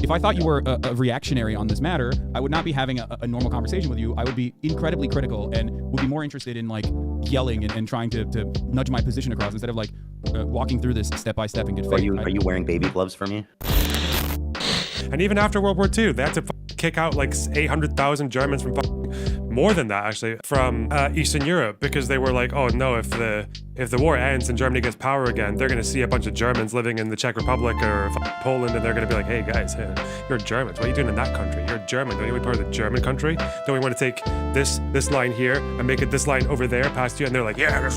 If I thought you were a reactionary on this matter, I would not be having a normal conversation with you. I would be incredibly critical and would be more interested in like yelling and trying to nudge my position across instead of like walking through this step by step in good faith. Are you wearing baby gloves for me? And even after World War II, they had to kick out like 800,000 Germans from more than that actually from Eastern Europe, because they were like, oh no, if the war ends and Germany gets power again, they're gonna see a bunch of Germans living in the Czech Republic or Poland, and they're gonna be like, hey guys, you're Germans. What are you doing in that country? You're German. Don't you want to be part of the German country? Don't we want to take this line here and make it this line over there past you? And they're like, yeah.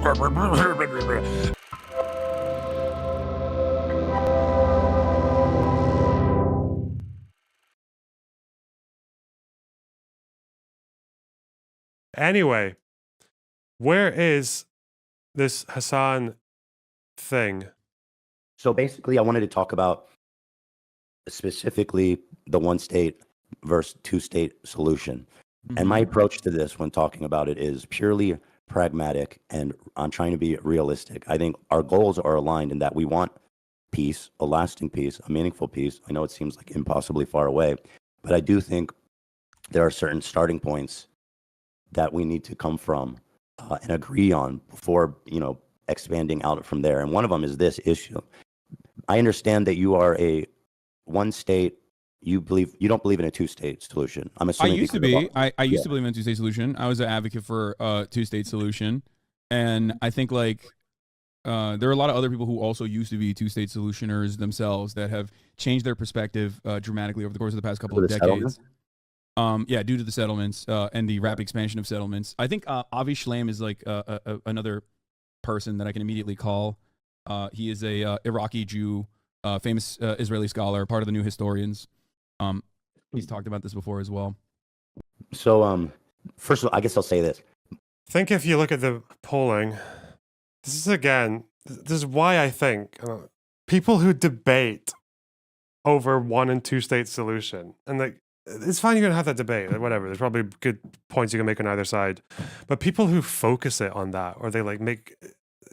Anyway, where is this Hasan thing? So basically, I wanted to talk about specifically the one state versus two state solution. Mm-hmm. And my approach to this when talking about it is purely pragmatic, and I'm trying to be realistic. I think our goals are aligned in that we want peace, a lasting peace, a meaningful peace. I know it seems like impossibly far away, but I do think there are certain starting points that we need to come from and agree on before, expanding out from there. And one of them is this issue. I understand that you are a one state. You don't believe in a two-state solution. I'm assuming. I used to be. I used to believe in a two-state solution. I was an advocate for a two-state solution, and I think like there are a lot of other people who also used to be two-state solutioners themselves that have changed their perspective dramatically over the course of the past couple of decades. Yeah, due to the settlements and the rapid expansion of settlements. I think Avi Shlaim is like another person that I can immediately call. He is a Iraqi Jew, famous Israeli scholar, part of the New Historians. He's talked about this before as well. So, first of all, I guess I'll say this. I think if you look at the polling, this is why I think people who debate over one and two state solution, and like, it's fine, you're going to have that debate, like, whatever. There's probably good points you can make on either side. But people who focus it on that, or they like make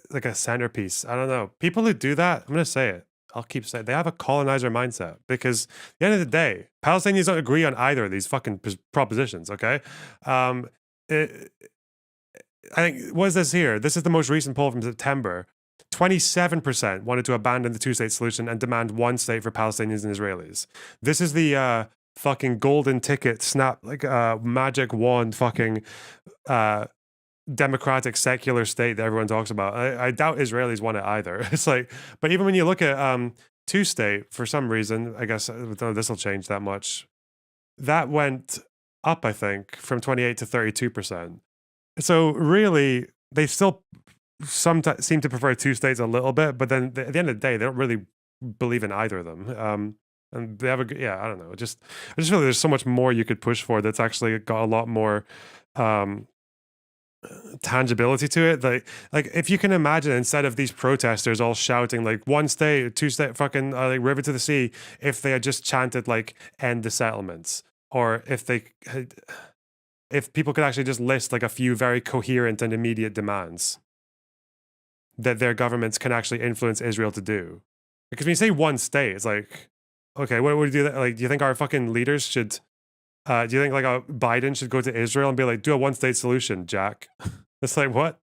like a centerpiece, I don't know. People who do that, I'm going to say it. I'll keep saying it. They have a colonizer mindset, because at the end of the day, Palestinians don't agree on either of these fucking propositions, okay? I think, what is this here? This is the most recent poll from September. 27% wanted to abandon the two-state solution and demand one state for Palestinians and Israelis. This is the fucking golden ticket, snap, like magic wand fucking democratic secular state that everyone talks about. I doubt Israelis want it either. It's like, but even when you look at two state, for some reason, I guess this will change that much, that went up, I think, from 28 to 32%. So really, they still sometimes seem to prefer two states a little bit, but then at the end of the day, they don't really believe in either of them. And they have I don't know. I just feel like there's so much more you could push for that's actually got a lot more tangibility to it. Like if you can imagine, instead of these protesters all shouting like one state, two state, fucking like river to the sea, if they had just chanted like end the settlements, or if people could actually just list like a few very coherent and immediate demands that their governments can actually influence Israel to do. Because when you say one state, it's like, okay, what would you do? Like, do you think our fucking leaders should? Do you think like Biden should go to Israel and be like, do a one-state solution, Jack? It's like, what?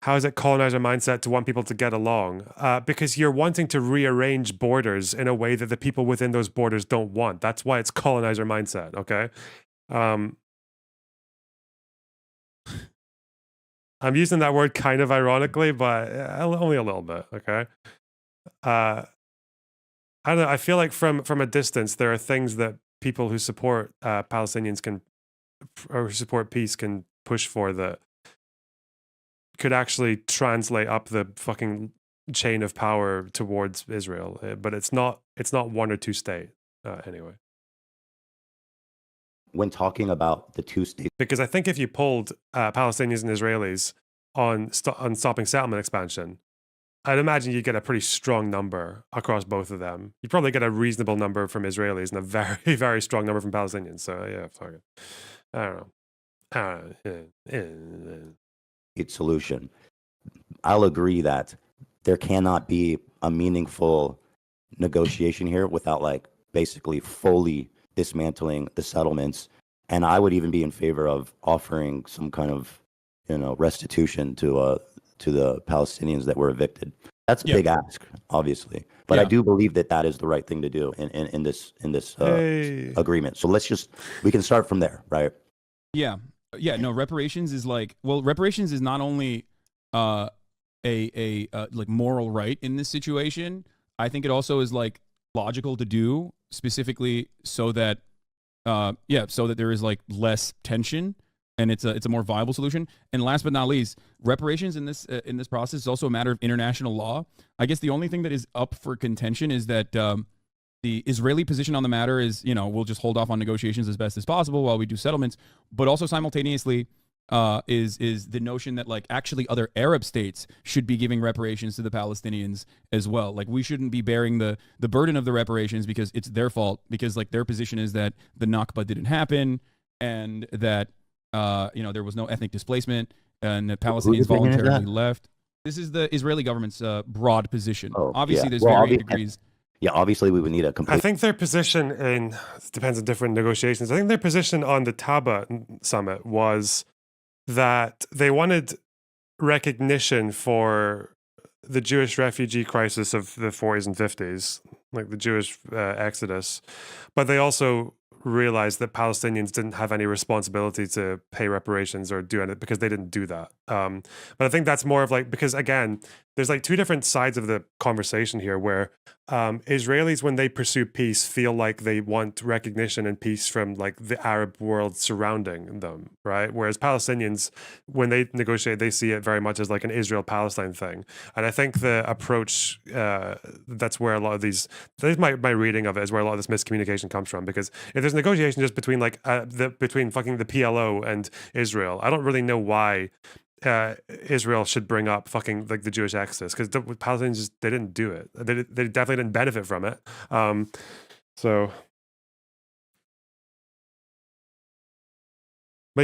How is it colonizer mindset to want people to get along? Because you're wanting to rearrange borders in a way that the people within those borders don't want. That's why it's colonizer mindset. Okay. I'm using that word kind of ironically, but only a little bit. Okay. I don't know. I feel like from a distance, there are things that people who support Palestinians or who support peace can push for that could actually translate up the fucking chain of power towards Israel. But it's not one or two state anyway. When talking about the two state, because I think if you pulled Palestinians and Israelis on stopping settlement expansion, I'd imagine you'd get a pretty strong number across both of them. You'd probably get a reasonable number from Israelis and a very, very strong number from Palestinians. So yeah, fuck it. I don't know. Solution. I'll agree that there cannot be a meaningful negotiation here without like basically fully dismantling the settlements. And I would even be in favor of offering some kind of, restitution to the Palestinians that were evicted. That's a big ask, obviously, but I do believe that is the right thing to do in this agreement. So we can start from there, right? Yeah. No, reparations is like, well, reparations is not only a like moral right in this situation. I think it also is like logical to do, specifically so that so that there is like less tension and it's a more viable solution. And last but not least, reparations in this process is also a matter of international law. I guess the only thing that is up for contention is that the Israeli position on the matter is, we'll just hold off on negotiations as best as possible while we do settlements. But also simultaneously is the notion that like actually other Arab states should be giving reparations to the Palestinians as well. Like we shouldn't be bearing the burden of the reparations because it's their fault, because like their position is that the Nakba didn't happen and that there was no ethnic displacement and the Palestinians voluntarily left. This is the Israeli government's broad position. Obviously, there's varying degrees. Yeah, obviously we would need a complete... I think their position it depends on different negotiations. I think their position on the Taba summit was that they wanted recognition for the Jewish refugee crisis of the 40s and 50s, like the Jewish exodus. But they also realized that Palestinians didn't have any responsibility to pay reparations or do anything because they didn't do that. But I think that's more of like, because again, there's like two different sides of the conversation here where Israelis, when they pursue peace, feel like they want recognition and peace from like the Arab world surrounding them, right? Whereas Palestinians, when they negotiate, they see it very much as like an Israel-Palestine thing. And I think the approach, that's where a lot of these, that's my reading of it, is where a lot of this miscommunication comes from. Because if there's negotiation just between like between fucking the PLO and Israel, I don't really know why Israel should bring up fucking like the Jewish exodus, because the Palestinians they didn't do it. They definitely didn't benefit from it. But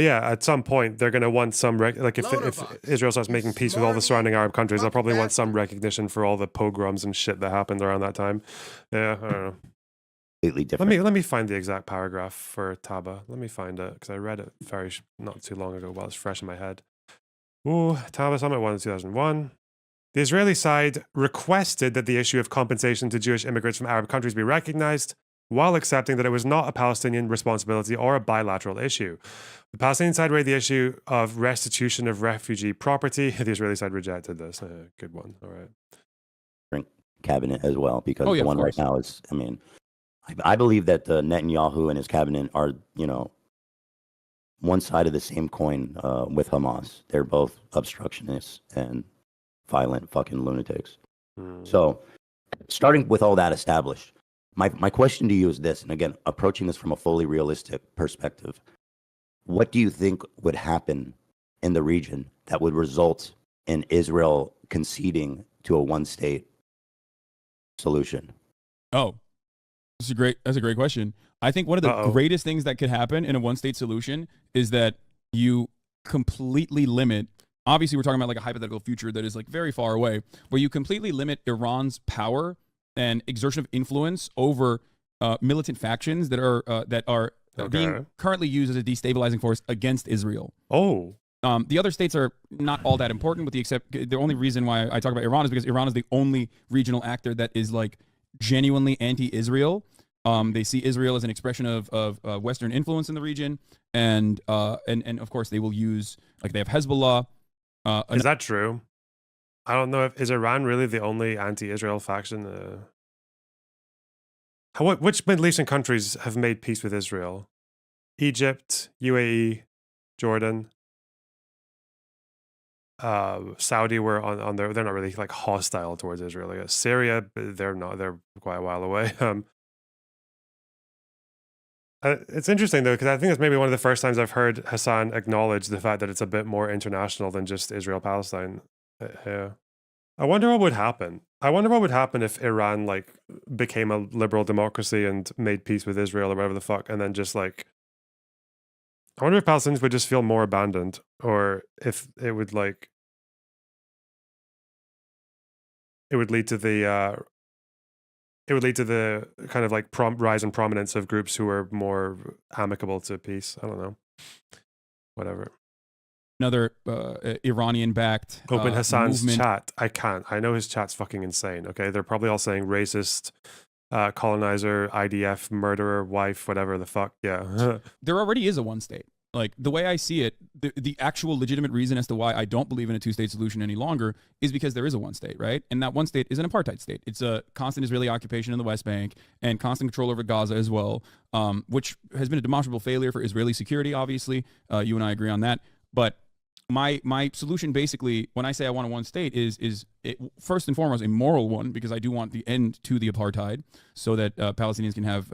yeah, at some point they're going to want some if Israel starts making peace with all the surrounding Arab countries, they'll probably want some recognition for all the pogroms and shit that happened around that time. Yeah, I don't know. Completely different. Let me find the exact paragraph for Taba. Let me find it because I read it not too long ago while it's fresh in my head. Ooh, Taba Summit 1 in 2001. The Israeli side requested that the issue of compensation to Jewish immigrants from Arab countries be recognized, while accepting that it was not a Palestinian responsibility or a bilateral issue. The Palestinian side raised the issue of restitution of refugee property. The Israeli side rejected this. Good one. All right. Cabinet as well, because the one right now is, I believe that Netanyahu and his cabinet are, one side of the same coin with Hamas. They're both obstructionists and violent fucking lunatics. So, starting with all that established, my question to you is this, and again, approaching this from a fully realistic perspective. What do you think would happen in the region that would result in Israel conceding to a one-state solution? Oh, that's a great question. I think one of the greatest things that could happen in a one-state solution is that you completely limit, obviously we're talking about like a hypothetical future that is like very far away, where you completely limit Iran's power and exertion of influence over militant factions that are being currently used as a destabilizing force against Israel. The other states are not all that important, with the only reason why I talk about Iran is because Iran is the only regional actor that is like genuinely anti-Israel. They see Israel as an expression of Western influence in the region, and of course they will use, like, they have Hezbollah. Is that true? I don't know. Is Iran really the only anti-Israel faction? Which Middle Eastern countries have made peace with Israel? Egypt, UAE, Jordan, Saudi were on their. They're not really like hostile towards Israel. Like Syria, they're not. They're quite a while away. It's interesting though, because I think it's maybe one of the first times I've heard Hasan acknowledge the fact that it's a bit more international than just Israel-Palestine. Yeah. I wonder what would happen. I wonder what would happen if Iran like became a liberal democracy and made peace with Israel or whatever the fuck, and then just like, I wonder if Palestinians would just feel more abandoned, or if it would like, it would lead to it would lead to the kind of like rise in prominence of groups who are more amicable to peace. I don't know. Whatever. Another Iranian-backed Open Hasan's movement. chat. I can't. I know his chat's fucking insane. Okay, they're probably all saying racist, colonizer, IDF, murderer, wife, whatever the fuck. Yeah. There already is a one state. Like, the way I see it, the actual legitimate reason as to why I don't believe in a two-state solution any longer is because there is a one state, right? And that one state is an apartheid state. It's a constant Israeli occupation in the West Bank and constant control over Gaza as well, which has been a demonstrable failure for Israeli security, obviously. You and I agree on that. But my solution, basically, when I say I want a one state, is first and foremost a moral one, because I do want the end to the apartheid so that Palestinians can have,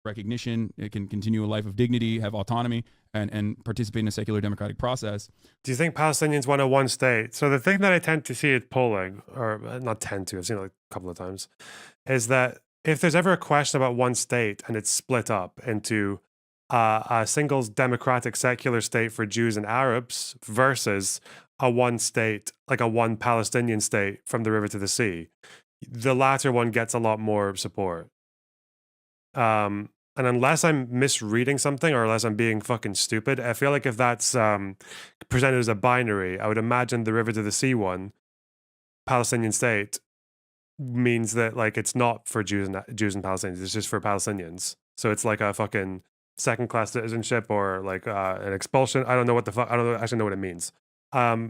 recognition, it can continue a life of dignity, have autonomy, and participate in a secular democratic process. Do you think Palestinians want a one state? So the thing that I tend to see at polling, or not tend to, I've seen it like a couple of times, is that if there's ever a question about one state and it's split up into a single democratic secular state for Jews and Arabs versus a one state, like a one Palestinian state from the river to the sea, the latter one gets a lot more support. And unless I'm misreading something or unless I'm being fucking stupid, I feel like if that's presented as a binary, I would imagine the river to the sea one, Palestinian state, means that like it's not for Jews and Palestinians, it's just for Palestinians. So it's like a fucking second-class citizenship or like an expulsion. I don't know what the fuck. I don't actually know what it means. But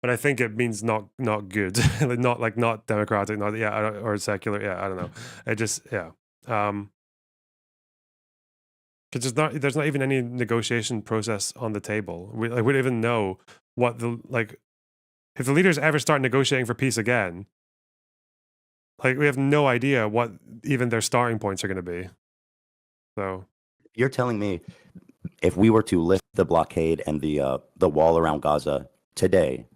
I think it means not good, not democratic, or secular. Yeah, I don't know. It just because there's not even any negotiation process on the table. We don't even know what if the leaders ever start negotiating for peace again. Like, we have no idea what even their starting points are going to be. So you're telling me if we were to lift the blockade and the wall around Gaza today,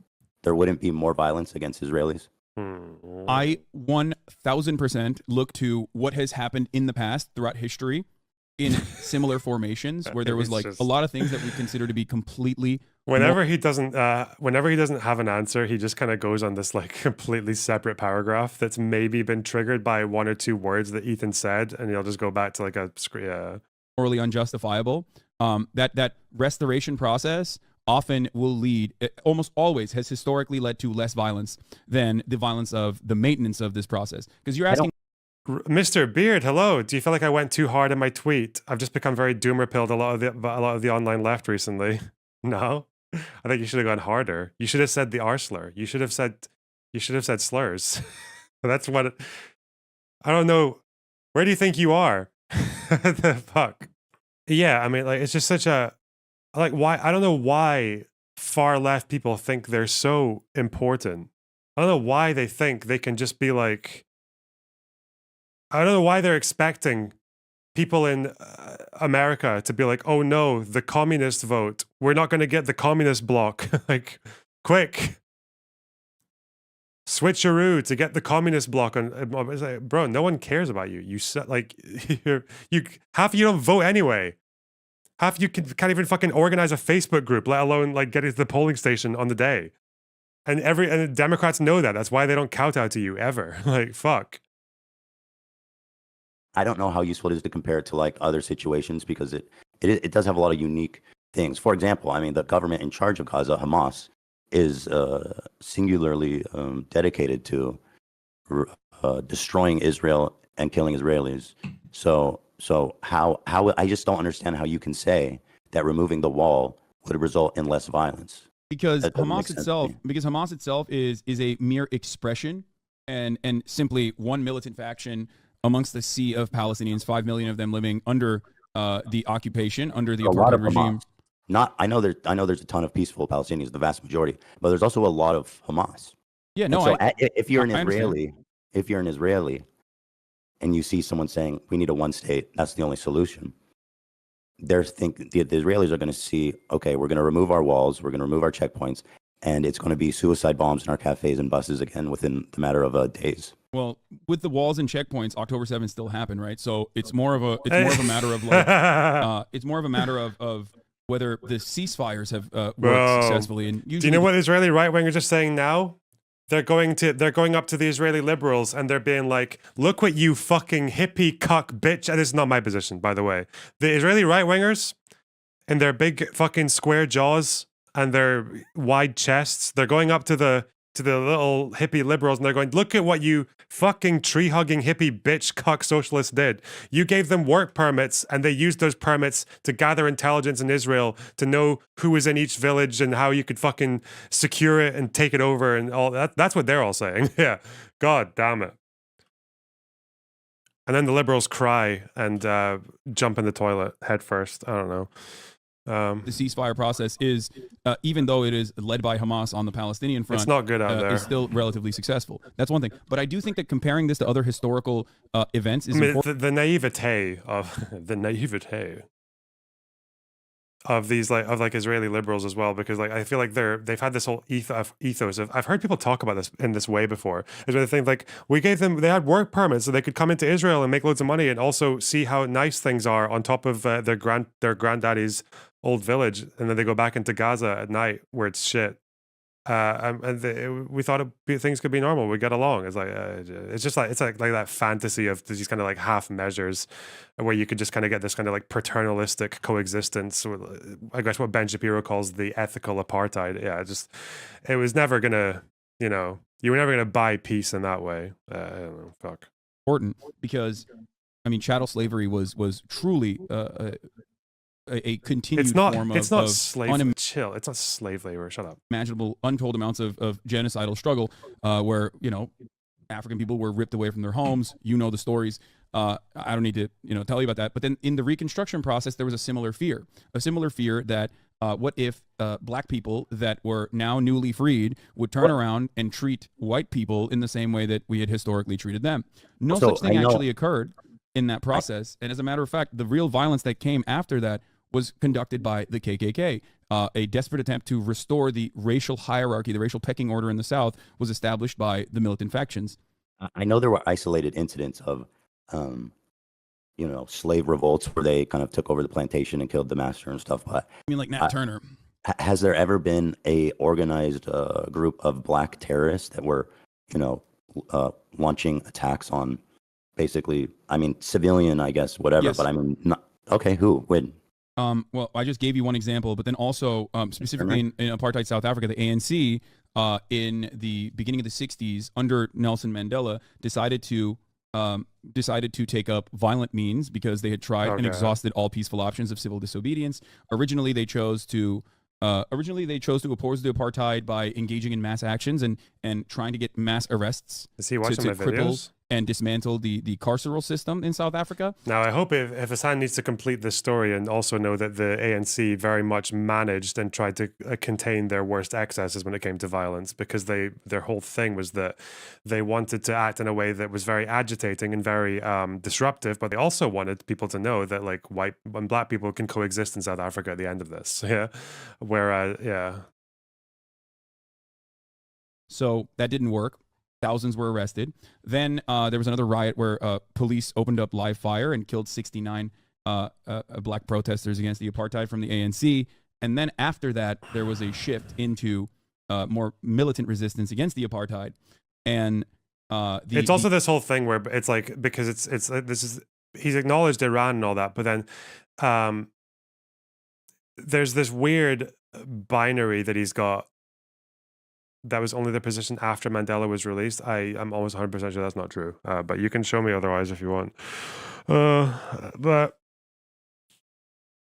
there wouldn't be more violence against Israelis? I 1000% look to what has happened in the past throughout history in similar formations where there was like a lot of things that we consider to be completely whenever he doesn't have an answer, he just kind of goes on this like completely separate paragraph that's maybe been triggered by one or two words that Ethan said, and he'll just go back to like morally unjustifiable. That restoration process often will lead, almost always has historically led to less violence than the violence of the maintenance of this process. Because you're asking, Mr. Beard, hello. Do you feel like I went too hard in my tweet? I've just become very doomer pilled a lot of the online left recently. No, I think you should have gone harder. You should have said the R slur. You should have said slurs. That's what. I don't know. Where do you think you are? The fuck. Yeah, I mean, like, it's just such a why. I don't know why far left people think they're so important. I don't know why they think they can just be like. I don't know why they're expecting people in America to be like, oh no, the communist vote. We're not going to get the communist bloc. Like, quick. Switcheroo to get the communist bloc on. It's like, bro, no one cares about you. You like, half of you don't vote anyway. Half of you can't even fucking organize a Facebook group, let alone like get it to the polling station on the day. And the Democrats know that. That's why they don't kowtow to you ever. Like, fuck. I don't know how useful it is to compare it to like other situations because it does have a lot of unique things. For example, I mean, the government in charge of Gaza, Hamas, is singularly dedicated to destroying Israel and killing Israelis. So how I just don't understand how you can say that removing the wall would result in less violence. Because Hamas itself is a mere expression and simply one militant faction amongst the sea of Palestinians, 5 million of them living under the occupation, under the apartheid regime. I know there's a ton of peaceful Palestinians, the vast majority, but there's also a lot of Hamas. Yeah, no. So if you're an Israeli, and you see someone saying we need a one state, that's the only solution. The Israelis are going to see, okay, we're going to remove our walls, we're going to remove our checkpoints, and it's going to be suicide bombs in our cafes and buses again within the matter of days. Well, with the walls and checkpoints, October 7th still happened, right? So it's more of a matter of like it's more of a matter of whether the ceasefires have worked successfully. And usually, do you know what Israeli right wing are just saying now? they're going up to the Israeli liberals and they're being like, look what you fucking hippie cuck bitch. And this is not my position, by the way. The Israeli right-wingers and their big fucking square jaws and their wide chests, they're going up to the little hippie liberals and they're going, look at what you fucking tree-hugging hippie bitch cuck socialists did. You gave them work permits and they used those permits to gather intelligence in Israel to know who was in each village and how you could fucking secure it and take it over and all that. That's what they're all saying. Yeah. God damn it. And then the liberals cry and jump in the toilet head first. I don't know. The ceasefire process is, even though it is led by Hamas on the Palestinian front, it's not good out there. It's still relatively successful. That's one thing. But I do think that comparing this to other historical events is important. The naivete of these like Israeli liberals as well, because like I feel like they've had this whole ethos of, I've heard people talk about this in this way before, is where they think like they had work permits so they could come into Israel and make loads of money and also see how nice things are on top of their granddaddy's old village, and then they go back into Gaza at night where it's shit. We thought things could be normal. We get along. It's like it's just like like that fantasy of these kind of like half measures, where you could just kind of get this kind of like paternalistic coexistence. I guess what Ben Shapiro calls the ethical apartheid. Yeah, it was never gonna. You were never gonna buy peace in that way. I don't know. Fuck. Important because, I mean, chattel slavery was truly a continued form of slave. Chill. It's not slave labor. Shut up. Imaginable, untold amounts of genocidal struggle, where African people were ripped away from their homes. You know the stories. I don't need to tell you about that. But then in the Reconstruction process, there was a similar fear that what if black people that were now newly freed would turn around and treat white people in the same way that we had historically treated them? No such thing actually occurred in that process. And as a matter of fact, the real violence that came after that was conducted by the KKK. A desperate attempt to restore the racial hierarchy, the racial pecking order in the South, was established by the militant factions. I know there were isolated incidents of, slave revolts where they kind of took over the plantation and killed the master and stuff. But I mean, like Nat Turner. Has there ever been a organized group of black terrorists that were, launching attacks on basically, I mean, civilian, I guess, whatever. Yes. But I mean, not, okay, who? When? Well, I just gave you one example, but then also specifically in apartheid South Africa, the ANC in the beginning of the 60s under Nelson Mandela decided to take up violent means because they had tried and exhausted all peaceful options of civil disobedience. Originally, they chose to oppose the apartheid by engaging in mass actions and trying to get mass arrests. Is he watching my videos? And dismantle the carceral system in South Africa. Now, I hope if Hasan needs to complete this story and also know that the ANC very much managed and tried to contain their worst excesses when it came to violence, because their whole thing was that they wanted to act in a way that was very agitating and very disruptive, but they also wanted people to know that like white and black people can coexist in South Africa at the end of this. Yeah, So that didn't work. Thousands were arrested. Then there was another riot where police opened up live fire and killed 69 black protesters against the apartheid from the ANC. And then after that, there was a shift into more militant resistance against the apartheid. And it's also this whole thing where it's like, because he's acknowledged Iran and all that, but then there's this weird binary that he's got. That was only the position after Mandela was released. I'm almost 100% sure that's not true. But you can show me otherwise if you want. But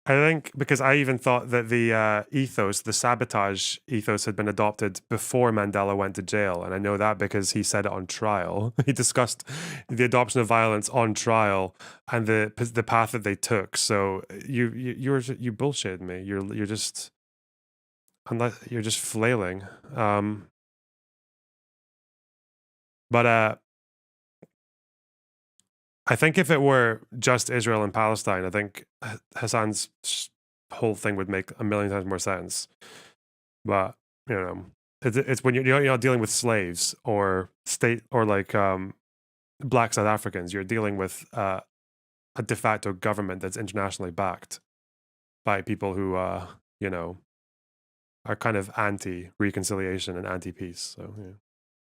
I think, because I even thought that the ethos, the sabotage ethos, had been adopted before Mandela went to jail. And I know that because he said it on trial. He discussed the adoption of violence on trial and the path that they took. So you bullshitted me. You're just... Unless you're just flailing. But I think if it were just Israel and Palestine, I think Hasan's whole thing would make a million times more sense. But, it's when you're not dealing with slaves or like black South Africans. You're dealing with a de facto government that's internationally backed by people who, are kind of anti-reconciliation and anti-peace. So, yeah.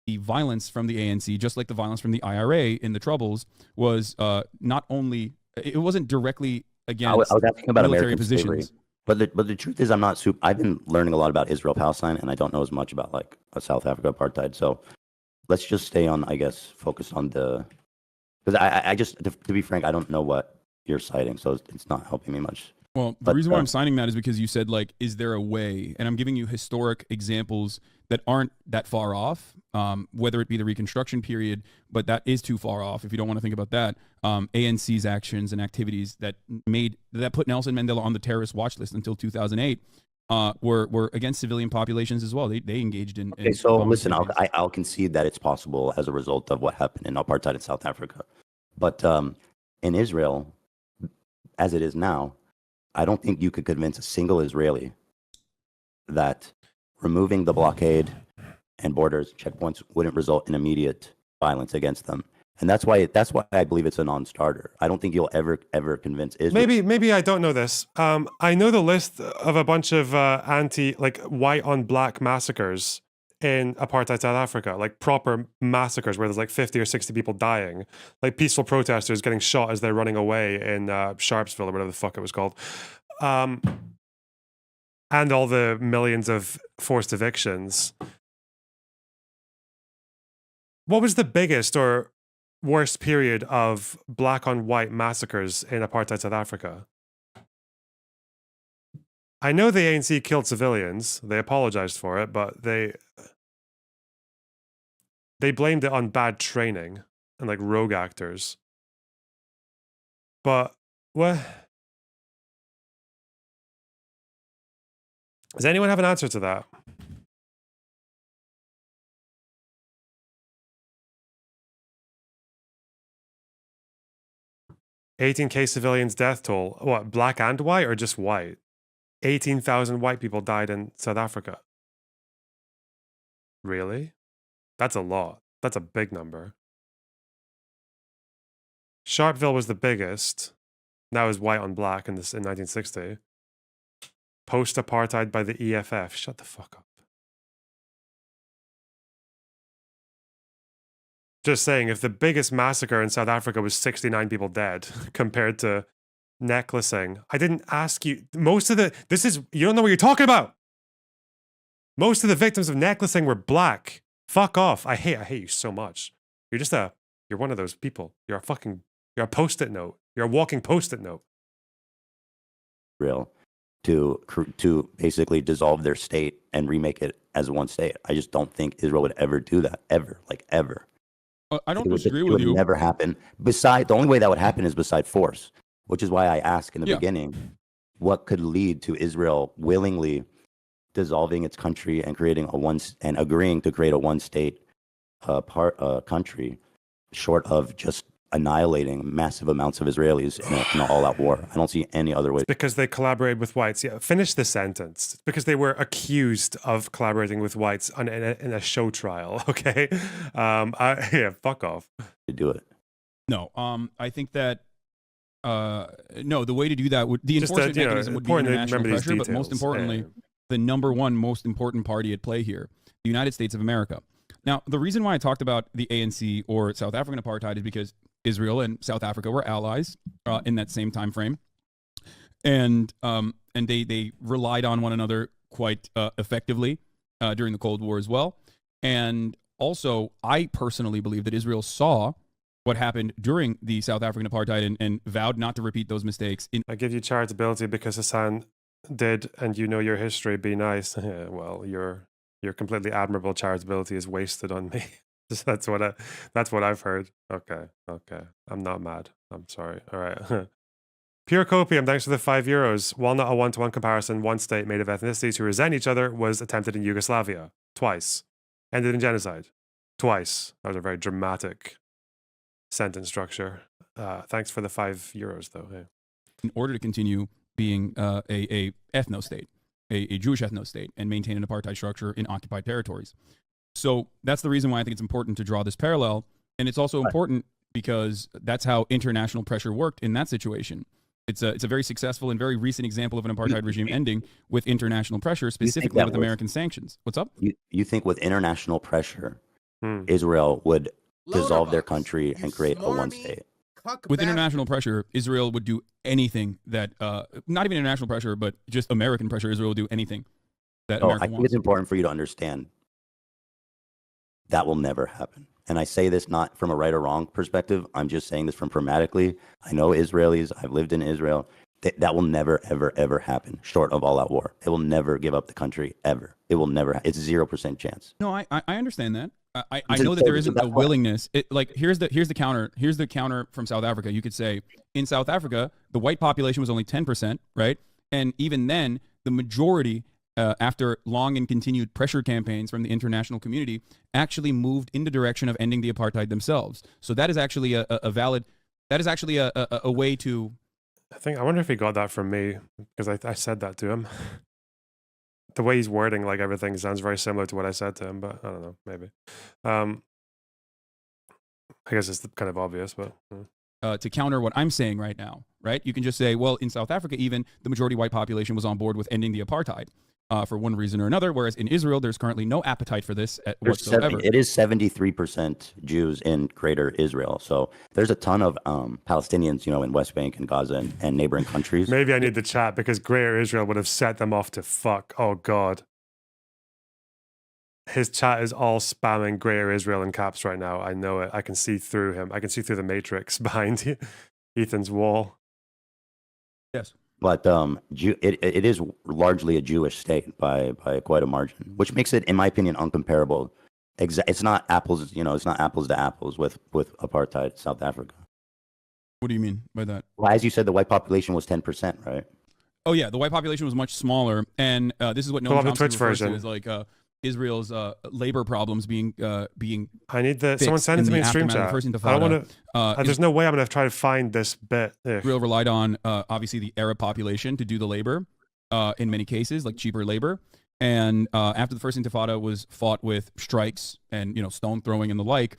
the violence from the ANC, just like the violence from the IRA in the Troubles, was not only, it wasn't directly against I was asking about military American slavery. positions. But the truth is, I'm not super. I've been learning a lot about Israel Palestine, and I don't know as much about like a South Africa apartheid. So let's just stay on, I guess, focus on the. Because I just, to be frank, I don't know what you're citing, so it's not helping me much. Well, the reason why I'm signing that is because you said, like, is there a way? And I'm giving you historic examples that aren't that far off, whether it be the Reconstruction period, but that is too far off if you don't want to think about that. ANC's actions and activities that put Nelson Mandela on the terrorist watch list until 2008 were against civilian populations as well. They engaged in. Okay, so listen, I'll concede that it's possible as a result of what happened in apartheid in South Africa, but in Israel, as it is now, I don't think you could convince a single Israeli that removing the blockade and borders checkpoints wouldn't result in immediate violence against them. And that's why I believe it's a non-starter. I don't think you'll ever convince Israel. Maybe I don't know this. I know the list of a bunch of white on black massacres in apartheid South Africa, like proper massacres where there's like 50 or 60 people dying, like peaceful protesters getting shot as they're running away in Sharpsville or whatever the fuck it was called. And all the millions of forced evictions. What was the biggest or worst period of black on white massacres in apartheid South Africa? I know the ANC killed civilians. They apologized for it, but they blamed it on bad training and like rogue actors. But what? Does anyone have an answer to that? $18,000 civilians death toll. What, black and white or just white? 18,000 white people died in South Africa. Really? That's a lot. That's a big number. Sharpeville was the biggest. That was white on black in 1960. Post-apartheid by the EFF. Shut the fuck up. Just saying, if the biggest massacre in South Africa was 69 people dead compared to necklacing, I didn't ask you. You don't know what you're talking about. Most of the victims of necklacing were black. Fuck off. I hate you so much. You're one of those people. You're a post-it note. You're a walking post-it note. Real. To basically dissolve their state and remake it as one state. I just don't think Israel would ever do that. Ever. Like, ever. I don't disagree with you. It would never happen. The only way that would happen is beside force, which is why I asked in the beginning, what could lead to Israel willingly dissolving its country and agreeing to create a one-state country, short of just annihilating massive amounts of Israelis in an all-out war. I don't see any other way. It's because they collaborated with whites. Yeah, finish the sentence. It's because they were accused of collaborating with whites in a show trial. Okay, fuck off. To do it. No, I think that no, the way to do that would the enforcement mechanism would be international pressure, but most importantly, the number one most important party at play here, the United States of America. Now, the reason why I talked about the ANC or South African apartheid is because Israel and South Africa were allies in that same time frame, and they relied on one another quite effectively during the Cold War as well. And also, I personally believe that Israel saw what happened during the South African apartheid and vowed not to repeat those mistakes. I give you charitability because Hasan did, and you know your history. Be nice. Well, your completely admirable charitability is wasted on me. That's what I've heard. Okay. I'm not mad. I'm sorry. All right. Pure Copium, thanks for the €5. While not a one-to-one comparison, one state made of ethnicities who resent each other was attempted in Yugoslavia. Twice. Ended in genocide. Twice. That was a very dramatic sentence structure. Thanks for the €5, though. Hey. In order to continue being a ethno-state, a Jewish ethno-state, and maintain an apartheid structure in occupied territories. So that's the reason why I think it's important to draw this parallel. And it's also important because that's how international pressure worked in that situation. It's a very successful and very recent example of an apartheid regime ending with international pressure, specifically with American sanctions. What's up? You think with international pressure, Israel would dissolve their Lonerbox, country you and create a one smarmy state. cuck With international bastard. pressure, Israel would do anything that, not even international pressure, but just American pressure. Israel will do anything that So America I think wants. it's important for you to understand that will never happen. And I say this not from a right or wrong perspective. I'm just saying this from pragmatically. I know Israelis. I've lived in Israel. That will never, ever, ever happen short of all-out war. They will never give up the country, ever. It will never. It's 0% chance. No, I understand that. I know that there isn't a willingness. Here's the counter. Here's the counter from South Africa. You could say in South Africa, the white population was only 10%, right? And even then, the majority, after long and continued pressure campaigns from the international community, actually moved in the direction of ending the apartheid themselves. So that is actually a valid. That is actually a way to. I wonder if he got that from me because I said that to him. The way he's wording like everything sounds very similar to what I said to him, but I don't know, maybe. I guess it's kind of obvious, but To counter what I'm saying right now, right? You can just say, well, in South Africa, even the majority white population was on board with ending the apartheid for one reason or another, whereas in Israel, there's currently no appetite for this whatsoever. It is 73% Jews in Greater Israel. So there's a ton of Palestinians, in West Bank and Gaza and neighboring countries. maybe I need the chat because Greater Israel would have set them off to fuck. Oh God. His chat is all spamming Greater Israel in caps right now. I know it. I can see through him. I can see through the matrix behind Ethan's wall. Yes. But it is largely a Jewish state by quite a margin, which makes it, in my opinion, uncomparable. It's not apples, it's not apples to apples with apartheid South Africa. What do you mean by that? Well, as you said, the white population was 10%, right? Oh yeah, the white population was much smaller, and this is what Pull Noam up the Chomsky Twitch refers to version. as like Israel's labor problems being I need the fixed someone send it in to me the in stream aftermath of chat. the First I don't Intifada. want to. There's no way I'm gonna try to find this bit. Ugh. Israel relied on obviously the Arab population to do the labor in many cases, like cheaper labor. And after the First Intifada was fought with strikes and stone throwing and the like,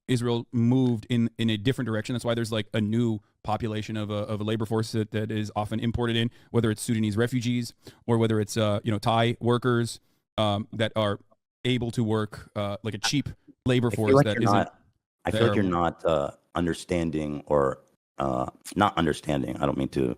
Israel moved in a different direction. That's why there's like a new population of a labor force that is often imported in, whether it's Sudanese refugees or whether it's Thai workers that are able to work like a cheap labor force that isn't. I feel like you're not understanding or not understanding. I don't mean to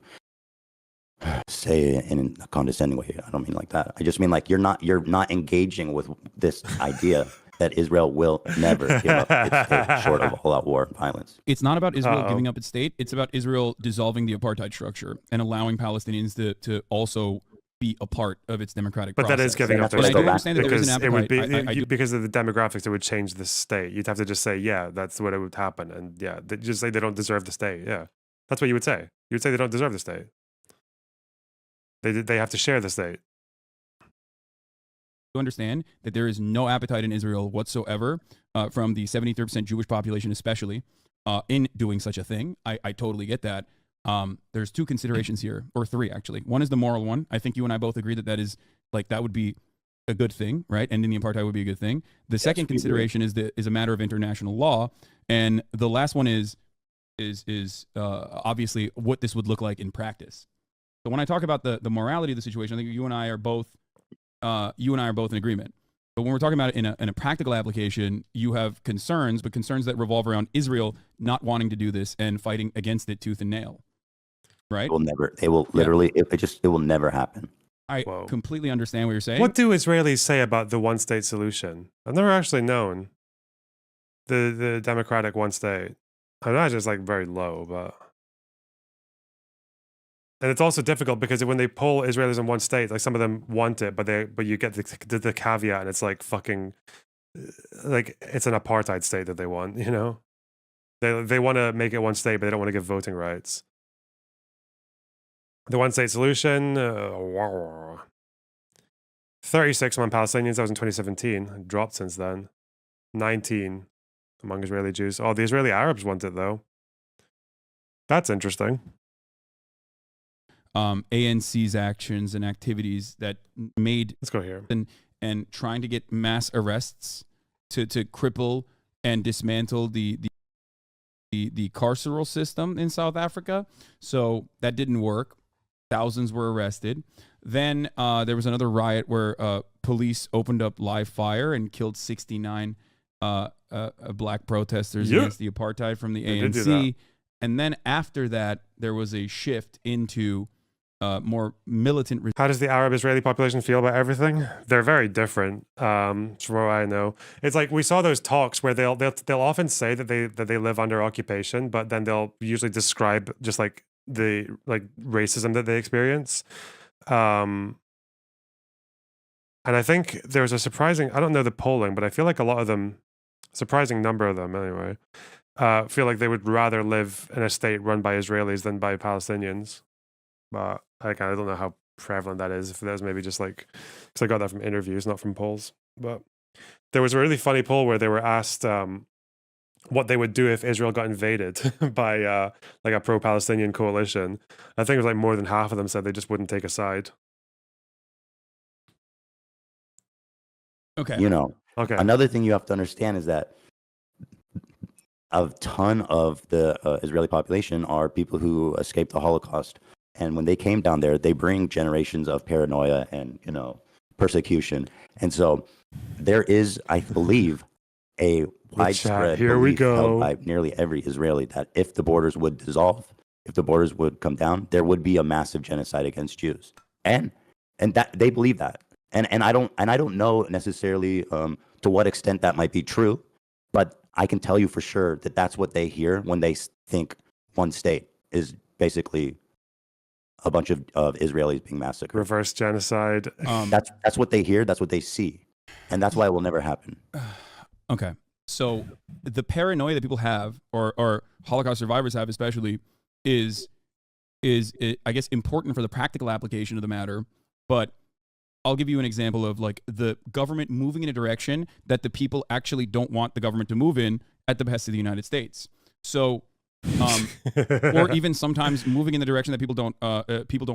say it in a condescending way. I don't mean like that. I just mean like you're not engaging with this idea that Israel will never give up its state short of all-out war and violence. It's not about Israel giving up its state. It's about Israel dissolving the apartheid structure and allowing Palestinians to also be a part of its democratic process. But that is giving up their And I state. do understand that there is an Because it would appetite. be because of the demographics, it would change the state. You'd have to just say, yeah, that's what it would happen, and yeah, just say they don't deserve the state. Yeah, that's what you would say. You would say they don't deserve the state. They have to share the state. To understand that there is no appetite in Israel whatsoever from the 73% Jewish population, especially in doing such a thing. I totally get that. There's two considerations here, or three actually. One is the moral one. I think you and I both agree that is like that would be a good thing, right? Ending the apartheid would be a good thing. The second consideration is a matter of international law, and the last one is obviously what this would look like in practice. So when I talk about the morality of the situation, I think you and I are both in agreement. But when we're talking about it in a practical application, you have concerns, but concerns that revolve around Israel not wanting to do this and fighting against it tooth and nail. Right? They will literally, it will never happen. I completely understand what you're saying. What do Israelis say about the one-state solution? I've never actually known the democratic one state. I imagine it's like very low, but. And it's also difficult because when they poll Israelis in one state, like some of them want it, but you get the caveat, and it's like fucking, like it's an apartheid state that they want. They want to make it one state, but they don't want to give voting rights. The one state solution, 36 among Palestinians. That was in 2017. It dropped since then. 19 among Israeli Jews. Oh, the Israeli Arabs want it though. That's interesting. ANC's actions and activities that made Let's go here and trying to get mass arrests to cripple and dismantle the carceral system in South Africa. So that didn't work. Thousands were arrested. Then there was another riot where police opened up live fire and killed 69 black protesters Yeah. against the apartheid from the They did do ANC, and then after that there was a shift into more militant. How does the Arab-Israeli population feel about everything? They're very different, from what I know. It's like we saw those talks where they'll often say that they live under occupation, but then they'll usually describe just like the racism that they experience. And I think there's a surprising, I don't know the polling, but I feel like a lot of them, surprising number of them anyway, feel like they would rather live in a state run by Israelis than by Palestinians. But I don't know how prevalent that is. If that was maybe just like, because I got that from interviews, not from polls. But there was a really funny poll where they were asked what they would do if Israel got invaded by like a pro-Palestinian coalition. I think it was like more than half of them said they just wouldn't take a side. Okay. You know, Okay. another thing you have to understand is that a ton of the Israeli population are people who escaped the Holocaust. And when they came down there, they bring generations of paranoia and, persecution. And so there is, I believe, a widespread Here we belief held go. by nearly every Israeli that if the borders would dissolve, if the borders would come down, there would be a massive genocide against Jews. And that they believe that. And I don't know necessarily to what extent that might be true, but I can tell you for sure that that's what they hear when they think one state is basically a bunch of Israelis being massacred. Reverse genocide. That's what they hear. That's what they see, and that's why it will never happen. Okay, so the paranoia that people have, or Holocaust survivors have, especially, is I guess important for the practical application of the matter. But I'll give you an example of like the government moving in a direction that the people actually don't want the government to move in at the behest of the United States. So. Or even sometimes moving in the direction that people don't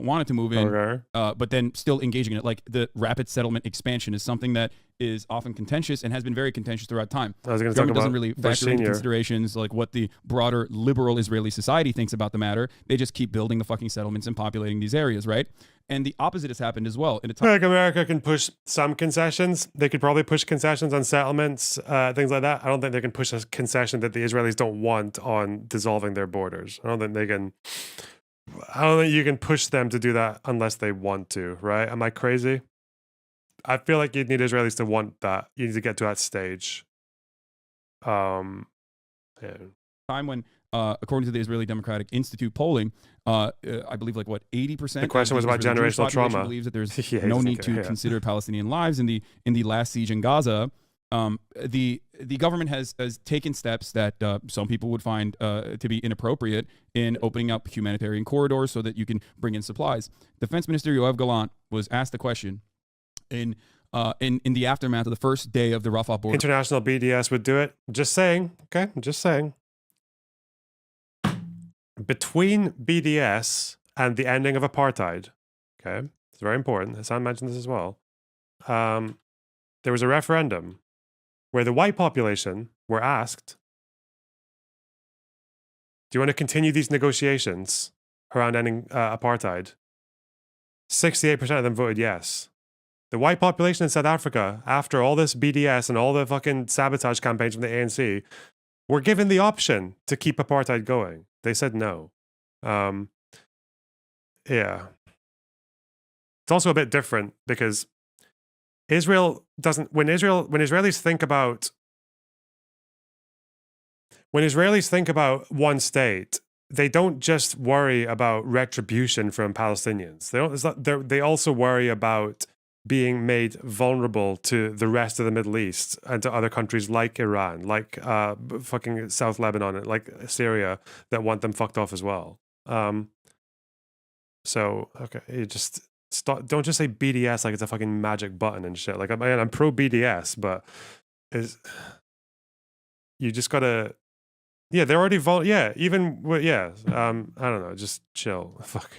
want it to move in, Okay. but then still engaging in it. Like the rapid settlement expansion is something that is often contentious and has been very contentious throughout time. I was going The to talk government about doesn't really Bush factor into Senior. considerations like what the broader liberal Israeli society thinks about the matter. They just keep building the fucking settlements and populating these areas, right? And the opposite has happened as well. In a time Like America can push some concessions. They could probably push concessions on settlements, things like that. I don't think they can push a concession that the Israelis don't want on dissolving their borders. I don't think you can push them to do that unless they want to, right? Am I crazy? I feel like you'd need Israelis to want that. You need to get to that stage. Yeah. time when, according to the Israeli Democratic Institute polling, I believe like what 80%. The question was about generational trauma. Believes that there's Yeah, no he need doesn't to care, yeah. consider Palestinian lives in the last siege in Gaza. The government has taken steps that some people would find to be inappropriate in opening up humanitarian corridors so that you can bring in supplies. Defense Minister Yoav Gallant was asked the question in the aftermath of the first day of the Rafah border. International BDS would do it. Just saying. Okay, just saying. Between BDS and the ending of apartheid, okay, it's very important. Hasan mentioned this as well. There was a referendum where the white population were asked, do you want to continue these negotiations around ending apartheid? 68% of them voted yes. The white population in South Africa, after all this BDS and all the fucking sabotage campaigns from the ANC, were given the option to keep apartheid going. They said no. Yeah. It's also a bit different because Israel doesn't, when Israelis think about one state, they don't just worry about retribution from Palestinians. They also worry about being made vulnerable to the rest of the Middle East and to other countries like Iran, like fucking South Lebanon, like Syria, that want them fucked off as well. So, okay, you just don't just say BDS like it's a fucking magic button and shit. Like, I'm pro BDS, but you just gotta, yeah, they're already yeah, even, yeah, I don't know, just chill. Fuck.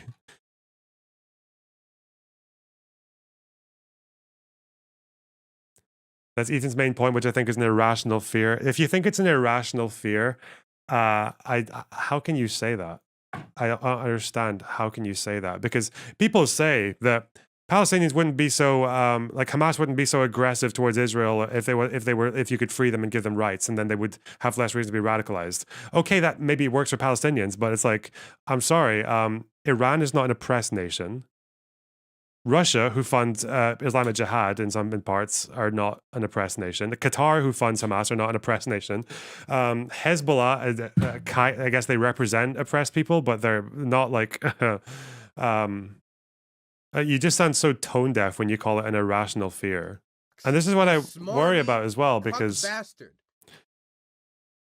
That's Ethan's main point, which I think is an irrational fear. If you think it's an irrational fear, how can you say that? I don't understand. How can you say that? Because people say that Palestinians wouldn't be so like Hamas wouldn't be so aggressive towards Israel if you could free them and give them rights, and then they would have less reason to be radicalized. Okay, that maybe works for Palestinians, but it's like, I'm sorry, Iran is not an oppressed nation. Russia, who funds Islamic Jihad in parts, are not an oppressed nation. Qatar, who funds Hamas, are not an oppressed nation. Hezbollah, I guess they represent oppressed people, but they're not like. You just sound so tone deaf when you call it an irrational fear, and this is what I worry about as well, because bastard.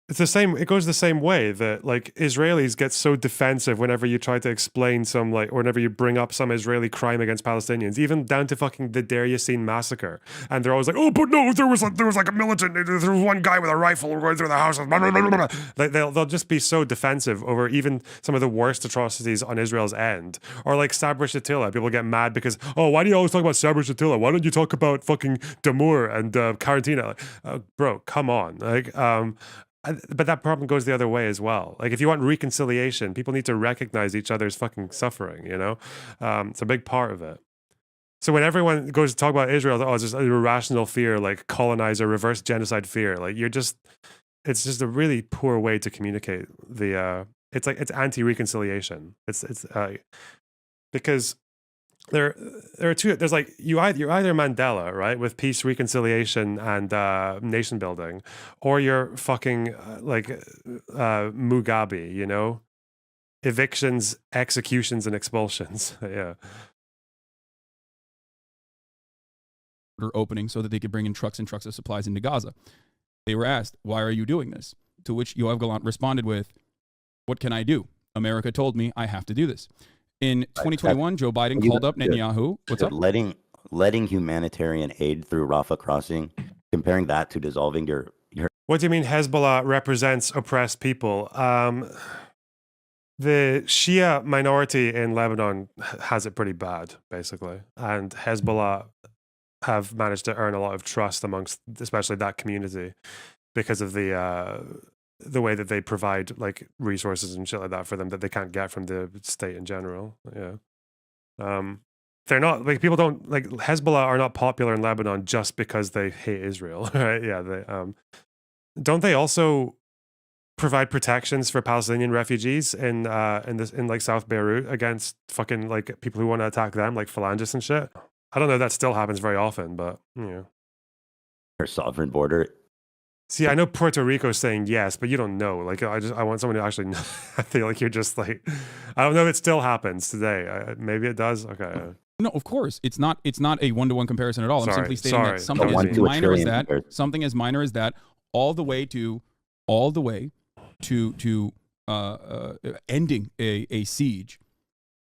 it's the same. It goes the same way that like Israelis get so defensive whenever you try to explain some or whenever you bring up some Israeli crime against Palestinians, even down to fucking the Deir Yassin massacre. And they're always like, "Oh, but no, there was like a militant. There was one guy with a rifle going through the house." Like they'll just be so defensive over even some of the worst atrocities on Israel's end, or like Sabra Shatila. People get mad because, oh, why do you always talk about Sabra Shatila? Why don't you talk about fucking Damour and Karantina? Bro, come on, like. But that problem goes the other way as well. Like, if you want reconciliation, people need to recognize each other's fucking suffering, you know? It's a big part of it. So when everyone goes to talk about Israel, oh, it's just irrational fear, like colonizer, reverse genocide fear. Like, it's just a really poor way to communicate it's anti-reconciliation. It's because there are two. There's like you're either Mandela, right, with peace, reconciliation, and nation building, or you're fucking Mugabe, you know, evictions, executions, and expulsions. Yeah. Opening so that they could bring in trucks and trucks of supplies into Gaza. They were asked, "Why are you doing this?" To which Yoav Gallant responded with, "What can I do? America told me I have to do this." In 2021, Joe Biden called up Netanyahu. What's up? Letting humanitarian aid through Rafah crossing, comparing that to dissolving your. What do you mean Hezbollah represents oppressed people? The Shia minority in Lebanon has it pretty bad, basically, and Hezbollah have managed to earn a lot of trust amongst, especially that community, because of the way that they provide like resources and shit like that for them that they can't get from the state in general. Yeah. They're not like, people don't like, Hezbollah are not popular in Lebanon just because they hate Israel, right? Yeah. They don't they also provide protections for Palestinian refugees in like South Beirut against fucking like people who want to attack them, like phalangists and shit? I don't know if that still happens very often, but yeah. Their sovereign border. See, I know Puerto Rico is saying yes, but you don't know. Like, I want someone to actually know. I feel like you're just like, I don't know if it still happens today. Maybe it does. Okay. No, of course, it's not a one-to-one comparison at all. I'm simply stating that something as minor as that, something as minor as that, all the way to ending a siege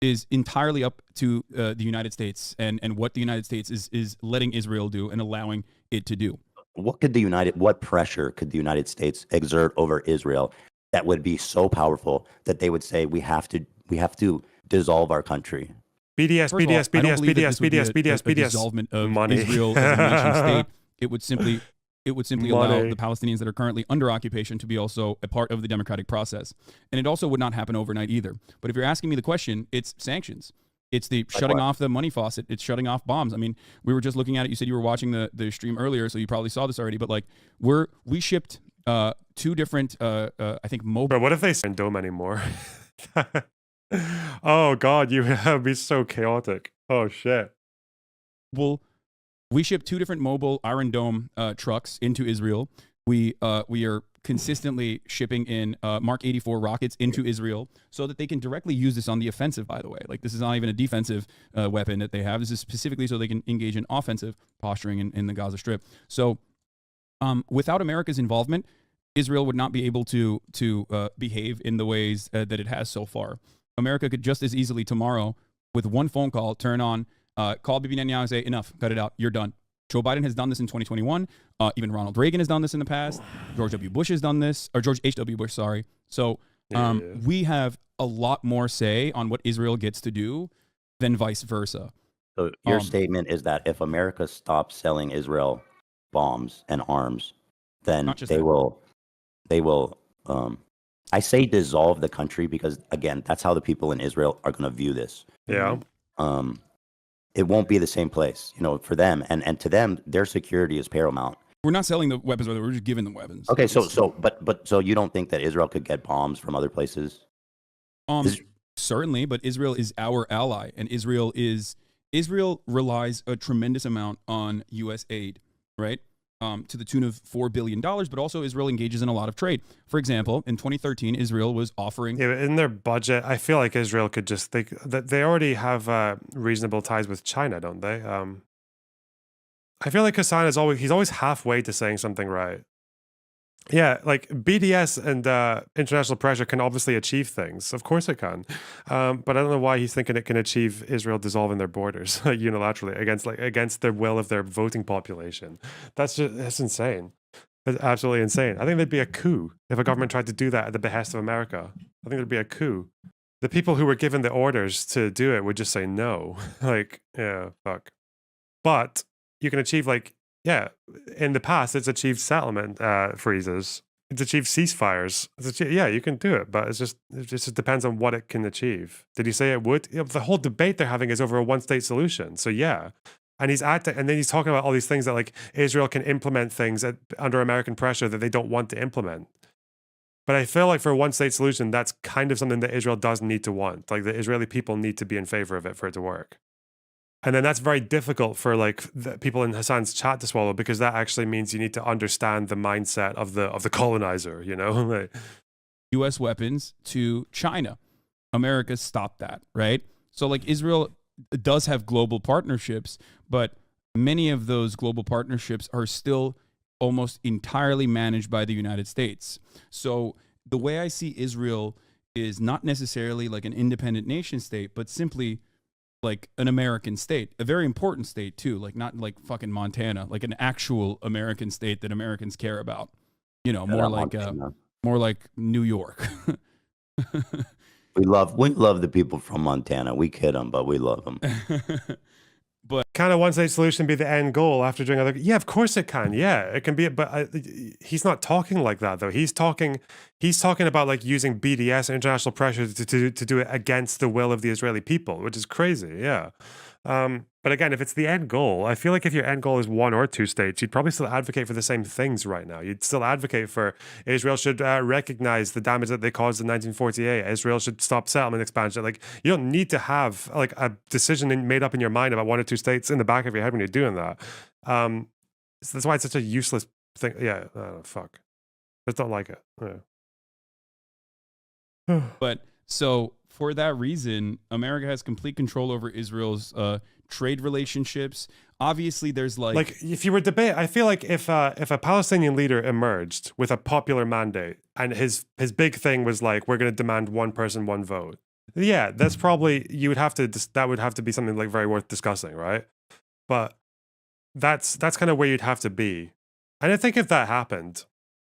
is entirely up to the United States and what the United States is letting Israel do and allowing it to do. What pressure could the United States exert over Israel that would be so powerful that they would say we have to dissolve our country? BDS. Dissolvement of money. Israel as a nation state. It would simply allow the Palestinians that are currently under occupation to be also a part of the democratic process. And it also would not happen overnight either. But if you're asking me the question, it's sanctions. It's the shutting off the money faucet. It's shutting off bombs. I mean, we were just looking at it. You said you were watching the stream earlier, so you probably saw this already. But like, we shipped 2 different, I think, mobile. But what if they don't dome anymore? Oh God, you would be so chaotic. Oh shit. Well, we shipped 2 different mobile Iron Dome trucks into Israel. We are consistently shipping in Mark 84 rockets into Israel so that they can directly use this on the offensive, by the way. Like, this is not even a defensive weapon that they have. This is specifically so they can engage in offensive posturing in the Gaza Strip. So without America's involvement, Israel would not be able to behave in the ways that it has so far. America could just as easily tomorrow, with one phone call, turn on, call Bibi Netanyahu and say, enough, cut it out, you're done. Joe Biden has done this in 2021. Even Ronald Reagan has done this in the past. George W. Bush has done this, or George H.W. Bush, sorry. So we have a lot more say on what Israel gets to do than vice versa. So your statement is that if America stops selling Israel bombs and arms, then they will, I say dissolve the country because, again, that's how the people in Israel are going to view this. Yeah. it won't be the same place, for them. And to them, their security is paramount. We're not selling the weapons, brother. We're just giving them weapons. Okay, so you don't think that Israel could get bombs from other places? Certainly, but Israel is our ally, and Israel relies a tremendous amount on U.S. aid, right? To the tune of $4 billion, but also Israel engages in a lot of trade. For example, in 2013, Israel was offering... Yeah, in their budget, I feel like Israel could just... They already have reasonable ties with China, don't they? I feel like Hasan he's always halfway to saying something right. Yeah, like BDS and international pressure can obviously achieve things. Of course it can. But I don't know why he's thinking it can achieve Israel dissolving their borders unilaterally against the will of their voting population. That's insane. That's absolutely insane. I think there'd be a coup if a government tried to do that at the behest of America. I think there'd be a coup. The people who were given the orders to do it would just say no. Yeah, fuck. But you can achieve in the past, it's achieved settlement freezes. It's achieved ceasefires. Yeah, you can do it, but it just depends on what it can achieve. Did he say it would? The whole debate they're having is over a one-state solution. So yeah, and then he's talking about all these things that Israel can implement things under American pressure that they don't want to implement. But I feel like for a one-state solution, that's kind of something that Israel does need to want. Like the Israeli people need to be in favor of it for it to work. And then that's very difficult for the people in Hasan's chat to swallow, because that actually means you need to understand the mindset of the colonizer, U.S. weapons to China. America stopped that, right? So Israel does have global partnerships, but many of those global partnerships are still almost entirely managed by the United States. So the way I see Israel is not necessarily like an independent nation state, but simply like an American state, a very important state too, not like fucking Montana, like an actual American state that Americans care about, more like New York. We love the people from Montana. We kid them, but we love them. But can a one-state solution be the end goal after doing other? Yeah, of course it can. Yeah, it can be. But he's not talking like that though. He's talking about using BDS and international pressure to do it against the will of the Israeli people, which is crazy. Yeah. But again, if it's the end goal, I feel like if your end goal is one or two states, you'd probably still advocate for the same things right now. You'd still advocate for Israel should recognize the damage that they caused in 1948. Israel should stop settlement expansion. You don't need to have a decision made up in your mind about one or two states in the back of your head when you're doing that. So that's why it's such a useless thing. Yeah, fuck. Just don't like it. Yeah. But so for that reason, America has complete control over Israel's trade relationships. Obviously, there's if you were debate, I feel like if a Palestinian leader emerged with a popular mandate and his big thing was we're going to demand one person, one vote. Yeah, that's probably that would have to be something very worth discussing, right? But that's kind of where you'd have to be. And I think if that happened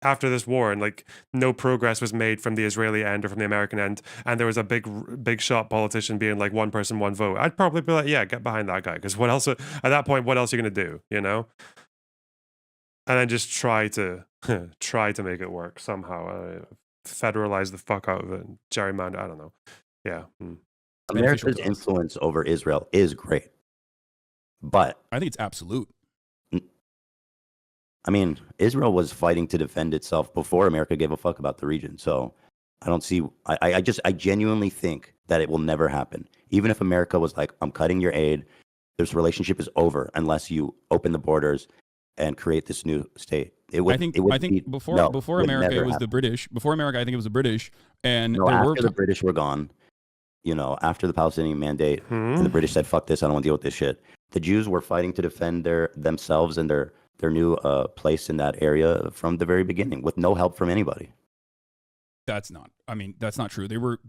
after this war and no progress was made from the Israeli end or from the American end, and there was a big shot politician being one person, one vote, I'd probably be yeah, get behind that guy, because what else at that point, what else are you gonna do, And then just try to make it work somehow, federalize the fuck out of it, gerrymander. I don't know. Yeah. America's influence over Israel is great, but I think it's absolute. I mean, Israel was fighting to defend itself before America gave a fuck about the region. So I don't see, I genuinely think that it will never happen. Even if America was I'm cutting your aid, this relationship is over unless you open the borders and create this new state. Before America, it was the British. Before America, I think it was the British. And after the British were gone, after the Palestinian mandate, and the British said, fuck this, I don't want to deal with this shit. The Jews were fighting to defend themselves and their new place in that area from the very beginning with no help from anybody. That's not true. They were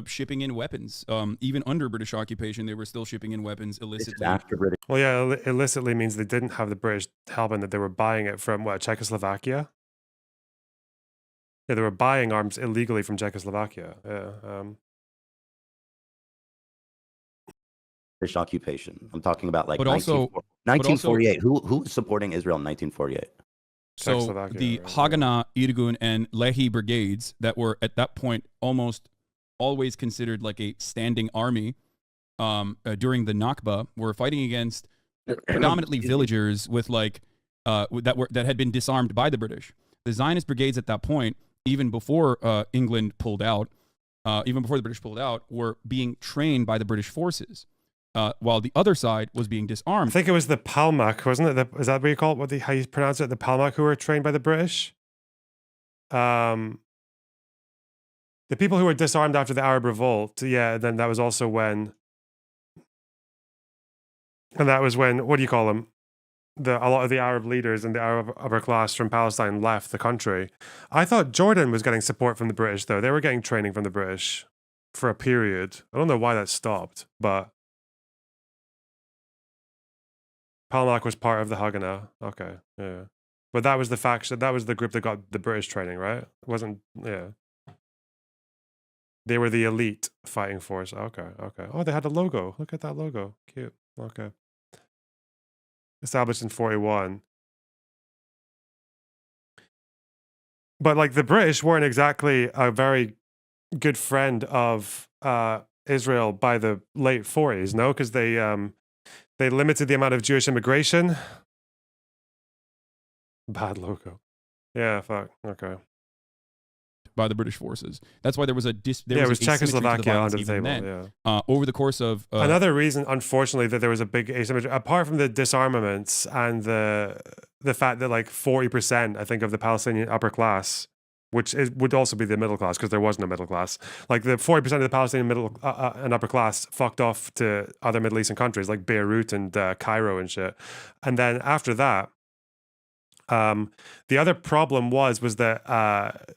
shipping in weapons. Even under British occupation, they were still shipping in weapons illicitly. After British. Well, yeah, illicitly means they didn't have the British help and that they were buying it from Czechoslovakia. Yeah, they were buying arms illegally from Czechoslovakia. Yeah. British occupation. I'm talking about 1948. Who was supporting Israel in 1948? So the Haganah, Irgun, and Lehi brigades that were at that point almost always considered a standing army during the Nakba were fighting against predominantly villagers with like that had been disarmed by the British. The Zionist brigades at that point, even before England pulled out, even before the British pulled out, were being trained by the British forces, while the other side was being disarmed. I think it was the Palmach, wasn't it? Is that what you call it? How you pronounce it? The Palmach who were trained by the British? The people who were disarmed after the Arab Revolt, yeah, then that was also when... And that was when, what do you call them? A lot of the Arab leaders and the Arab upper class from Palestine left the country. I thought Jordan was getting support from the British, though. They were getting training from the British for a period. I don't know why that stopped, but... Palmach was part of the Haganah. Okay, yeah. But that was the faction, that was the group that got the British training, right? It wasn't, yeah. They were the elite fighting force. Okay, okay. Oh, they had a logo. Look at that logo. Cute. Okay. Established in 41. But like the British weren't exactly a very good friend of Israel by the late 40s, no? Because they limited the amount of Jewish immigration. Bad logo. Yeah, fuck. Okay. By the British forces. That's why there was a it was Czechoslovakia under the table. Then, over the course of another reason, unfortunately, that there was a big asymmetry, apart from the disarmaments and the fact that like 40%, I think, of the Palestinian upper class, which would also be the middle class, because there was no middle class. Like the 40% of the Palestinian middle and upper class fucked off to other Middle Eastern countries like Beirut and Cairo and shit. And then after that, the other problem was that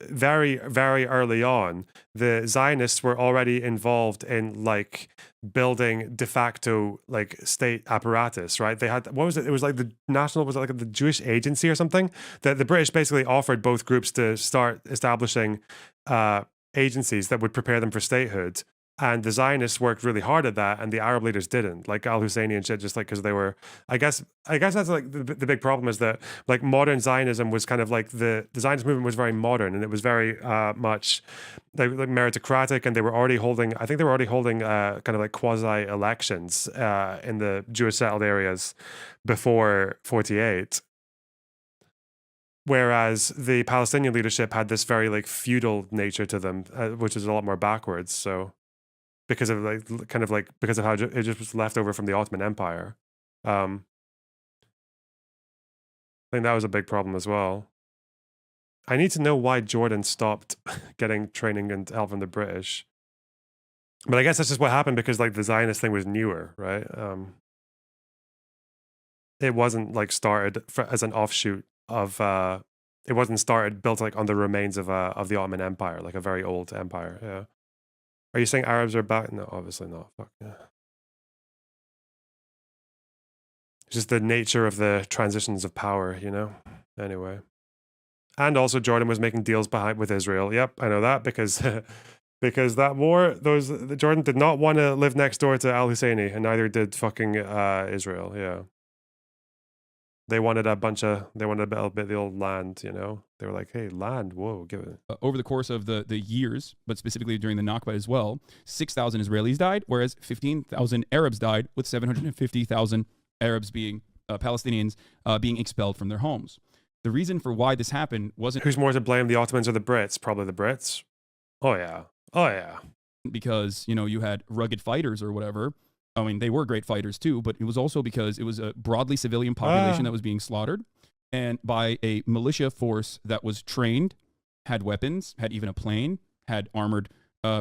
very, very early on, the Zionists were already involved in like building de facto like state apparatus, right? They had, what was it? It was like the national, was it like the Jewish Agency or something? That the British basically offered both groups to start establishing agencies that would prepare them for statehood. And the Zionists worked really hard at that, and the Arab leaders didn't, like Al-Husseini and shit, just like because they were. I guess that's like the big problem is that like modern Zionism was kind of like the Zionist movement was very modern, and it was very much like meritocratic, and they were already holding. I think they were already holding kind of like quasi elections in the Jewish settled areas before 48. Whereas the Palestinian leadership had this very like feudal nature to them, which is a lot more backwards. So. Because of like kind of like because of how it just was left over from the Ottoman Empire. I think that was a big problem as well. I need to know why Jordan stopped getting training and help from the British. But I guess that's just what happened because like the Zionist thing was newer, right? It wasn't like started as an offshoot of it wasn't started built like on the remains of the Ottoman Empire, like a very old empire, yeah. Are you saying Arabs are back? No, obviously not. Fuck yeah. It's just the nature of the transitions of power, you know? Anyway. And also Jordan was making deals with Israel. Yep, I know that because because that war, Jordan did not want to live next door to Al-Husseini, and neither did fucking Israel, yeah. They wanted a bit of the old land, you know? They were like, hey, land, whoa, give it. Over the course of the years, but specifically during the Nakba as well, 6,000 Israelis died, whereas 15,000 Arabs died, with 750,000 Arabs Palestinians being expelled from their homes. The reason for why this happened wasn't... Who's more to blame, the Ottomans or the Brits? Probably the Brits. Oh, yeah. Oh, yeah. Because, you know, you had rugged fighters or whatever. I mean, they were great fighters too, but it was also because it was a broadly civilian population that was being slaughtered, and by a militia force that was trained, had weapons, had even a plane, had armored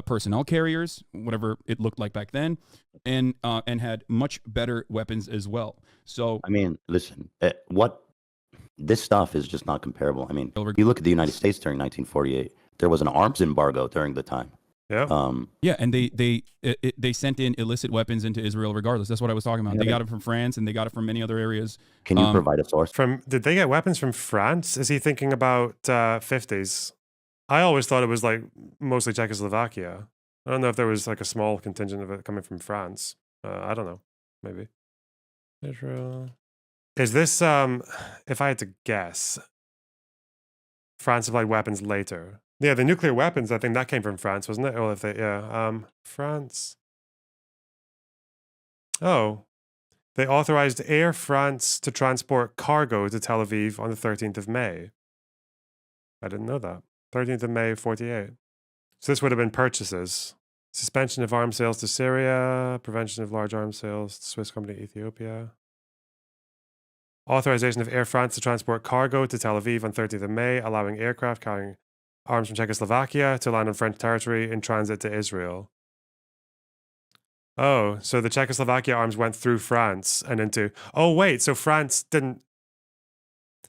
personnel carriers, whatever it looked like back then, and had much better weapons as well. So, I mean, listen, this stuff is just not comparable. I mean, you look at the United States during 1948, there was an arms embargo during the time. Yeah. Yeah, and they sent in illicit weapons into Israel regardless. That's what I was talking about. They got it from France, and they got it from many other areas. Can you provide a source? Did they get weapons from France? Is he thinking about 50s? I always thought it was like mostly Czechoslovakia. I don't know if there was like a small contingent of it coming from France. I don't know. Maybe. Israel. Is this, if I had to guess, France supplied weapons later? Yeah, the nuclear weapons, I think that came from France, wasn't it? Or if they, yeah, France. Oh, they authorized Air France to transport cargo to Tel Aviv on the 13th of May. I didn't know that. 13th of May, 48. So this would have been purchases. Suspension of arms sales to Syria, prevention of large arms sales to Swiss company Ethiopia. Authorization of Air France to transport cargo to Tel Aviv on 13th of May, allowing aircraft carrying arms from Czechoslovakia to land on French territory in transit to Israel. Oh, so the Czechoslovakia arms went through France and into... Oh, wait, so France didn't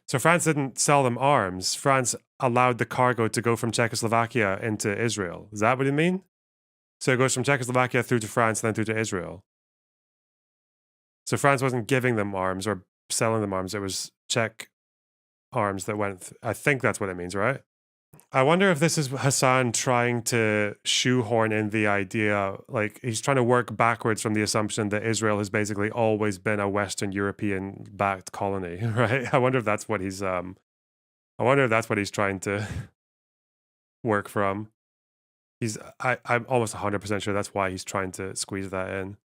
sell them arms. France allowed the cargo to go from Czechoslovakia into Israel. Is that what you mean? So it goes from Czechoslovakia through to France and then through to Israel. So France wasn't giving them arms or selling them arms. It was Czech arms that went... I think that's what it means, right? I wonder if this is Hasan trying to shoehorn in the idea, like he's trying to work backwards from the assumption that Israel has basically always been a Western European backed colony, right? I wonder if that's what he's trying to work from. I'm almost 100% sure that's why he's trying to squeeze that in.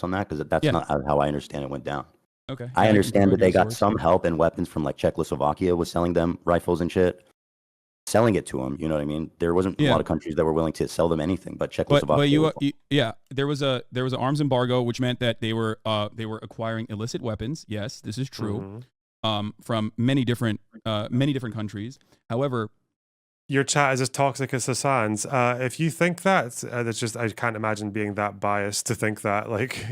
On that, because that's not how I understand it went down. Okay. I understand that they got some help and weapons from like Czechoslovakia was selling them rifles and shit. Selling it to them, you know what I mean? There wasn't a lot of countries that were willing to sell them anything, but Czechoslovakia. There was an arms embargo, which meant that they were acquiring illicit weapons. Yes, this is true. From many different countries. However, your chat is as toxic as Hasan's. If you think that, that's just I can't imagine being that biased to think that. Like,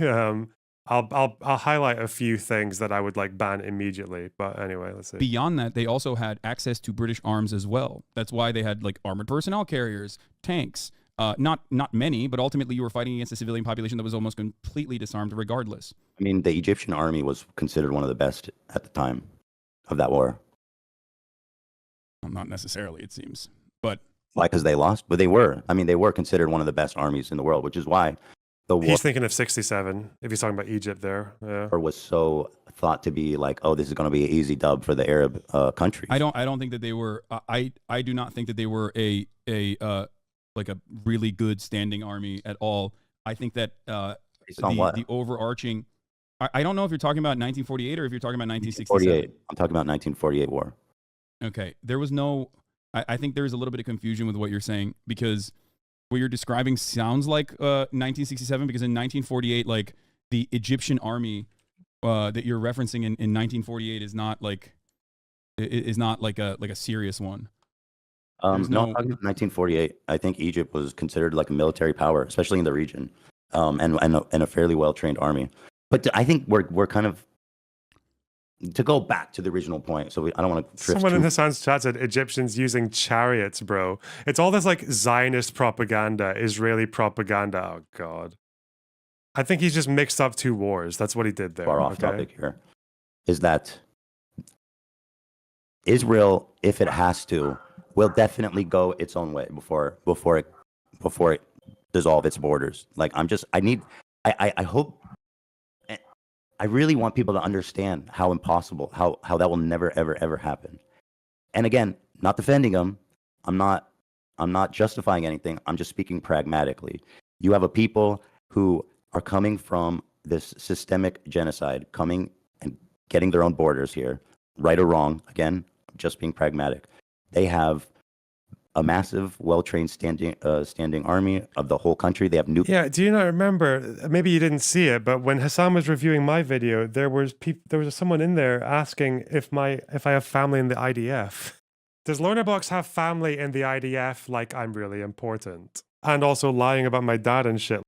I'll highlight a few things that I would like ban immediately. But anyway, let's see. Beyond that, they also had access to British arms as well. That's why they had like armored personnel carriers, tanks. Not many, but ultimately you were fighting against a civilian population that was almost completely disarmed regardless. I mean, the Egyptian army was considered one of the best at the time of that war. Well, not necessarily, it seems. But why? Because they lost? But they were. I mean, they were considered one of the best armies in the world, which is why the war... He's thinking of 67, if he's talking about Egypt there. Yeah. Or was so thought to be like, oh, this is going to be an easy dub for the Arab countries. I don't think that they were... I do not think that they were a really good standing army at all. I think that the overarching... I don't know if you're talking about 1948 or if you're talking about 1967. 48. I'm talking about 1948 war. Okay. There was no... I think there's a little bit of confusion with what you're saying because what you're describing sounds like 1967 because in 1948, like the Egyptian army that you're referencing in 1948 is not like a serious one. No, I'm talking about 1948. I think Egypt was considered like a military power, especially in the region, and a fairly well trained army. But I think we're kind of to go back to the original point. So I don't want to. Someone in Hasan's chat said Egyptians using chariots, bro. It's all this like Zionist propaganda, Israeli propaganda. Oh God. I think he's just mixed up two wars. That's what he did there. Far off topic here. Is that Israel, if it has to, will definitely go its own way before it dissolve its borders. Like I hope. I really want people to understand how impossible, how that will never, ever, ever happen. And again, not defending them. I'm not justifying anything. I'm just speaking pragmatically. You have a people who are coming from this systemic genocide, coming and getting their own borders here, right or wrong. Again, just being pragmatic. They have a massive, well-trained standing army of the whole country. They have Yeah, do you not remember? Maybe you didn't see it, but when Hasan was reviewing my video, there was someone in there asking if I have family in the IDF. Does Lonerbox have family in the IDF? Like I'm really important, and also lying about my dad and shit.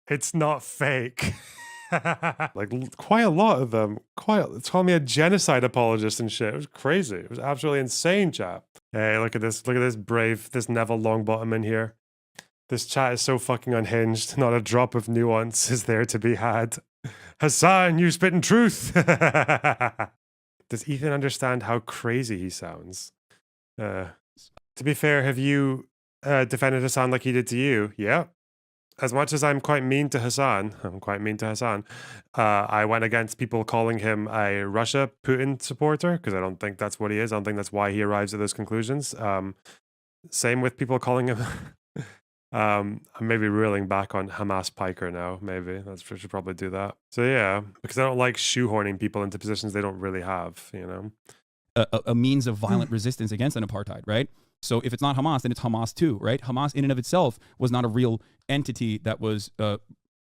It's not fake. Like quite a lot of them. It's calling me a genocide apologist and shit. It was crazy. It was absolutely insane, chap. Hey, look at this. Look at this this Neville Longbottom in here. This chat is so fucking unhinged. Not a drop of nuance is there to be had. Hasan, you spitting truth. Does Ethan understand how crazy he sounds? To be fair, have you defended Hasan like he did to you? Yeah. As much as I'm quite mean to Hasan, I went against people calling him a Russia Putin supporter because I don't think that's what he is. I don't think that's why he arrives at those conclusions. Same with people calling him I'm maybe reeling back on Hamas Piker now. Maybe we should probably do that. So yeah, because I don't like shoehorning people into positions they don't really have. You know, a means of violent resistance against an apartheid, right? So if it's not Hamas, then it's Hamas too, right? Hamas in and of itself was not a real entity that was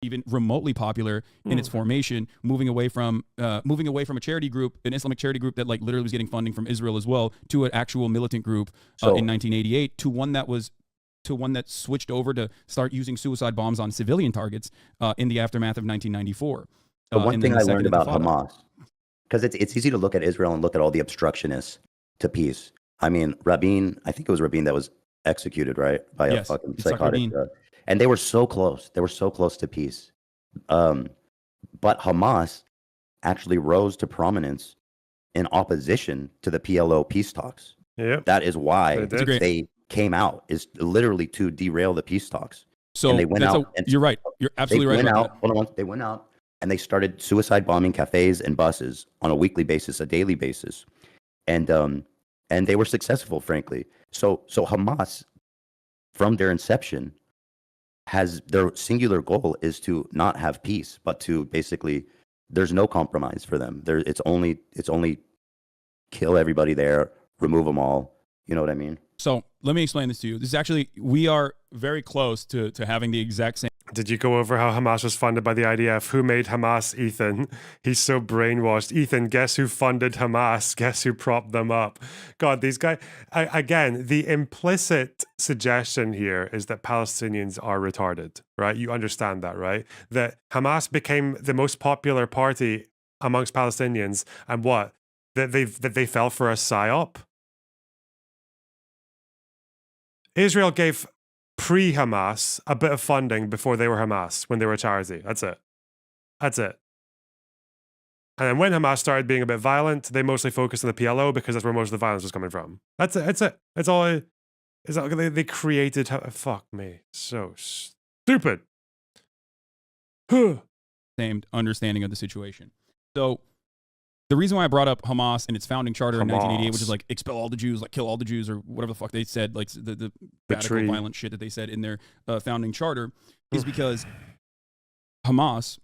even remotely popular in its formation, moving away from a charity group, an Islamic charity group that like literally was getting funding from Israel as well, to an actual militant group in 1988, to one that switched over to start using suicide bombs on civilian targets in the aftermath of 1994. So one thing I learned about Hamas, because it's easy to look at Israel and look at all the obstructionists to peace. I mean, Rabin, I think it was Rabin that was executed, right? By a fucking psychotic. And they were so close. They were so close to peace. But Hamas actually rose to prominence in opposition to the PLO peace talks. Yeah, that is why they came out, is literally to derail the peace talks. So and they went out. You're right. You're absolutely right. They went out and they started suicide bombing cafes and buses on a weekly basis, a daily basis, and they were successful, frankly. So Hamas, from their inception, has their singular goal is to not have peace, but to basically, there's no compromise for them. It's only kill everybody there, remove them all. You know what I mean? So let me explain this to you. This is actually, we are very close to having the exact same. Did you go over how Hamas was funded by the IDF? Who made Hamas, Ethan? He's so brainwashed. Ethan, guess who funded Hamas? Guess who propped them up? God, these guys, again, the implicit suggestion here is that Palestinians are retarded, right? You understand that, right? That Hamas became the most popular party amongst Palestinians, and what? That they fell for a psyop? Israel gave pre-Hamas a bit of funding before they were Hamas, when they were a charity. That's it. And then when Hamas started being a bit violent, they mostly focused on the PLO because that's where most of the violence was coming from. That's it. It's all they created. Fuck me. So stupid. Same understanding of the situation. So the reason why I brought up Hamas and its founding charter in 1988, which is like expel all the Jews, like kill all the Jews, or whatever the fuck they said, like the radical violent shit that they said in their founding charter, is because Hamas,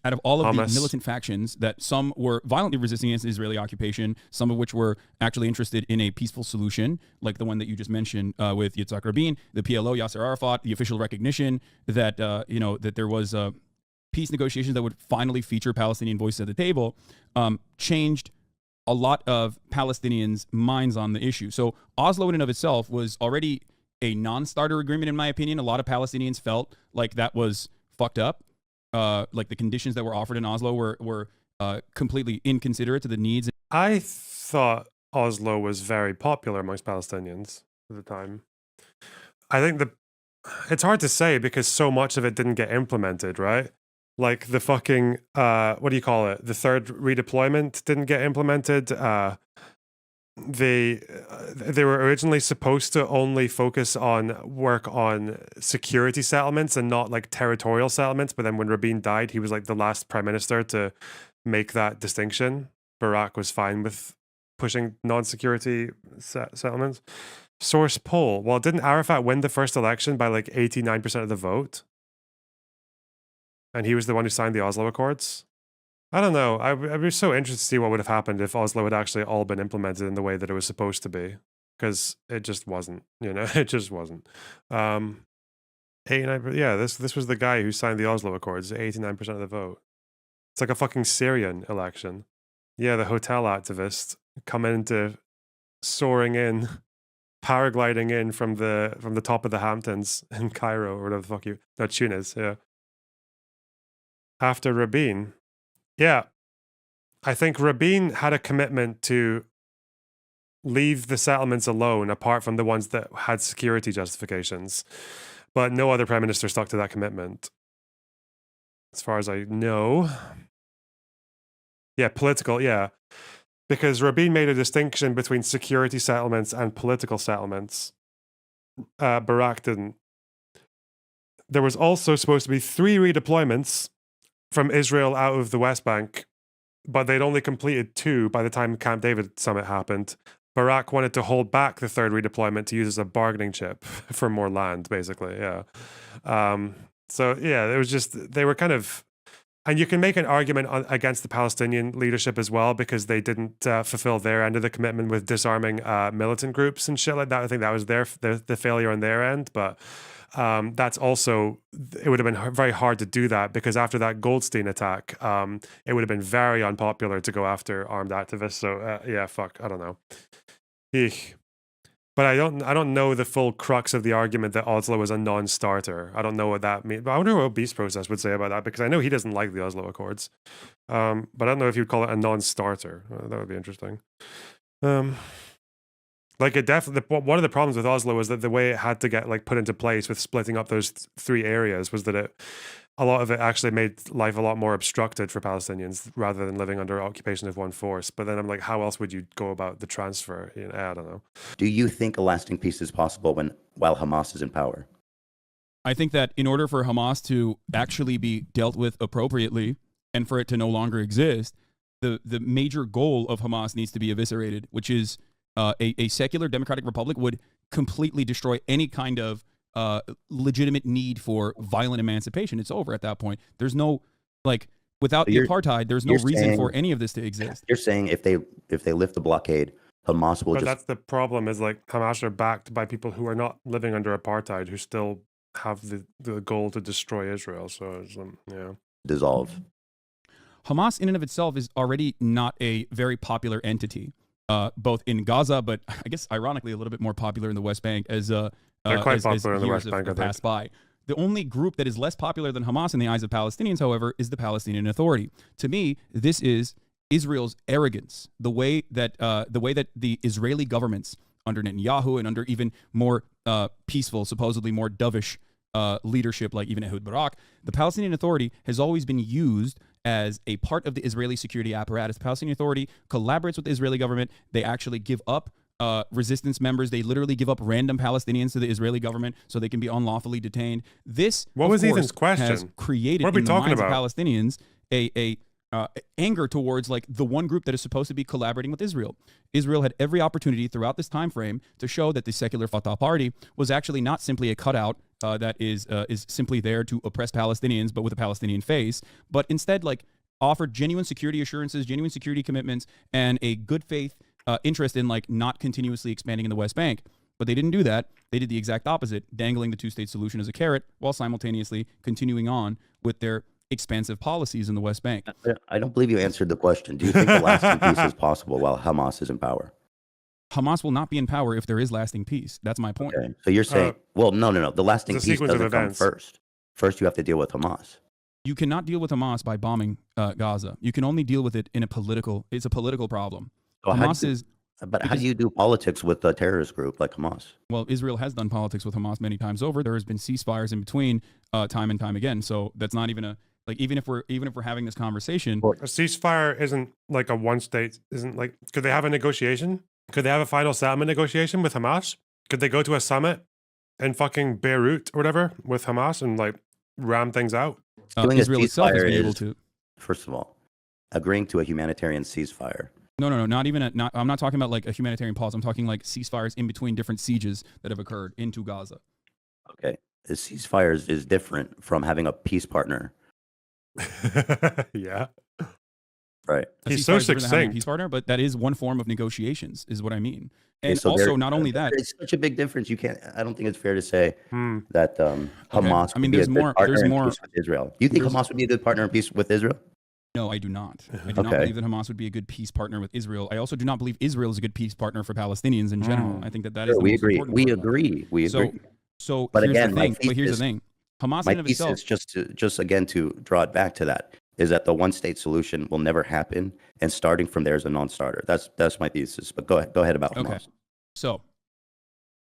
out of all of the militant factions that some were violently resisting against the Israeli occupation, some of which were actually interested in a peaceful solution, like the one that you just mentioned with Yitzhak Rabin, the PLO, Yasser Arafat, the official recognition that that there was peace negotiations that would finally feature Palestinian voices at the table, changed a lot of Palestinians' minds on the issue. So Oslo in and of itself was already a non-starter agreement, in my opinion. A lot of Palestinians felt like that was fucked up. Like the conditions that were offered in Oslo were completely inconsiderate to the needs. I thought Oslo was very popular amongst Palestinians at the time. I think it's hard to say because so much of it didn't get implemented, right? Like the fucking, what do you call it? The third redeployment didn't get implemented. They were originally supposed to only focus on work on security settlements and not like territorial settlements. But then when Rabin died, he was like the last prime minister to make that distinction. Barak was fine with pushing non-security settlements. Source poll. Well, didn't Arafat win the first election by like 89% of the vote? And he was the one who signed the Oslo Accords? I don't know. I'd be so interested to see what would have happened if Oslo had actually all been implemented in the way that it was supposed to be. Because it just wasn't, it just wasn't. 89%, yeah, this was the guy who signed the Oslo Accords, 89% of the vote. It's like a fucking Syrian election. Yeah, the hotel activists come into soaring in, paragliding in from the top of the Hamptons in Cairo or whatever the fuck Tunis, yeah. After Rabin. Yeah. I think Rabin had a commitment to leave the settlements alone, apart from the ones that had security justifications. But no other prime minister stuck to that commitment, as far as I know. Yeah, political, yeah. Because Rabin made a distinction between security settlements and political settlements. Barak didn't. There was also supposed to be 3 redeployments from Israel out of the West Bank, but they'd only completed 2 by the time Camp David summit happened. Barak wanted to hold back the third redeployment to use as a bargaining chip for more land, basically. Yeah. So yeah, it was just, they were kind of, and you can make an argument against the Palestinian leadership as well, because they didn't fulfill their end of the commitment with disarming militant groups and shit like that. I think that was the failure on their end. But that's also, it would have been very hard to do that, because after that Goldstein attack, it would have been very unpopular to go after armed activists. So yeah, fuck, I don't know. Eek. But I don't know the full crux of the argument that Oslo was a non-starter. I don't know what that means. But I wonder what Beast Process would say about that, because I know he doesn't like the Oslo Accords. But I don't know if you'd call it a non-starter. That would be interesting. Like, it definitely, one of the problems with Oslo was that the way it had to get like put into place with splitting up those three areas was that a lot of it actually made life a lot more obstructed for Palestinians rather than living under occupation of one force. But then I'm like, how else would you go about the transfer? You know, I don't know. Do you think a lasting peace is possible while Hamas is in power? I think that in order for Hamas to actually be dealt with appropriately and for it to no longer exist, the major goal of Hamas needs to be eviscerated, which is a secular democratic republic would completely destroy any kind of legitimate need for violent emancipation. It's over at that point. There's no, like, without the apartheid, there's no reason for any of this to exist. You're saying if they lift the blockade, Hamas will But that's the problem, is like Hamas are backed by people who are not living under apartheid, who still have the goal to destroy Israel. So it's, yeah. dissolve. Hamas in and of itself is already not a very popular entity, both in Gaza, but I guess ironically a little bit more popular in the West Bank as they're quite popular in the West Bank, I think. Passed by. The only group that is less popular than Hamas in the eyes of Palestinians, however, is the Palestinian Authority. To me, this is Israel's arrogance. The way that the Israeli governments under Netanyahu and under even more peaceful, supposedly more dovish leadership like even Ehud Barak, the Palestinian Authority has always been used as a part of the Israeli security apparatus. The Palestinian Authority collaborates with the Israeli government. They actually give up resistance members. They literally give up random Palestinians to the Israeli government so they can be unlawfully detained. This, what was Ethan's question? Has created in the minds of Palestinians a anger towards like the one group that is supposed to be collaborating with Israel. Israel had every opportunity throughout this time frame to show that the secular Fatah party was actually not simply a cutout that is simply there to oppress Palestinians, but with a Palestinian face, but instead like offered genuine security assurances, genuine security commitments, and a good faith interest in like not continuously expanding in the West Bank. But they didn't do that. They did the exact opposite, dangling the two-state solution as a carrot while simultaneously continuing on with their expansive policies in the West Bank. I don't believe you answered the question. Do you think a lasting peace is possible while Hamas is in power? Hamas will not be in power if there is lasting peace. That's my point. Okay. So you're saying, well, no. The lasting peace doesn't come events. first. First, you have to deal with Hamas. You cannot deal with Hamas by bombing Gaza. You can only deal with it in a political. It's a political problem. So Hamas is. But how do you do politics with a terrorist group like Hamas? Well, Israel has done politics with Hamas many times over. There has been ceasefires in between, time and time again. So that's not even a like. Even if we're having this conversation, a ceasefire isn't like a one state. Isn't like. Could they have a negotiation? Could they have a final settlement negotiation with Hamas? Could they go to a summit in fucking Beirut or whatever with Hamas and like ram things out? Israel itself has been able to. First of all, agreeing to a humanitarian ceasefire. No. Not even I'm not talking about like a humanitarian pause. I'm talking like ceasefires in between different sieges that have occurred into Gaza. Okay, the ceasefires is different from having a peace partner. Yeah. Right. He's so succinct. Peace partner, but that is one form of negotiations, is what I mean. And so also, not only that, it's such a big difference. You can't. I don't think it's fair to say that Hamas. I mean, there's more. With Israel. Do you think Hamas would be a good partner in peace with Israel? No, I do not. I do not believe that Hamas would be a good peace partner with Israel. I also do not believe Israel is a good peace partner for Palestinians in general. I think that is the most important. We agree. So but here's again, the thing. But here's the thing. Hamas in of itself. Just again to draw it back to that is that the one-state solution will never happen, and starting from there is a non-starter. That's my thesis. But go ahead about Hamas. Okay. So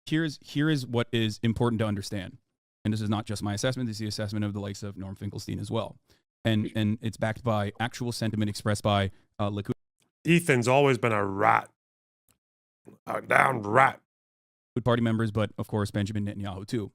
here is what is important to understand, and this is not just my assessment. This is the assessment of the likes of Norm Finkelstein as well, and it's backed by actual sentiment expressed by Likud. Ethan's always been a rat, a down rat. Party members, but of course Benjamin Netanyahu too.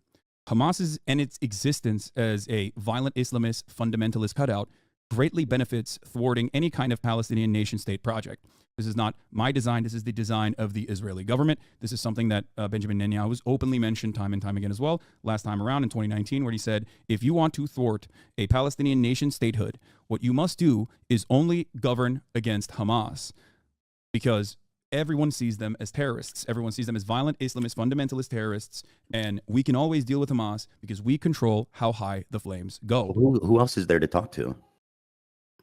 Hamas's and its existence as a violent Islamist fundamentalist cutout greatly benefits thwarting any kind of Palestinian nation-state project. This is not my design. This is the design of the Israeli government. This is something that Benjamin Netanyahu has openly mentioned time and time again as well. Last time around in 2019, where he said, if you want to thwart a Palestinian nation statehood, what you must do is only govern against Hamas, because everyone sees them as terrorists. Everyone sees them as violent Islamist fundamentalist terrorists, and we can always deal with Hamas because we control how high the flames go. Who else is there to talk to?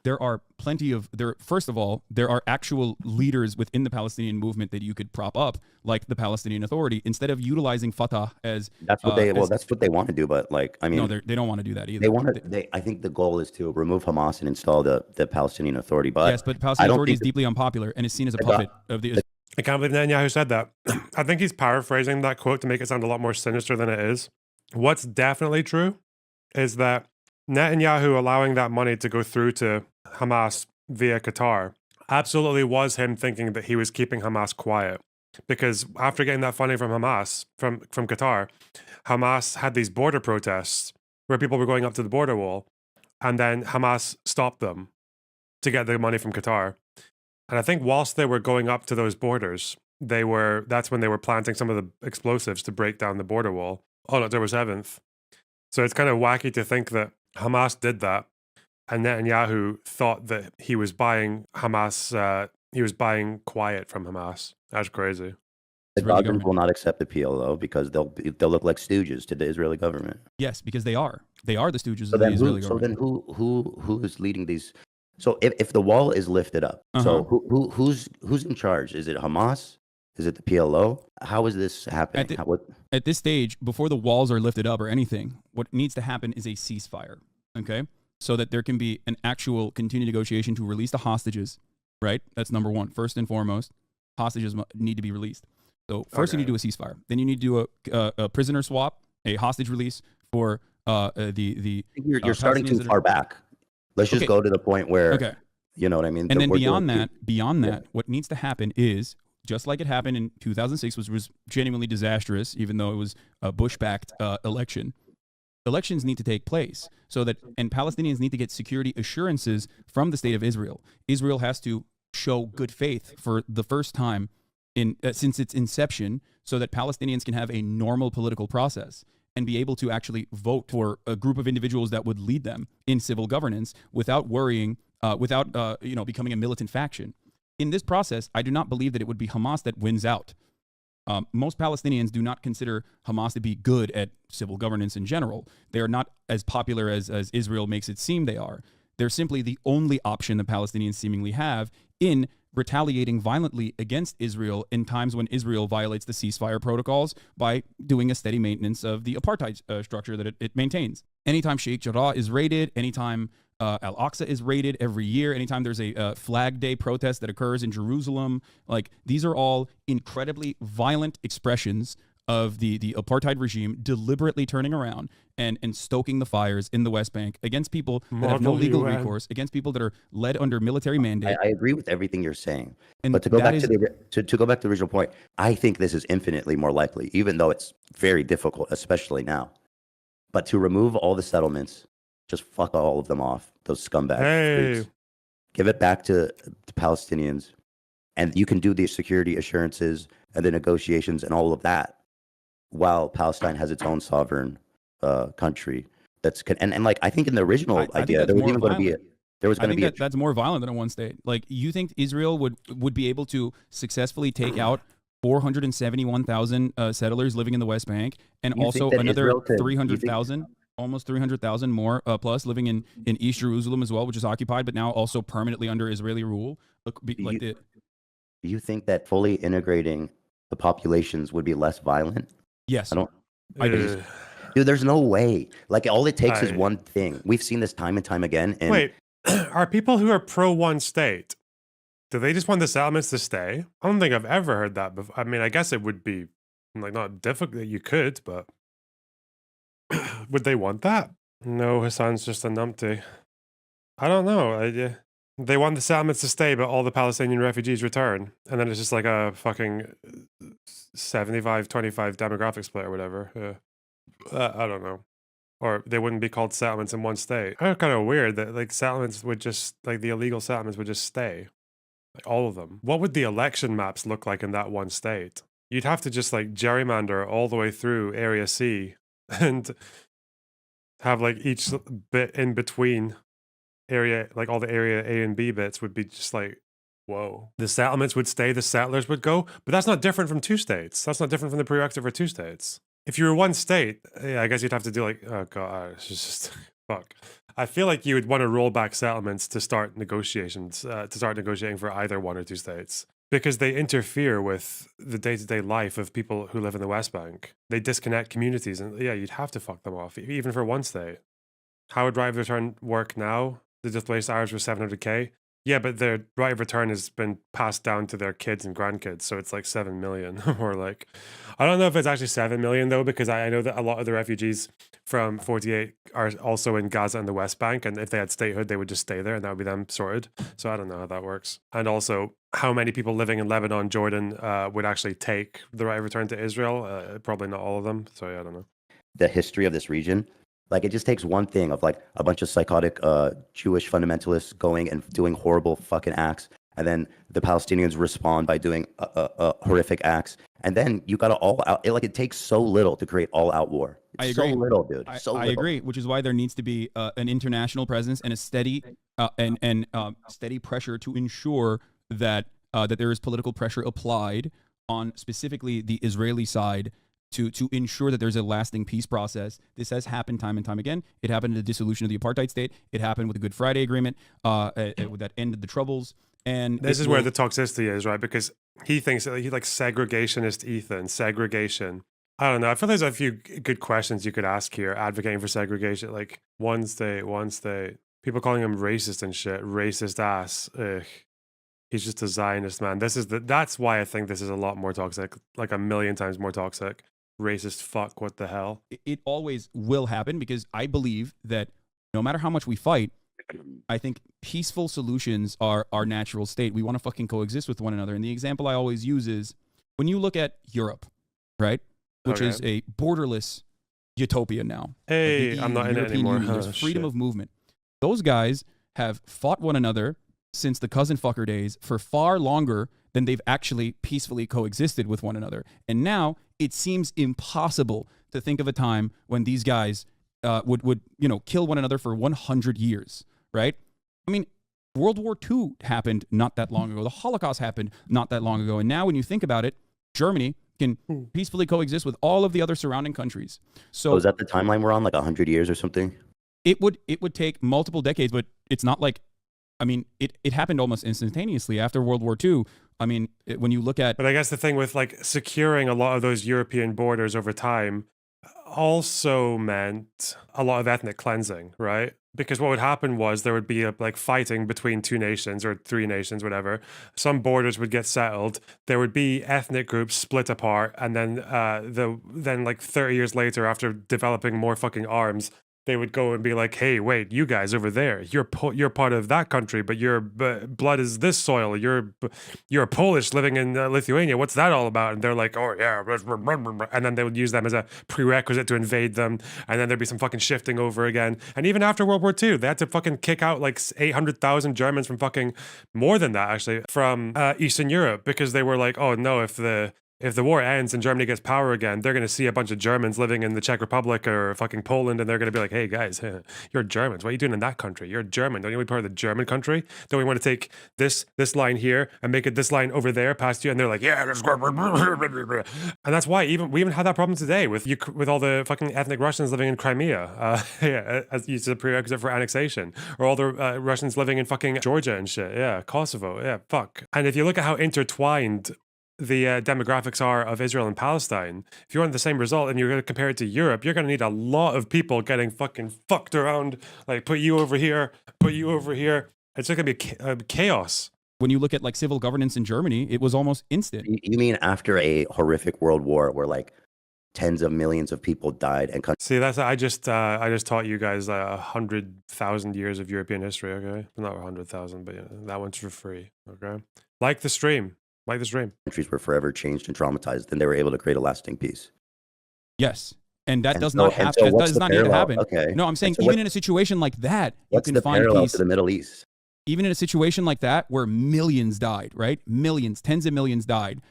There are plenty of first of all, there are actual leaders within the Palestinian movement that you could prop up, like the Palestinian Authority, instead of utilizing Fatah as that's what that's what they want to do. But like, I mean, no, they don't want to do that either. They want to. I think the goal is to remove Hamas and install the Palestinian Authority. But yes, but Palestinian Authority is deeply unpopular and is seen as a puppet of the. I can't believe Netanyahu said that. I think he's paraphrasing that quote to make it sound a lot more sinister than it is. What's definitely true is that Netanyahu allowing that money to go through to Hamas via Qatar absolutely was him thinking that he was keeping Hamas quiet. Because after getting that funding from Hamas, from Qatar, Hamas had these border protests where people were going up to the border wall, and then Hamas stopped them to get the money from Qatar. And I think whilst they were going up to those borders, that's when they were planting some of the explosives to break down the border wall on October 7th. So it's kind of wacky to think that Hamas did that, and Netanyahu thought that he was buying Hamas, he was buying quiet from Hamas. That's crazy. The Gazans will not accept the PLO because they'll look like stooges to the Israeli government. Yes, because they are the stooges of the Israeli government. So then who is leading these? So if the wall is lifted up, so who's in charge? Is it Hamas? Is it the PLO? How is this happening? At this stage, before the walls are lifted up or anything, what needs to happen is a ceasefire, okay? So that there can be an actual continued negotiation to release the hostages, right? That's number one. First and foremost, hostages need to be released. So first you need to do a ceasefire. Then you need to do a prisoner swap, a hostage release for the You're starting too far back. Let's just go to the point where, you know what I mean? And then beyond that, what needs to happen is, just like it happened in 2006, which was genuinely disastrous, even though it was a Bush-backed election. Elections need to take place and Palestinians need to get security assurances from the state of Israel. Israel has to show good faith for the first time since its inception, so that Palestinians can have a normal political process and be able to actually vote for a group of individuals that would lead them in civil governance without worrying, without becoming a militant faction. In this process, I do not believe that it would be Hamas that wins out. Most Palestinians do not consider Hamas to be good at civil governance in general. They are not as popular as Israel makes it seem they are. They're simply the only option the Palestinians seemingly have in retaliating violently against Israel in times when Israel violates the ceasefire protocols by doing a steady maintenance of the apartheid structure that it maintains. Anytime Sheikh Jarrah is raided, anytime Al-Aqsa is raided every year, anytime there's a Flag Day protest that occurs in Jerusalem, like these are all incredibly violent expressions of the apartheid regime deliberately turning around and stoking the fires in the West Bank against people that have no legal recourse, against people that are led under military mandate. I agree with everything you're saying. But to go back to go back to the original point, I think this is infinitely more likely, even though it's very difficult, especially now. But to remove all the settlements, just fuck all of them off, those scumbags. Give it back to the Palestinians, and you can do the security assurances and the negotiations and all of that, while Palestine has its own sovereign country. And like I think in the original idea, there was even going to be that's more violent than a one state. Like, you think Israel would be able to successfully take out 471,000 settlers living in the West Bank, and also another 300,000, almost 300,000 more plus living in East Jerusalem as well, which is occupied, but now also permanently under Israeli rule. Do you think that fully integrating the populations would be less violent? Yes. Dude, there's no way. Like, all it takes is one thing. We've seen this time and time again. And wait, are people who are pro one state, do they just want the settlements to stay? I don't think I've ever heard that before. I mean, I guess it would be like not difficult. You could, but would they want that? No, Hasan's just a numpty. I don't know. They want the settlements to stay, but all the Palestinian refugees return. And then it's just like a fucking 75-25 demographic split or whatever. I don't know. or they wouldn't be called settlements in one state. Kind of weird that like settlements would just, like the illegal settlements would just stay, like all of them. What would the election maps look like in that one state? You'd have to just like gerrymander all the way through Area C and have like each bit in between area, like all the Area A and B bits would be just like, whoa. The settlements would stay, the settlers would go, but that's not different from two states. That's not different from the prerequisite for two states. If you were one state, yeah, I guess you'd have to do like, oh god, it's just fuck. I feel like you would want to roll back settlements to start negotiations, to start negotiating for either one or two states, because they interfere with the day-to-day life of people who live in the West Bank. They disconnect communities, and yeah, you'd have to fuck them off, even for one state. How would right of return work now? The displaced Irish were 700k. Yeah, but their right of return has been passed down to their kids and grandkids, so it's like 7 million. Or like, I don't know if it's actually 7 million though, because I know that a lot of the refugees from 48 are also in Gaza and the West Bank, and if they had statehood, they would just stay there, and that would be them sorted. So I don't know how that works. And also, how many people living in Lebanon, Jordan, would actually take the right of return to Israel? Probably not all of them. So yeah, I don't know. The history of this region. Like, it just takes one thing of like a bunch of psychotic Jewish fundamentalists going and doing horrible fucking acts, and then the Palestinians respond by doing horrific acts, and then you got to all out. It takes so little to create all out war. It's I agree. So little, dude. I agree, which is why there needs to be an international presence and a steady steady pressure to ensure that that there is political pressure applied on specifically the Israeli side to ensure that there's a lasting peace process. This has happened time and time again. It happened in the dissolution of the apartheid state. It happened with the Good Friday Agreement that ended the Troubles. And this is where the toxicity is, right? Because he thinks that he like segregationist Ethan, segregation. I don't know. I feel there's a few good questions you could ask here, advocating for segregation, like one state. People calling him racist and shit, racist ass. Ugh. He's just a Zionist, man. That's why I think this is a lot more toxic, like a million times more toxic. Racist fuck, what the hell? It always will happen, because I believe that no matter how much we fight, I think peaceful solutions are our natural state. We want to fucking coexist with one another. And the example I always use is when you look at Europe, right? Which is a borderless utopia now. Hey, like I'm not in it anymore. There's freedom of movement. Those guys have fought one another since the cousin fucker days for far longer than they've actually peacefully coexisted with one another. And now it seems impossible to think of a time when these guys would kill one another for 100 years, right? I mean, World War II happened not that long ago. The Holocaust happened not that long ago. And now when you think about it, Germany can peacefully coexist with all of the other surrounding countries. So is that the timeline we're on, like 100 years or something? It would take multiple decades, but it's not like, I mean, it happened almost instantaneously after World War II. I mean, when you look at... But I guess the thing with like securing a lot of those European borders over time also meant a lot of ethnic cleansing, right? Because what would happen was there would be like fighting between two nations or three nations, whatever. Some borders would get settled. There would be ethnic groups split apart, and then like 30 years later, after developing more fucking arms, they would go and be like, hey, wait, you guys over there, you're part of that country, but your blood is this soil. You're Polish living in Lithuania. What's that all about? And they're like, oh, yeah. And then they would use them as a prerequisite to invade them. And then there'd be some fucking shifting over again. And even after World War II, they had to fucking kick out like 800,000 Germans from fucking more than that, actually, from Eastern Europe, because they were like, oh, no, if the war ends and Germany gets power again, they're going to see a bunch of Germans living in the Czech Republic or fucking Poland, and they're going to be like, hey, guys, you're Germans. What are you doing in that country? You're German. Don't you want to be part of the German country? Don't we want to take this line here and make it this line over there past you? And they're like, yeah, let's go. And that's why we even had that problem today with all the fucking ethnic Russians living in Crimea, as used as a prerequisite for annexation, or all the Russians living in fucking Georgia and shit. Yeah, Kosovo. Yeah, fuck. And if you look at how intertwined the demographics are of Israel and Palestine, if you want the same result and you're going to compare it to Europe, you're going to need a lot of people getting fucking fucked around, like put you over here. It's going to be chaos. When you look at like civil governance in Germany, it was almost instant. You mean after a horrific world war where like tens of millions of people died and see, that's I just taught you guys 100,000 years of European history. Okay, not 100,000, but yeah, that one's for free. Okay, like the stream. Countries were forever changed and traumatized, then they were able to create a lasting peace. Yes. And that does so, not happen. so That what's does the not need to parallel? happen. Okay. No, I'm saying so even in a situation like that, you what's can the find parallel peace. to the Middle East? Even in a situation like that where millions died, right? Millions, tens of millions died,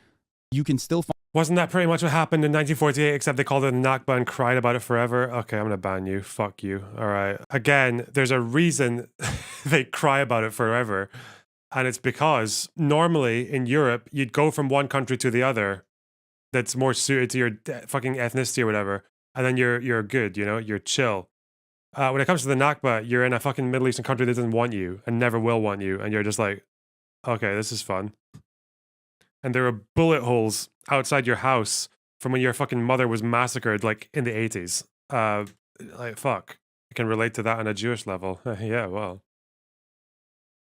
you can still find. Wasn't that pretty much what happened in 1948, except they called it a Nakba and cried about it forever? Okay, I'm going to ban you. Fuck you. All right. Again, there's a reason they cry about it forever. And it's because normally in Europe, you'd go from one country to the other that's more suited to your fucking ethnicity or whatever. And then you're good, you know? You're chill. When it comes to the Nakba, you're in a fucking Middle Eastern country that doesn't want you and never will want you. And you're just like, okay, this is fun. And there are bullet holes outside your house from when your fucking mother was massacred, like in the 80s. Like, fuck. I can relate to that on a Jewish level. Yeah, well.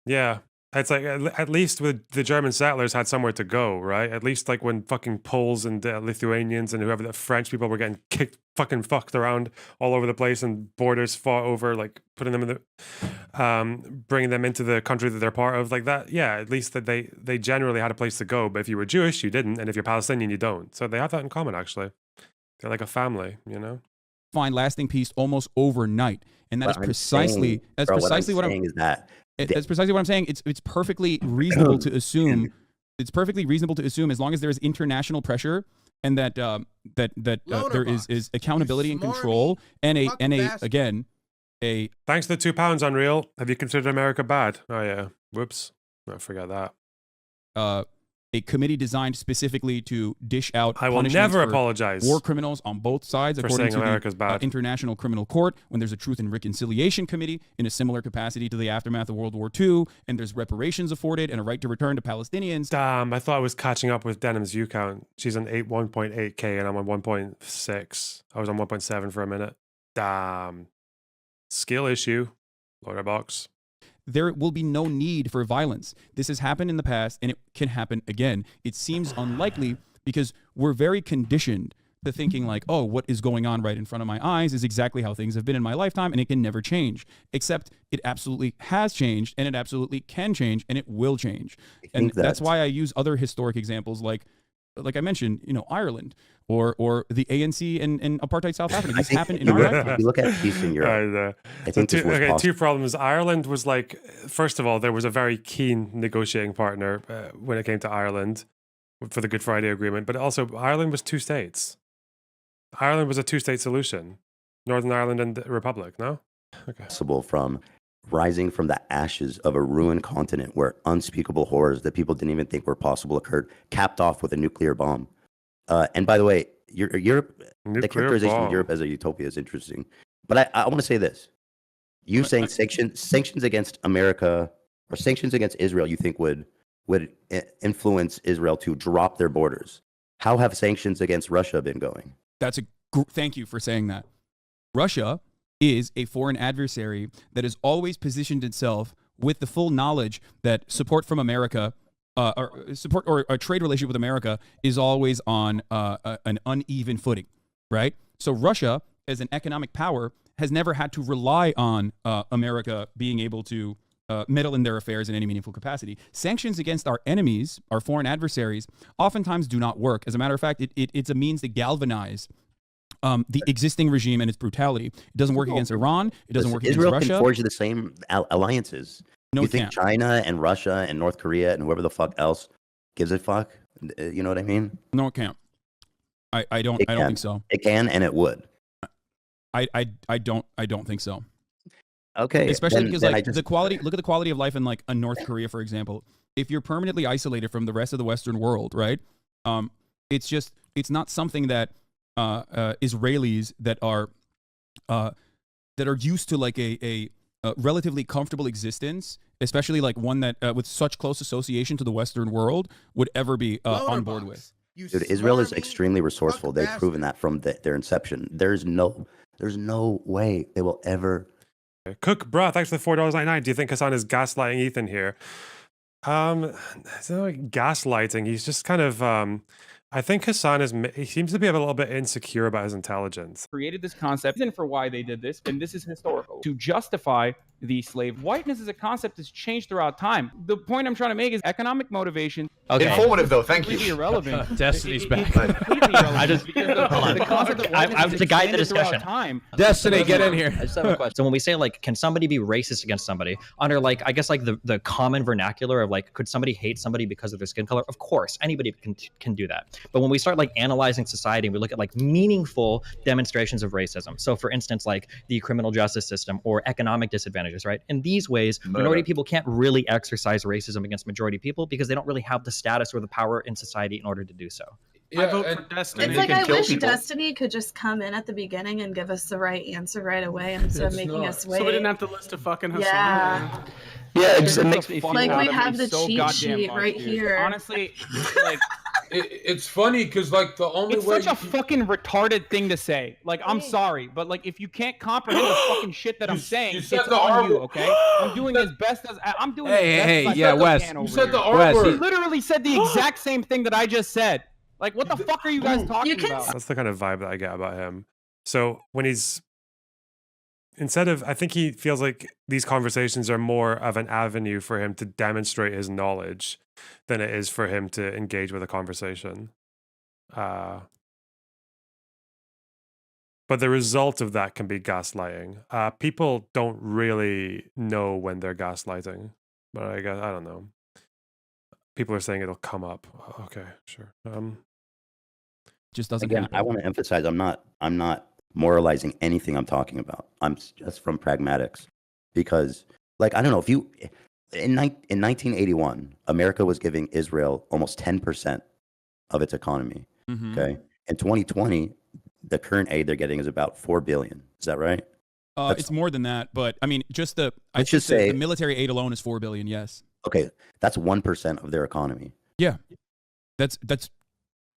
Yeah. It's like, at least with the German settlers had somewhere to go, right? At least like when fucking Poles and Lithuanians and whoever, the French people were getting fucked around all over the place and borders fought over, like putting them in the, bringing them into the country that they're part of, like that. Yeah, at least that they generally had a place to go. But if you were Jewish, you didn't. And if you're Palestinian, you don't. So they have that in common, actually. They're like a family, you know? Find lasting peace almost overnight. And that is precisely, that's precisely what I'm saying. That's precisely what I'm saying. It's perfectly reasonable to assume. It's perfectly reasonable to assume, as long as there is international pressure and that there is accountability and control and a Thanks to the £2, Unreal. Have you considered America bad? Oh yeah. Whoops. I forgot that. A committee designed specifically to dish out. I will never apologize. War criminals on both sides, according to America's the bad. International Criminal Court. When there's a Truth and Reconciliation Committee in a similar capacity to the aftermath of World War II, and there's reparations afforded and a right to return to Palestinians. Damn, I thought I was catching up with Denham's view count. She's on 1.8K and I'm on 1.6. I was on 1.7 for a minute. Damn. Skill issue. Lonerbox. There will be no need for violence. This has happened in the past, and it can happen again. It seems unlikely because we're very conditioned to thinking like, oh, what is going on right in front of my eyes is exactly how things have been in my lifetime, and it can never change. Except it absolutely has changed, and it absolutely can change, and it will change. And that's why I use other historic examples like I mentioned, you know, Ireland or the ANC and apartheid South Africa. These happened in our lifetime. If you look at peace in Europe, I think this was possible. Two problems. Ireland was like, first of all, there was a very keen negotiating partner when it came to Ireland for the Good Friday Agreement, but also Ireland was two states. Ireland was a two-state solution. Northern Ireland and the Republic, no? Okay. Possible from rising from the ashes of a ruined continent where unspeakable horrors that people didn't even think were possible occurred, capped off with a nuclear bomb. And by the way, Europe, the characterization of Europe as a utopia is interesting. But I want to say this. You saying sanctions against America or sanctions against Israel, you think would influence Israel to drop their borders. How have sanctions against Russia been going? Thank you for saying that. Russia is a foreign adversary that has always positioned itself with the full knowledge that support from America, or a trade relationship with America is always on an uneven footing, right? So Russia, as an economic power, has never had to rely on America being able to meddle in their affairs in any meaningful capacity. Sanctions against our enemies, our foreign adversaries, oftentimes do not work. As a matter of fact, it's a means to galvanize the existing regime and its brutality. It doesn't work against Iran. It doesn't work against Russia. Israel can forge the same alliances. No, you think China and Russia and North Korea and whoever the fuck else gives a fuck? You know what I mean? No, it can't. I don't think so. It can and it would. I don't think so. Okay. Especially because look at the quality of life in like a North Korea, for example. If you're permanently isolated from the rest of the Western world, right? It's not something that Israelis that are used to like a relatively comfortable existence, especially like one that with such close association to the Western world, would ever be on board with. Dude, Israel is extremely resourceful. They've proven that from their inception. There's no way they will ever. Cook, bruh, thanks for the $4.99. Do you think Hasan is gaslighting Ethan here? It's not like gaslighting. He's just kind of. I think Hasan he seems to be a little bit insecure about his intelligence. Created this concept, and for why they did this, and this is historical, to justify the slave. Whiteness as a concept has changed throughout time. The point I'm trying to make is economic motivation Okay. Informative though. Thank Completely you. irrelevant. Destiny's back. Completely irrelevant. I just- Because the hold on. concept of I whiteness have is to guide the expanded throughout discussion. time. Destiny, get in here. I just have a question. So when we say like, can somebody be racist against somebody under like, I guess like the common vernacular of like, could somebody hate somebody because of their skin color? Of course, anybody can do that. But when we start like analyzing society, we look at like meaningful demonstrations of racism. So for instance, like the criminal justice system or economic disadvantages, right? In these ways, minority people can't really exercise racism against majority people because they don't really have the status or the power in society in order to do so. I vote for Destiny. It's like I wish Destiny could just come in at the beginning and give us the right answer right away instead of making us wait. So we didn't have to list a fucking Hasan. Yeah. Yeah, it makes me Like we have the cheat sheet right here. Honestly, like it's funny because like the only it's way such a fucking retarded thing to say. Like I'm sorry, but like if you can't comprehend the fucking shit that I'm saying, it's on you. Okay, I'm doing as best as I'm doing. Hey, as best yeah, as Wes. I can over you said the here. R Wes, word. He literally said the exact same thing that I just said. Like, what the fuck are you guys talking about? That's the kind of vibe that I get about him. So when he's instead of, I think he feels like these conversations are more of an avenue for him to demonstrate his knowledge than it is for him to engage with a conversation. But the result of that can be gaslighting. People don't really know when they're gaslighting, but I guess I don't know. People are saying it'll come up. Okay, sure. Just doesn't Again, happen. I want to emphasize I'm not moralizing anything I'm talking about. I'm just from pragmatics, because like I don't know if you in 1981 America was giving Israel almost 10% of its economy. Okay, in 2020 the current aid they're getting is about 4 billion. Is that right? It's more than that, but I mean, just the Let's just say the military aid alone is 4 billion. Yes. Okay, that's 1% of their economy. Yeah, that's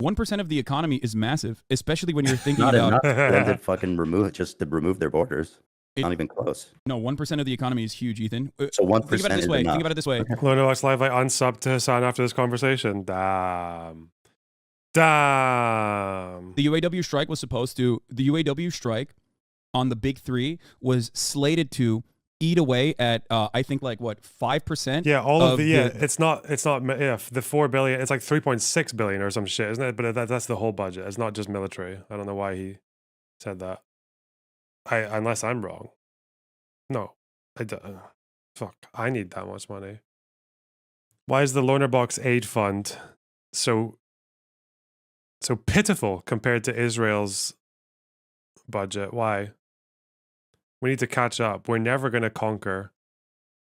1% of the economy is massive, especially when you're thinking Not about enough for them to fucking remove their borders. Not even close. No, 1% of the economy is huge, Ethan. So 1% think about it this is way. enough. Think about it this way. Lonerbox Live, I unsub to Hasan after this conversation. Damn. Damn. The UAW strike was the UAW strike on the big three was slated to eat away at I think like what 5%. Yeah, all of the it's not the 4 billion. It's like 3.6 billion or some shit, isn't it? But that's the whole budget. It's not just military. I don't know why he said that. Unless I'm wrong. No, I don't. Fuck, I need that much money. Why is the Lonerbox aid fund so pitiful compared to Israel's budget? Why? We need to catch up. We're never going to conquer.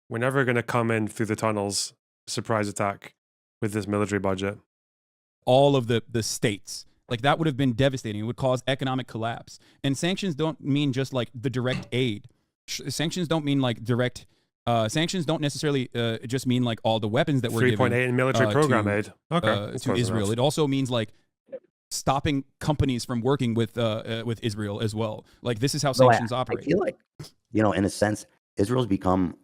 We're never going to come in through the tunnels, surprise attack with this military budget. All of the states. Like that would have been devastating. It would cause economic collapse. And sanctions don't mean just like the direct aid. Sanctions don't mean like direct. Sanctions don't necessarily just mean like all the weapons that we're giving. 3.8 in military program aid. Okay, to Israel. Enough. It also means like stopping companies from working with Israel as well. Like this is how sanctions operate. I feel like, in a sense, Israel's become,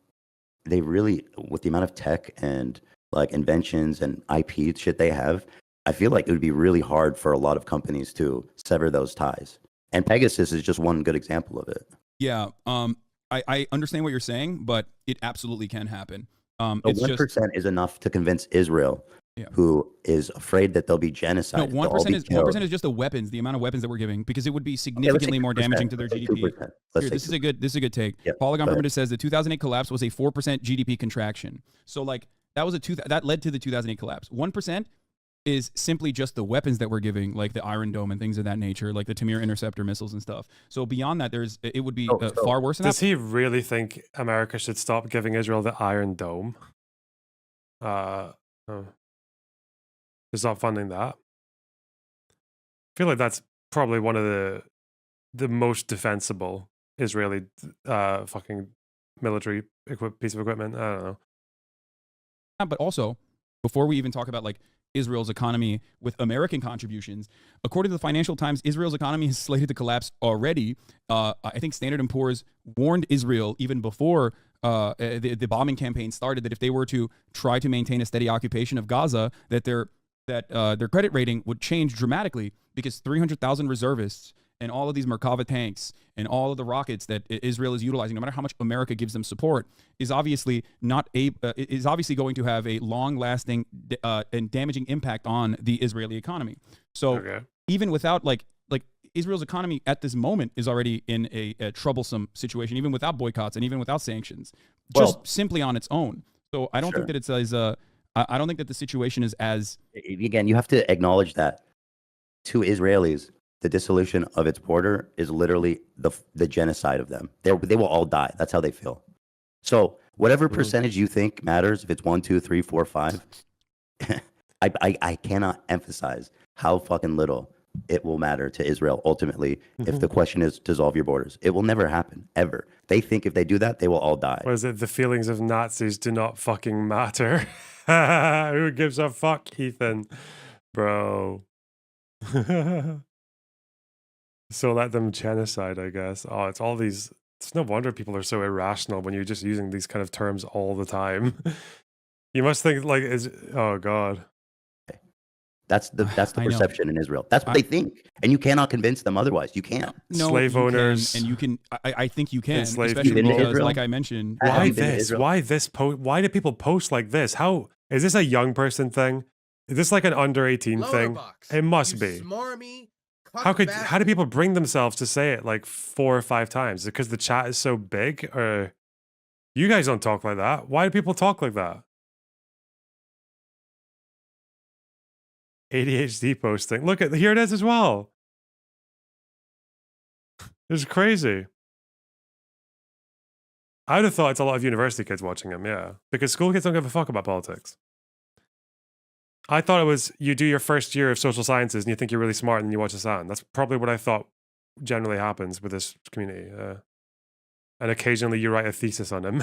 they really, with the amount of tech and like inventions and IP shit they have, I feel like it would be really hard for a lot of companies to sever those ties. And Pegasus is just one good example of it. Yeah. I understand what you're saying, but it absolutely can happen. It's 1% is enough to convince Israel, who is afraid that there'll be genocide. No, 1% is just the weapons, the amount of weapons that we're giving, because it would be significantly more damaging to their GDP. Here, this is a good take. Yep, Polygon Primitive says the 2008 collapse was a 4% GDP contraction. So like that was that led to the 2008 collapse. 1% is simply just the weapons that we're giving, like the Iron Dome and things of that nature, like the Tamir interceptor missiles and stuff. So beyond that, it would be far worse than that. Does he really think America should stop giving Israel the Iron Dome? To stop funding that? I feel like that's probably one of the most defensible Israeli fucking military piece of equipment. I don't know. But also, before we even talk about like Israel's economy with American contributions, according to the Financial Times, Israel's economy is slated to collapse already. I think Standard & Poor's warned Israel even before the bombing campaign started that if they were to try to maintain a steady occupation of Gaza, that their credit rating would change dramatically because 300,000 reservists and all of these Merkava tanks and all of the rockets that Israel is utilizing, no matter how much America gives them support, is obviously is obviously going to have a long-lasting and damaging impact on the Israeli economy. So even without like Israel's economy at this moment is already in a troublesome situation, even without boycotts and even without sanctions, just simply on its own. So I don't think that it's as I don't think that the situation is as. Again, you have to acknowledge that to Israelis, the dissolution of its border is literally the genocide of them. They will all die. That's how they feel. So whatever percentage you think matters, if it's 1, 2, 3, 4, 5, I cannot emphasize how fucking little it will matter to Israel ultimately if the question is dissolve your borders. It will never happen, ever. They think if they do that, they will all die. What is it? The feelings of Nazis do not fucking matter. Who gives a fuck, Ethan? Bro. So let them genocide, I guess. Oh, it's all these... It's no wonder people are so irrational when you're just using these kind of terms all the time. You must think like... Oh, God. That's the perception in Israel. That's what they think, and you cannot convince them otherwise. You can't. No, slave owners, and you can. I think you can, especially because, like I mentioned, why this? Why this post? Why do people post like this? How is this a young person thing? Is this like an under 18 thing? It must be. How do people bring themselves to say it like 4 or 5 times? Is it because the chat is so big, or you guys don't talk like that? Why do people talk like that? ADHD posting. Look at here it is as well. It's crazy. I would have thought it's a lot of university kids watching him, yeah. Because school kids don't give a fuck about politics. I thought it was you do your first year of social sciences and you think you're really smart and you watch Hasan. That's probably what I thought generally happens with this community. And occasionally you write a thesis on him.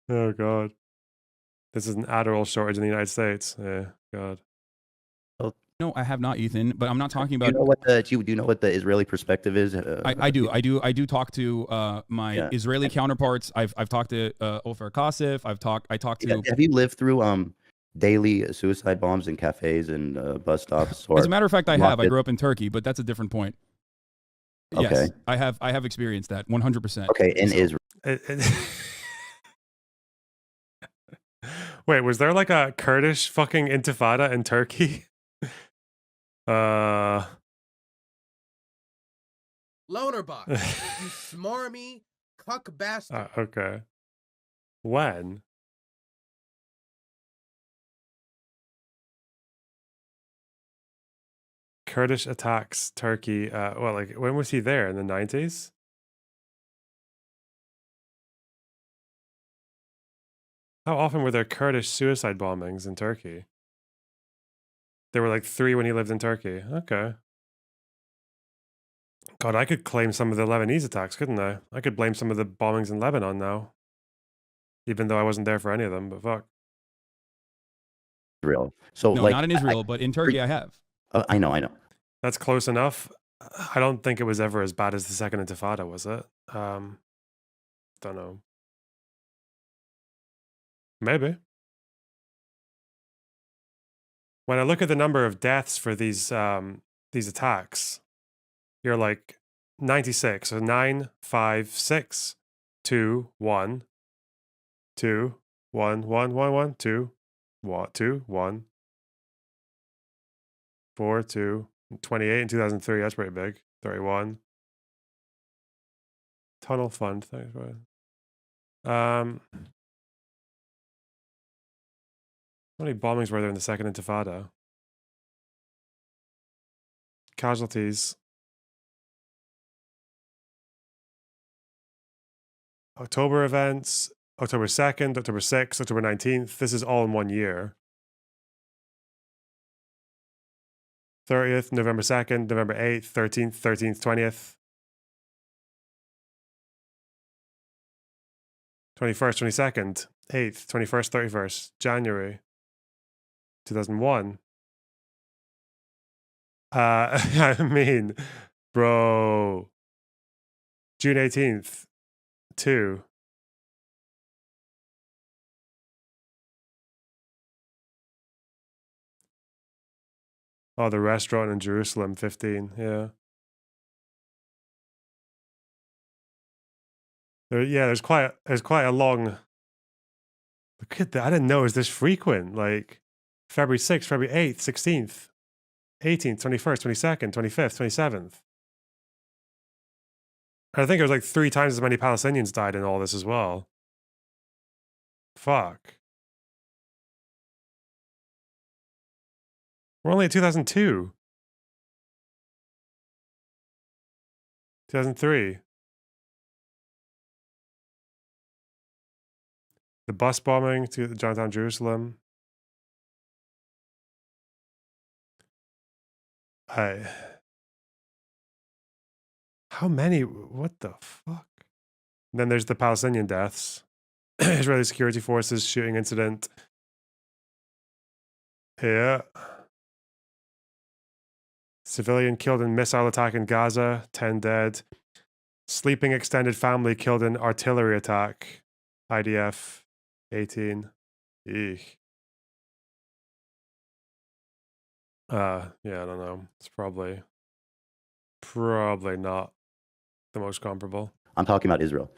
Oh, God. This is an Adderall shortage in the United States. Yeah, God. No, I have not, Ethan. But I'm not talking about. Do you know what the Israeli perspective is? I do talk to my Israeli counterparts. I've talked to Ofer Kasif. I talked to. Have you lived through daily suicide bombs in cafes and bus stops? As a matter of fact, I have. I grew up in Turkey, but that's a different point. Okay. Yes, I have experienced that 100%. Okay, in Israel. Wait, was there like a Kurdish fucking intifada in Turkey? Lonerbox, you smarmy cuck bastard. Okay. When? Kurdish attacks Turkey. Well, like when was he there? In the 90s? How often were there Kurdish suicide bombings in Turkey? There were like 3 when he lived in Turkey. Okay. God, I could claim some of the Lebanese attacks, couldn't I? I could blame some of the bombings in Lebanon now. Even though I wasn't there for any of them, but fuck. Israel. So no, like, not in Israel, but in Turkey I have. I know. That's close enough. I don't think it was ever as bad as the Second Intifada, was it? Don't know. Maybe. When I look at the number of deaths for these attacks, you're like 96. So 9, 5, 6, 2, 1, 2, 1, 1, 1, 1, 2, 1, 2, 1, 4, 2, 28 in 2003. That's pretty big. 31. Tunnel Fund. Thanks, Brian. How many bombings were there in the Second Intifada? Casualties. October events, October 2nd, October 6th, October 19th. This is all in 1 year. 30th, November 2nd, November 8th, 13th, 13th, 20th. 21st, 22nd, 8th, 21st, 31st, January 2001. I mean, bro. June 18th, 2. Oh, the restaurant in Jerusalem, 15. Yeah. There's quite a long. Look at that! I didn't know it was this frequent. Like February 6th, February 8th, 16th, 18th, 21st, 22nd, 25th, 27th. I think it was like 3 times as many Palestinians died in all this as well. Fuck. We're only at 2002. 2003. The bus bombing to downtown Jerusalem. How many? What the fuck? And then there's the Palestinian deaths. Israeli security forces shooting incident. Yeah. Civilian killed in missile attack in Gaza, 10 dead. Sleeping extended family killed in artillery attack. IDF, 18. Eek. Yeah, I don't know. It's probably not the most comparable. I'm talking about Israel.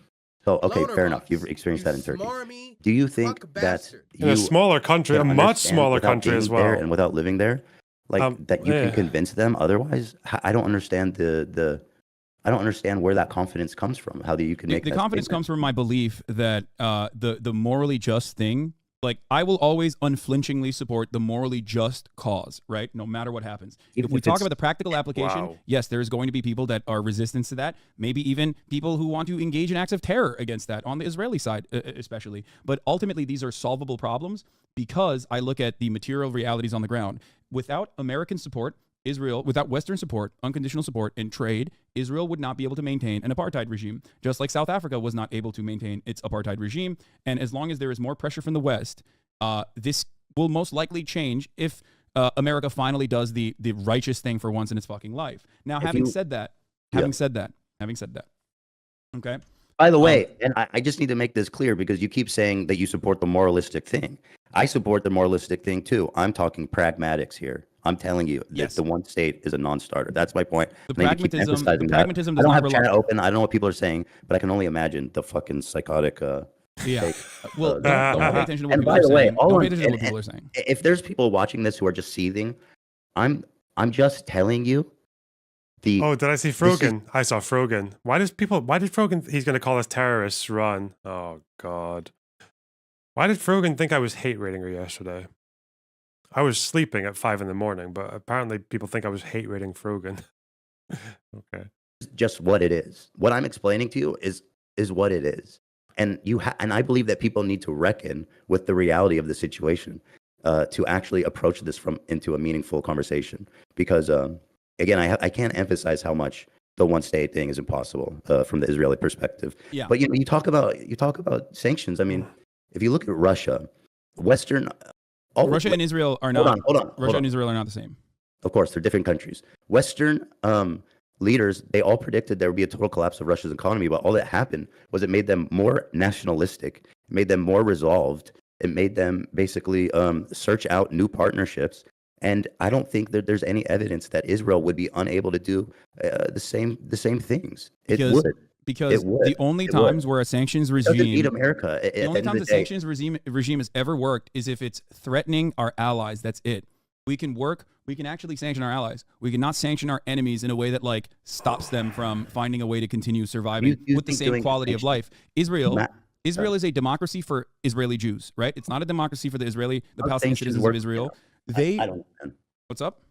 So, okay, fair enough. You've experienced that in Turkey. Do you think that in a smaller country, a much smaller country as well, and without living there, like that you can convince them otherwise? I don't understand I don't understand where that confidence comes from. How do you can make the confidence comes from my belief that the morally just thing. Like, I will always unflinchingly support the morally just cause, right? No matter what happens. If we talk about the practical application, yes, there's going to be people that are resistant to that. Maybe even people who want to engage in acts of terror against that on the Israeli side, especially. But ultimately, these are solvable problems because I look at the material realities on the ground. Without American support, Israel, without Western support, unconditional support, and trade, Israel would not be able to maintain an apartheid regime, just like South Africa was not able to maintain its apartheid regime. And as long as there is more pressure from the West, this will most likely change if America finally does the righteous thing for once in its fucking life. Now, having said that, okay? By the way, and I just need to make this clear because you keep saying that you support the moralistic thing. I support the moralistic thing too. I'm talking pragmatics here. I'm telling you that the one state is a non-starter. That's my point. The pragmatism does not I don't have chat open. I don't know what people are saying, but I can only imagine the fucking psychotic. Yeah. Well, don't pay attention to what people are saying. Don't pay attention to what people are saying. If there's people watching this who are just seething, I'm just telling you. Did I see Frogan? I saw Frogan. Why did Frogan, he's going to call us terrorists, run? Oh, God. Why did Frogan think I was hate rating her yesterday? I was sleeping at 5 a.m, but apparently people think I was hate rating Frogan. Okay. Just what it is. What I'm explaining to you is what it is. And and I believe that people need to reckon with the reality of the situation to actually approach this into a meaningful conversation. Because again, I can't emphasize how much the one state thing is impossible from the Israeli perspective. Yeah. But you talk about sanctions. I mean, if you look at Russia, Russia and Israel are not. Russia and Israel are not the same. Of course, they're different countries. Western leaders, they all predicted there would be a total collapse of Russia's economy, but all that happened was it made them more nationalistic, it made them more resolved, it made them basically search out new partnerships. And I don't think that there's any evidence that Israel would be unable to do the same things. Because the only times where a sanctions regime doesn't need America. The only times a sanctions regime has ever worked is if it's threatening our allies. That's it. We can actually sanction our allies. We cannot sanction our enemies in a way that like stops them from finding a way to continue surviving with the same quality of life. Israel is a democracy for Israeli Jews, right? It's not a democracy for the Palestinian citizens of Israel. What's up?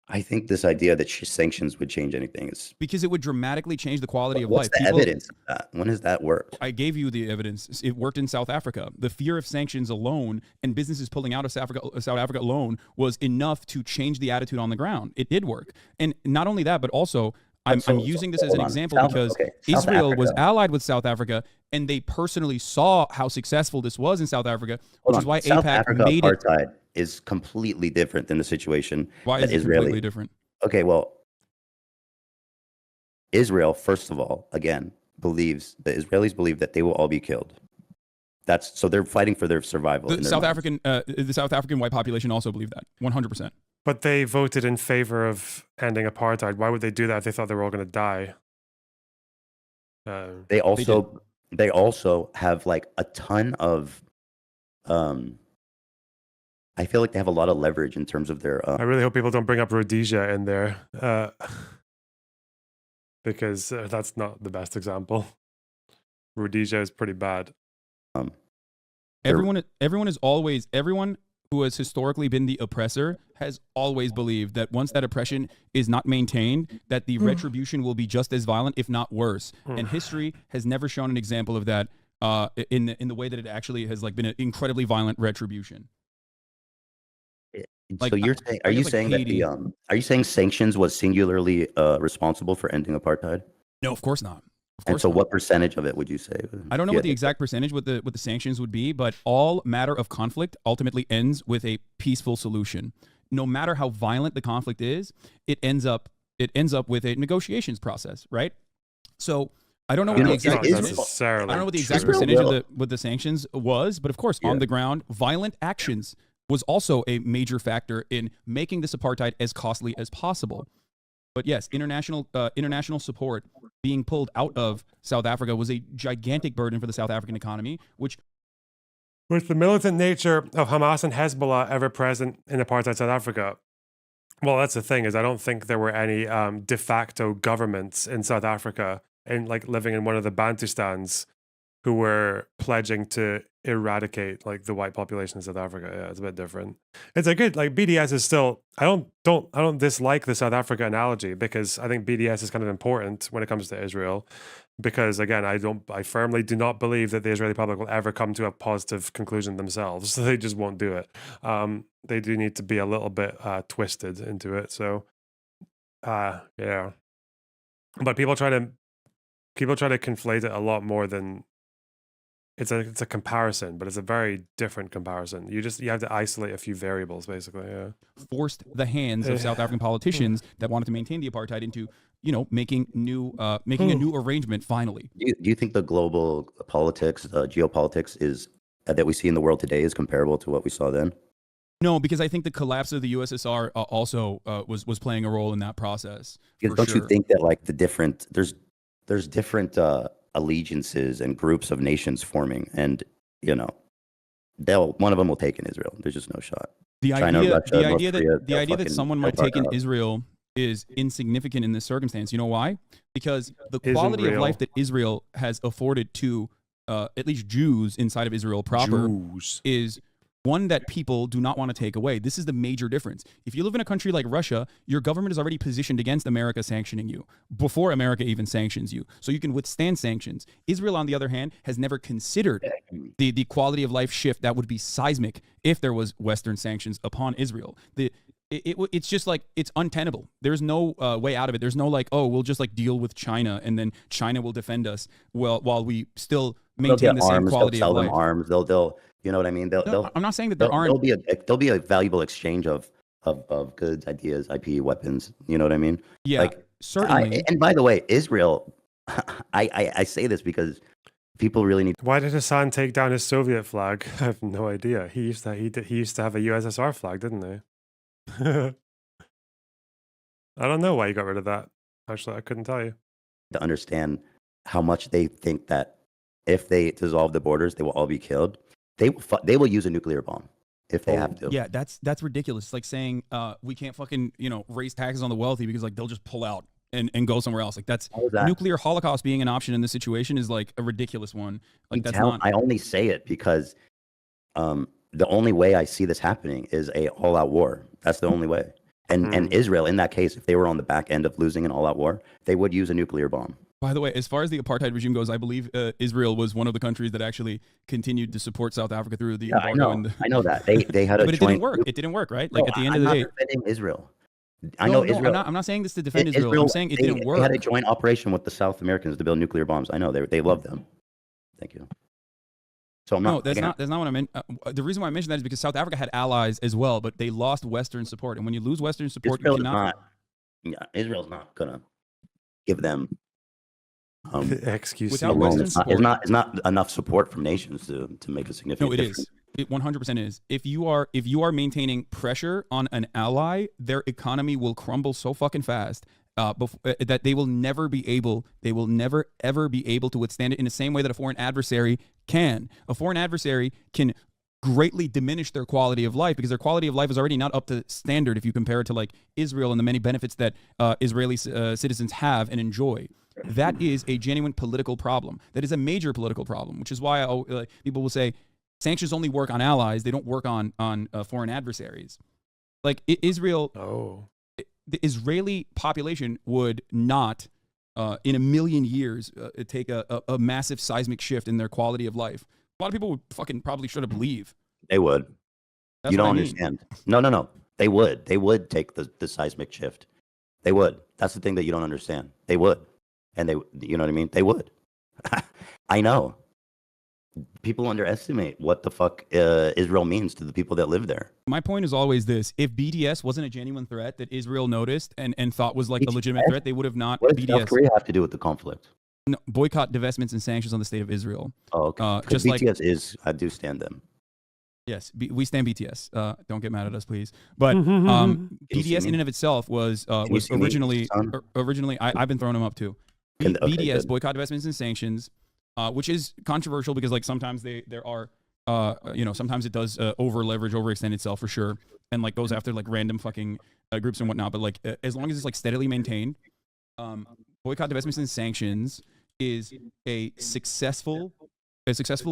I think this idea that sanctions would change anything is because it would dramatically change the quality of life. What's the evidence of that? When has that worked? I gave you the evidence. It worked in South Africa. The fear of sanctions alone and businesses pulling out of South Africa alone was enough to change the attitude on the ground. It did work. And not only that, but also I'm using this as an example because Israel was allied with South Africa and they personally saw how successful this was in South Africa, which is why AIPAC made apartheid is completely different than the situation. Why is it completely different? Okay, well, Israel, first of all, again, the Israelis believe that they will all be killed. So they're fighting for their survival. The South African white population also believe that 100%. But they voted in favor of ending apartheid. Why would they do that if they thought they were all going to die? They also have like a ton of I feel like they have a lot of leverage in terms of their I really hope people don't bring up Rhodesia in there, because that's not the best example. Rhodesia is pretty bad. Everyone who has historically been the oppressor has always believed that once that oppression is not maintained, that the retribution will be just as violent, if not worse. And history has never shown an example of that in the way that it actually has like been an incredibly violent retribution. Like, so you're saying, are you saying that are you saying sanctions was singularly responsible for ending apartheid? No, of course not. And so what percentage of it would you say? I don't know what the exact percentage with the sanctions would be, but all matter of conflict ultimately ends with a peaceful solution. No matter how violent the conflict is, it ends up with a negotiations process, right? So I don't know what the exact percentage. I don't know what the exact percentage of the sanctions was, but of course, on the ground, violent actions was also a major factor in making this apartheid as costly as possible. But yes, international support being pulled out of South Africa was a gigantic burden for the South African economy, which... With the militant nature of Hamas and Hezbollah ever present in apartheid South Africa, well, that's the thing, is I don't think there were any de facto governments in South Africa and like living in one of the Bantustans who were pledging to eradicate like the white population in South Africa. Yeah, it's a bit different. It's a good, like, BDS is still, I don't dislike the South Africa analogy, because I think BDS is kind of important when it comes to Israel, because again, I firmly do not believe that the Israeli public will ever come to a positive conclusion themselves. So they just won't do it. They do need to be a little bit twisted into it. So yeah. But people try to conflate it a lot more than it's a comparison, but it's a very different comparison. You have to isolate a few variables, basically. Yeah. Forced the hands of South African politicians that wanted to maintain the apartheid into, making a new arrangement finally. Do you think the global politics, geopolitics is that we see in the world today is comparable to what we saw then? No, because I think the collapse of the USSR also was playing a role in that process. Because don't you think that like there's different allegiances and groups of nations forming, and one of them will take in Israel. There's just no shot. The idea that someone might take in Israel is insignificant in this circumstance. You know why? Because the quality of life that Israel has afforded to at least Jews inside of Israel proper is one that people do not want to take away. This is the major difference. If you live in a country like Russia, your government is already positioned against America sanctioning you before America even sanctions you. So you can withstand sanctions. Israel, on the other hand, has never considered the quality of life shift that would be seismic if there was Western sanctions upon Israel. It's just like, it's untenable. There's no way out of it. There's no like, oh, we'll just like deal with China and then China will defend us while we still maintain the same quality of life. They'll sell them arms. They'll you know what I mean? I'm not saying that there aren't. There'll be a valuable exchange of goods, ideas, IP, weapons. You know what I mean? Yeah, like, certainly. And by the way, Israel, I say this because people really need. Why did Hasan take down his Soviet flag? I have no idea. He used to have a USSR flag, didn't he? I don't know why he got rid of that. Actually, I couldn't tell you. To understand how much they think that if they dissolve the borders, they will all be killed. They will use a nuclear bomb if they have to. Yeah, that's ridiculous. It's like saying we can't fucking raise taxes on the wealthy because like they'll just pull out and go somewhere else. Like that's nuclear holocaust being an option in this situation is like a ridiculous one. Like that's not. I only say it because the only way I see this happening is a all-out war. That's the only way. And Israel, in that case, if they were on the back end of losing an all-out war, they would use a nuclear bomb. By the way, as far as the apartheid regime goes, I believe Israel was one of the countries that actually continued to support South Africa through the embargo. I know that. They had a but joint... It didn't work, right? Like at the end of the day... I'm not defending Israel. I know Israel... I'm not saying this to defend Israel. I'm saying it didn't work. They had a joint operation with the South Americans to build nuclear bombs. I know. They love them. Thank you. So I'm not... No, that's not what I meant. The reason why I mentioned that is because South Africa had allies as well, but they lost Western support. And when you lose Western support, you cannot... Israel's not going to give them... excuse without Western support, it's not enough support from nations to make a significant difference. Is. It 100% is. If you are maintaining pressure on an ally, their economy will crumble so fucking fast. that they will never ever be able to withstand it in the same way that a foreign adversary can. A foreign adversary can greatly diminish their quality of life because their quality of life is already not up to standard if you compare it to like Israel and the many benefits that Israeli citizens have and enjoy. That is a genuine political problem. That is a major political problem, which is why people will say sanctions only work on allies. They don't work on foreign adversaries. Like Israel, the Israeli population would not, in a million years, take a massive seismic shift in their quality of life. A lot of people would fucking probably try to believe. They would. That's you don't what I mean. understand. No. They would. They would take the seismic shift. They would. That's the thing that you don't understand. They would. And you know what I mean? They would. I know. People underestimate what the fuck Israel means to the people that live there. My point is always this. If BDS wasn't a genuine threat that Israel noticed and thought was like a legitimate threat, they would have not. What does BDS. South Korea have to do with the conflict? No, boycott, divestments, and sanctions on the state of Israel. Oh, okay. Just BTS I do stand them. Yes, we stand BTS. Don't get mad at us, please. But BDS in and of itself was originally. I've been throwing them up too. BDS, good. Boycott, divestments, and sanctions, which is controversial because like sometimes there are sometimes it does overextend itself for sure, and like goes after like random fucking groups and whatnot. But like as long as it's like steadily maintained, boycott, divestments, and sanctions is a successful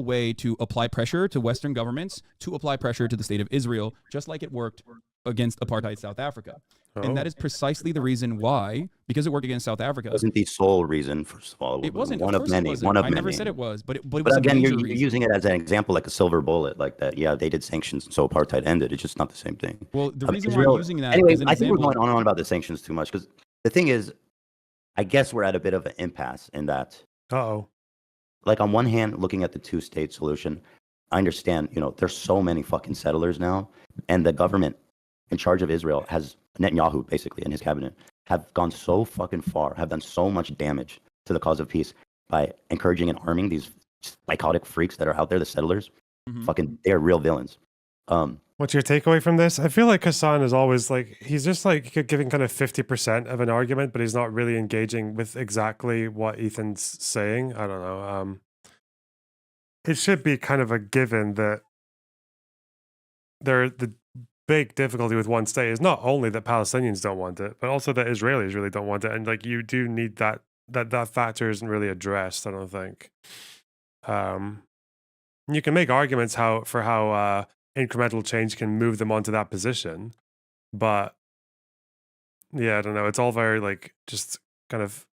way to apply pressure to Western governments to apply pressure to the state of Israel, just like it worked against apartheid South Africa. And that is precisely the reason why, because it worked against South Africa. It wasn't the sole reason, first of all. It wasn't. One of many. I never said it was, but it was again, a major you're reason. using it as an example, like a silver bullet, like that. Yeah, they did sanctions, so apartheid ended. It's just not the same thing. Well, the reason why I'm using that anyway, as an I think example, we're going on about the sanctions too much because the thing is, I guess we're at a bit of an impasse in that. Like on one hand, looking at the two-state solution, I understand, there's so many fucking settlers now, and the government in charge of Israel has Netanyahu basically and his cabinet have gone so fucking far, have done so much damage to the cause of peace by encouraging and arming these psychotic freaks that are out there, the settlers. Fucking, they're real villains. What's your takeaway from this? I feel like Hasan is always like, he's just like giving kind of 50% of an argument, but he's not really engaging with exactly what Ethan's saying. I don't know. It should be kind of a given that the big difficulty with one state is not only that Palestinians don't want it, but also that Israelis really don't want it. And like, you do need that factor isn't really addressed, I don't think. You can make arguments for how incremental change can move them onto that position, but yeah, I don't know. It's all very like just kind of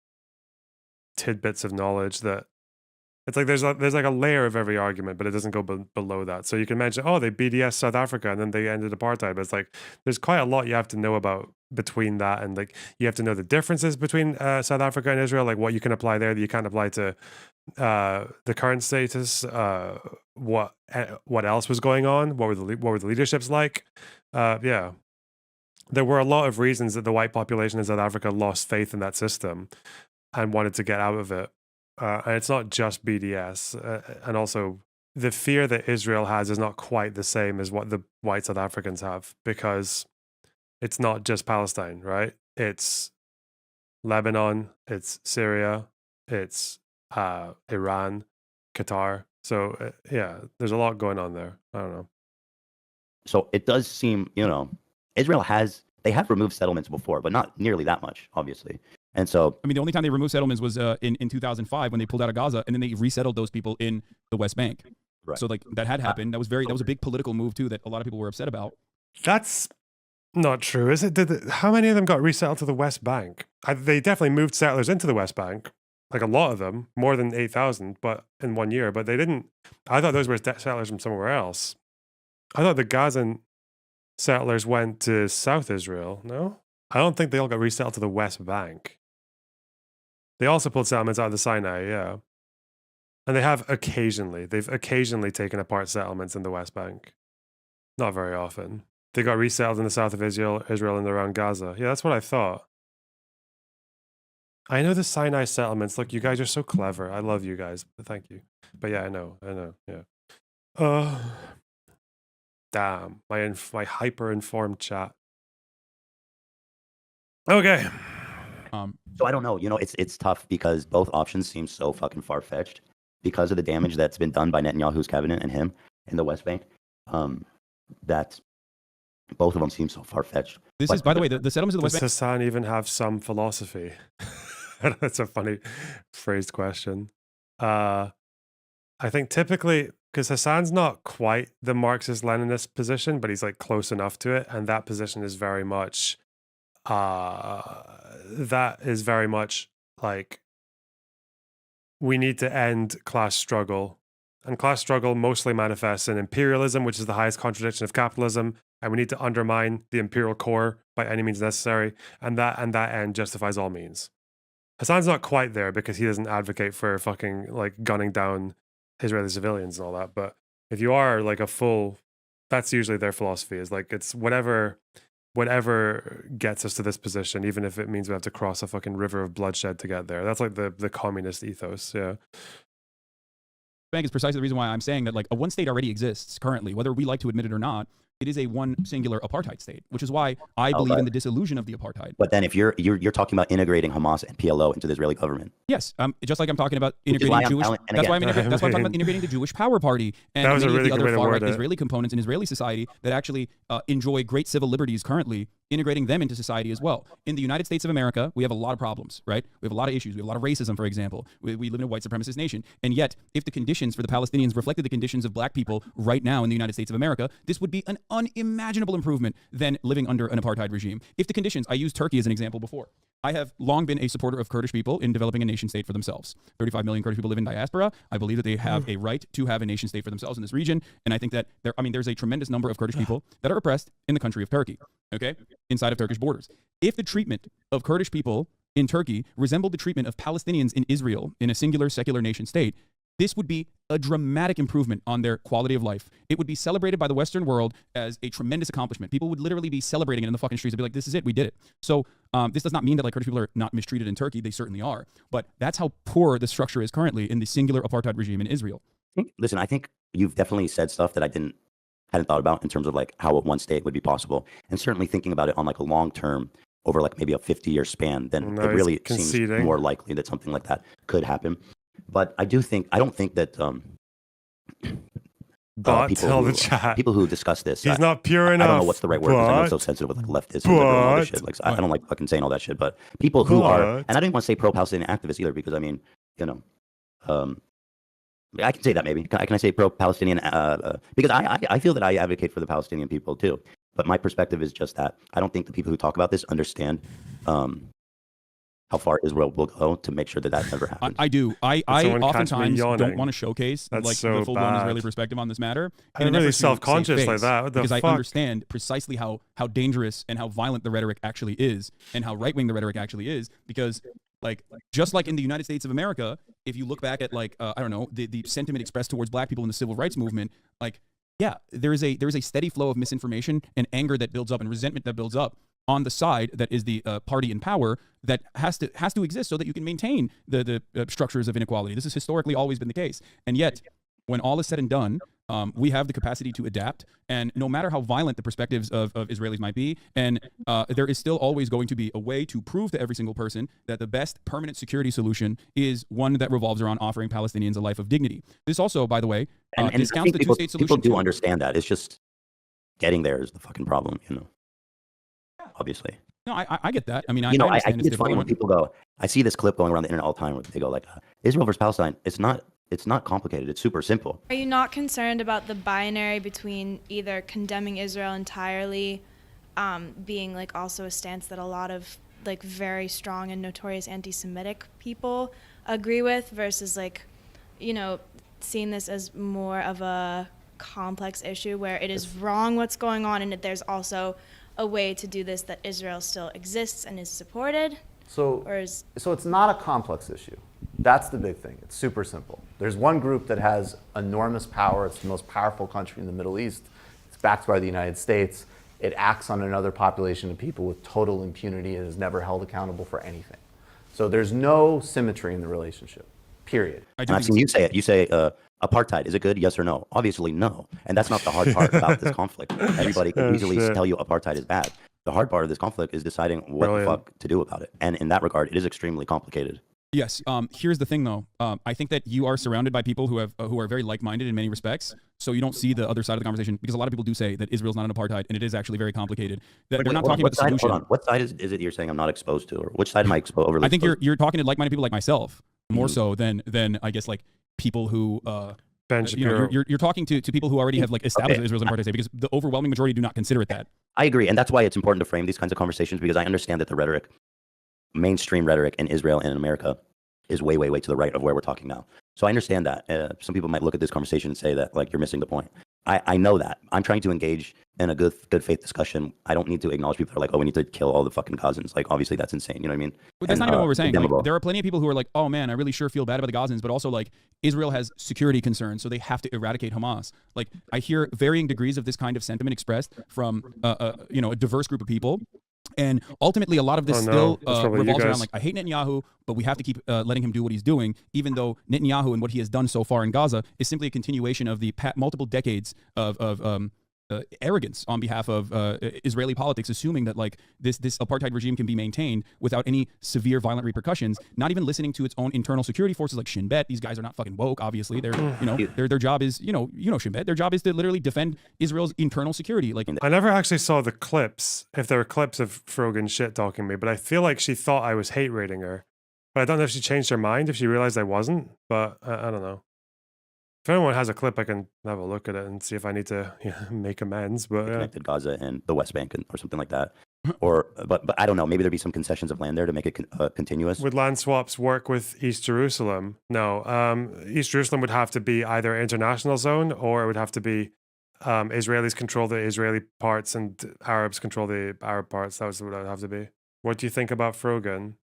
tidbits of knowledge that it's like there's like a layer of every argument, but it doesn't go below that. So you can mention, oh, they BDS South Africa and then they ended apartheid, but it's like there's quite a lot you have to know about between that, and like you have to know the differences between South Africa and Israel, like what you can apply there that you can't apply to the current status, what else was going on, what were the leaderships like. Yeah, there were a lot of reasons that the white population in South Africa lost faith in that system and wanted to get out of it, and it's not just BDS, and also the fear that Israel has is not quite the same as what the white South Africans have, because it's not just Palestine, right? It's Lebanon, it's Syria, it's Iran, Qatar. So yeah, there's a lot going on there. I don't know. So it does seem, Israel they have removed settlements before, but not nearly that much, obviously. And so, I mean, the only time they removed settlements was in 2005 when they pulled out of Gaza, and then they resettled those people in the West Bank. Right. So like that had happened. That was a big political move too that a lot of people were upset about. That's not true, is it? How many of them got resettled to the West Bank? They definitely moved settlers into the West Bank. Like a lot of them, more than 8,000, but in 1 year. But they didn't. I thought those were settlers from somewhere else. I thought the Gazan settlers went to South Israel. No, I don't think they all got resettled to the West Bank. They also pulled settlements out of the Sinai, yeah. And they've occasionally taken apart settlements in the West Bank. Not very often. They got resettled in the south of Israel and around Gaza. Yeah, that's what I thought. I know the Sinai settlements. Look, you guys are so clever. I love you guys. Thank you. But yeah, I know. Yeah. Damn. My hyper-informed chat. Okay. So I don't know. You know, it's tough because both options seem so fucking far fetched because of the damage that's been done by Netanyahu's cabinet and him in the West Bank. That both of them seem so far fetched. This is, by the way, the settlements of the West Does Bank. Hasan even have some philosophy? That's a funny phrased question. I think typically, because Hasan's not quite the Marxist-Leninist position, but he's like close enough to it, and that position is very much, like, we need to end class struggle, and class struggle mostly manifests in imperialism, which is the highest contradiction of capitalism, and we need to undermine the imperial core by any means necessary, and that end justifies all means. Hasan's not quite there because he doesn't advocate for fucking like gunning down Israeli civilians and all that. But if you are like a full, that's usually their philosophy, is like it's whatever gets us to this position, even if it means we have to cross a fucking river of bloodshed to get there. That's like the communist ethos. Yeah. Bank is precisely the reason why I'm saying that like a one state already exists currently, whether we like to admit it or not. It is a one singular apartheid state, which is why I believe in the dissolution of the apartheid. But then if you're talking about integrating Hamas and PLO into the Israeli government. Yes, just like I'm talking about integrating Jewish. That's why I'm talking about integrating the Jewish Power Party and many of the other far-right Israeli components in Israeli society that actually enjoy great civil liberties currently, integrating them into society as well. In the United States of America, we have a lot of problems, right? We have a lot of issues. We have a lot of racism, for example. We live in a white supremacist nation. And yet, if the conditions for the Palestinians reflected the conditions of black people right now in the United States of America, this would be an unimaginable improvement than living under an apartheid regime. If the conditions, I used Turkey as an example before. I have long been a supporter of Kurdish people in developing a nation state for themselves. 35 million Kurdish people live in diaspora. I believe that they have a right to have a nation state for themselves in this region. And I think that there's a tremendous number of Kurdish people that are oppressed in the country of Turkey, okay, inside of Turkish borders. If the treatment of Kurdish people in Turkey resembled the treatment of Palestinians in Israel in a singular secular nation state, this would be a dramatic improvement on their quality of life. It would be celebrated by the Western world as a tremendous accomplishment. People would literally be celebrating it in the fucking streets. They'd be like, this is it, we did it. So this does not mean that like Kurdish people are not mistreated in Turkey. They certainly are. But that's how poor the structure is currently in the singular apartheid regime in Israel. Listen, I think you've definitely said stuff that I hadn't thought about in terms of like how one state would be possible. And certainly thinking about it on like a long term, over like maybe a 50-year span, then it really seems more likely that something like that could happen. But I don't think that people who discuss this, he's not pure enough. I don't know what's the right word because I know it's so sensitive with like leftists and all this shit. Like I don't like fucking saying all that shit. But people who are, and I don't even want to say pro-Palestinian activists either, because I mean, you know, I can say that maybe. Can I say pro-Palestinian? Because I feel that I advocate for the Palestinian people too. But my perspective is just that I don't think the people who talk about this understand how far Israel will go to make sure that that never happens. I do. I oftentimes don't want to showcase like the full-blown Israeli perspective on this matter. I'm really self-conscious like that. What the because fuck? I understand precisely how dangerous and how violent the rhetoric actually is, and how right-wing the rhetoric actually is. Because like just like in the United States of America, if you look back at like I don't know the sentiment expressed towards black people in the civil rights movement, like yeah, there is a steady flow of misinformation and anger that builds up and resentment that builds up on the side that is the party in power that has to exist so that you can maintain the structures of inequality. This has historically always been the case. And yet, when all is said and done, we have the capacity to adapt. And no matter how violent the perspectives of Israelis might be, and there is still always going to be a way to prove to every single person that the best permanent security solution is one that revolves around offering Palestinians a life of dignity. This also, by the way, discounts the two-state solution. People do understand that. It's just getting there is the fucking problem, you know. Obviously. No, I get that. I mean, I think it's funny when people go, I see this clip going around the internet all the time where they go like, Israel versus Palestine. It's not complicated. It's super simple. Are you not concerned about the binary between either condemning Israel entirely, being like also a stance that a lot of like very strong and notorious anti-Semitic people agree with, versus like, you know, seeing this as more of a complex issue where it is wrong what's going on, and that there's also a way to do this that Israel still exists and is supported? So it's not a complex issue. That's the big thing. It's super simple. There's one group that has enormous power. It's the most powerful country in the Middle East. It's backed by the United States. It acts on another population of people with total impunity and is never held accountable for anything. So there's no symmetry in the relationship, period. And I've seen you say it. You say apartheid, is it good? Yes or no? Obviously no. And that's not the hard part about this conflict. Everybody can easily tell you apartheid is bad. the hard part of this conflict is deciding what the fuck to do about it. And in that regard, it is extremely complicated. Yes. Here's the thing, though. I think that you are surrounded by people who are very like-minded in many respects, so you don't see the other side of the conversation, because a lot of people do say that Israel's not an apartheid, and it is actually very complicated. That we're not talking about the solution. Hold on. What side is it you're saying I'm not exposed to, or which side am I exposed? I think you're talking to like-minded people like myself more so than I guess like people who you're talking to people who already have like established Israel's an apartheid state, because the overwhelming majority do not consider it that. I agree, and that's why it's important to frame these kinds of conversations, because I understand that the rhetoric, mainstream rhetoric in Israel and in America, is way, way, way to the right of where we're talking now. So I understand that. Some people might look at this conversation and say that like you're missing the point. I know that. I'm trying to engage in a good faith discussion. I don't need to acknowledge people who are like, oh, we need to kill all the fucking Gazans. Like, obviously that's insane. You know what I mean? But that's not even what we're saying. Like, there are plenty of people who are like, oh man, I really sure feel bad about the Gazans, but also like Israel has security concerns, so they have to eradicate Hamas. Like, I hear varying degrees of this kind of sentiment expressed from a diverse group of people. And ultimately, a lot of this still revolves around like, I hate Netanyahu, but we have to keep letting him do what he's doing, even though Netanyahu and what he has done so far in Gaza is simply a continuation of the multiple decades of arrogance on behalf of Israeli politics, assuming that like this apartheid regime can be maintained without any severe violent repercussions, not even listening to its own internal security forces like Shin Bet. These guys are not fucking woke, obviously. They're their job is Shin Bet. Their job is to literally defend Israel's internal security. Like, I never actually saw the clips, if there were clips of Frogan shit talking me, but I feel like she thought I was hate rating her. But I don't know if she changed her mind, if she realized I wasn't, but I don't know. If anyone has a clip, I can have a look at it and see if I need to make amends. But connected Gaza and the West Bank or something like that, but I don't know. Maybe there'd be some concessions of land there to make it continuous. Would land swaps work with East Jerusalem? No. East Jerusalem would have to be either international zone, or it would have to be Israelis control the Israeli parts and Arabs control the Arab parts. That was what it would have to be. What do you think about Frogan?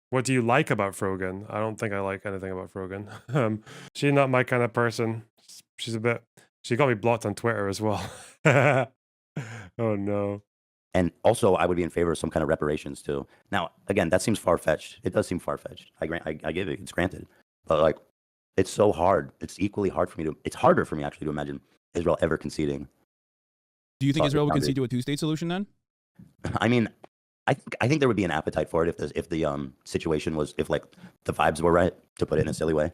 What do you like about Frogan? I don't think I like anything about Frogan. She's not my kind of person. She got me blocked on Twitter as well. Oh no. And also, I would be in favor of some kind of reparations too. Now, again, that seems far-fetched. It does seem far-fetched. I give it. It's granted. But like, it's so hard. It's equally hard for me it's harder for me actually to imagine Israel ever conceding. Do you think Israel would concede to a two-state solution then? I mean, I think there would be an appetite for it if the situation was, if like the vibes were right, to put it in a silly way.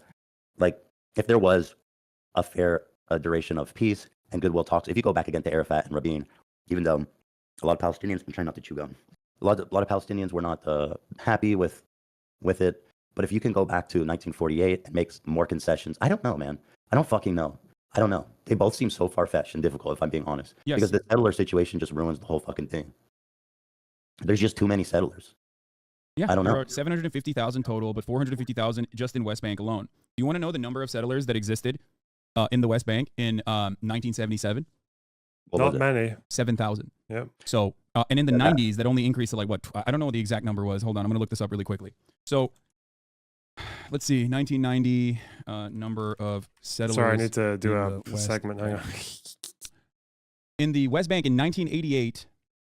Like, if there was a fair duration of peace and goodwill talks. If you go back again to Arafat and Rabin, even though a lot of Palestinians, I'm trying not to chew gum, a lot of Palestinians were not happy with it. But if you can go back to 1948 and make more concessions, I don't know, man. I don't fucking know. I don't know. They both seem so far-fetched and difficult, if I'm being honest. Yes. Because the settler situation just ruins the whole fucking thing. There's just too many settlers. Yeah, I don't there know. are 750,000 total, but 450,000 just in West Bank alone. Do you want to know the number of settlers that existed in the West Bank in 1977? Not many. 7,000. Yep. So, and in the 90s, that only increased to like what? I don't know what the exact number was. Hold on, I'm going to look this up really quickly. So, let's see, 1990 number of settlers. Sorry, I need to do a segment. Hang on. In the West Bank in 1988,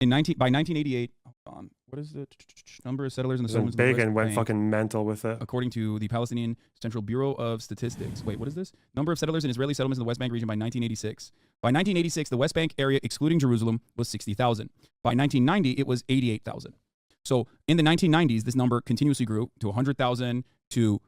by 1988, hold on, what is the number of settlers in the settlements? Begin went fucking mental with it. According to the Palestinian Central Bureau of Statistics. Wait, what is this? Number of settlers in Israeli settlements in the West Bank region by 1986. By 1986, the West Bank area, excluding Jerusalem, was 60,000. By 1990, it was 88,000. So in the 1990s, this number continuously grew to 100,000 to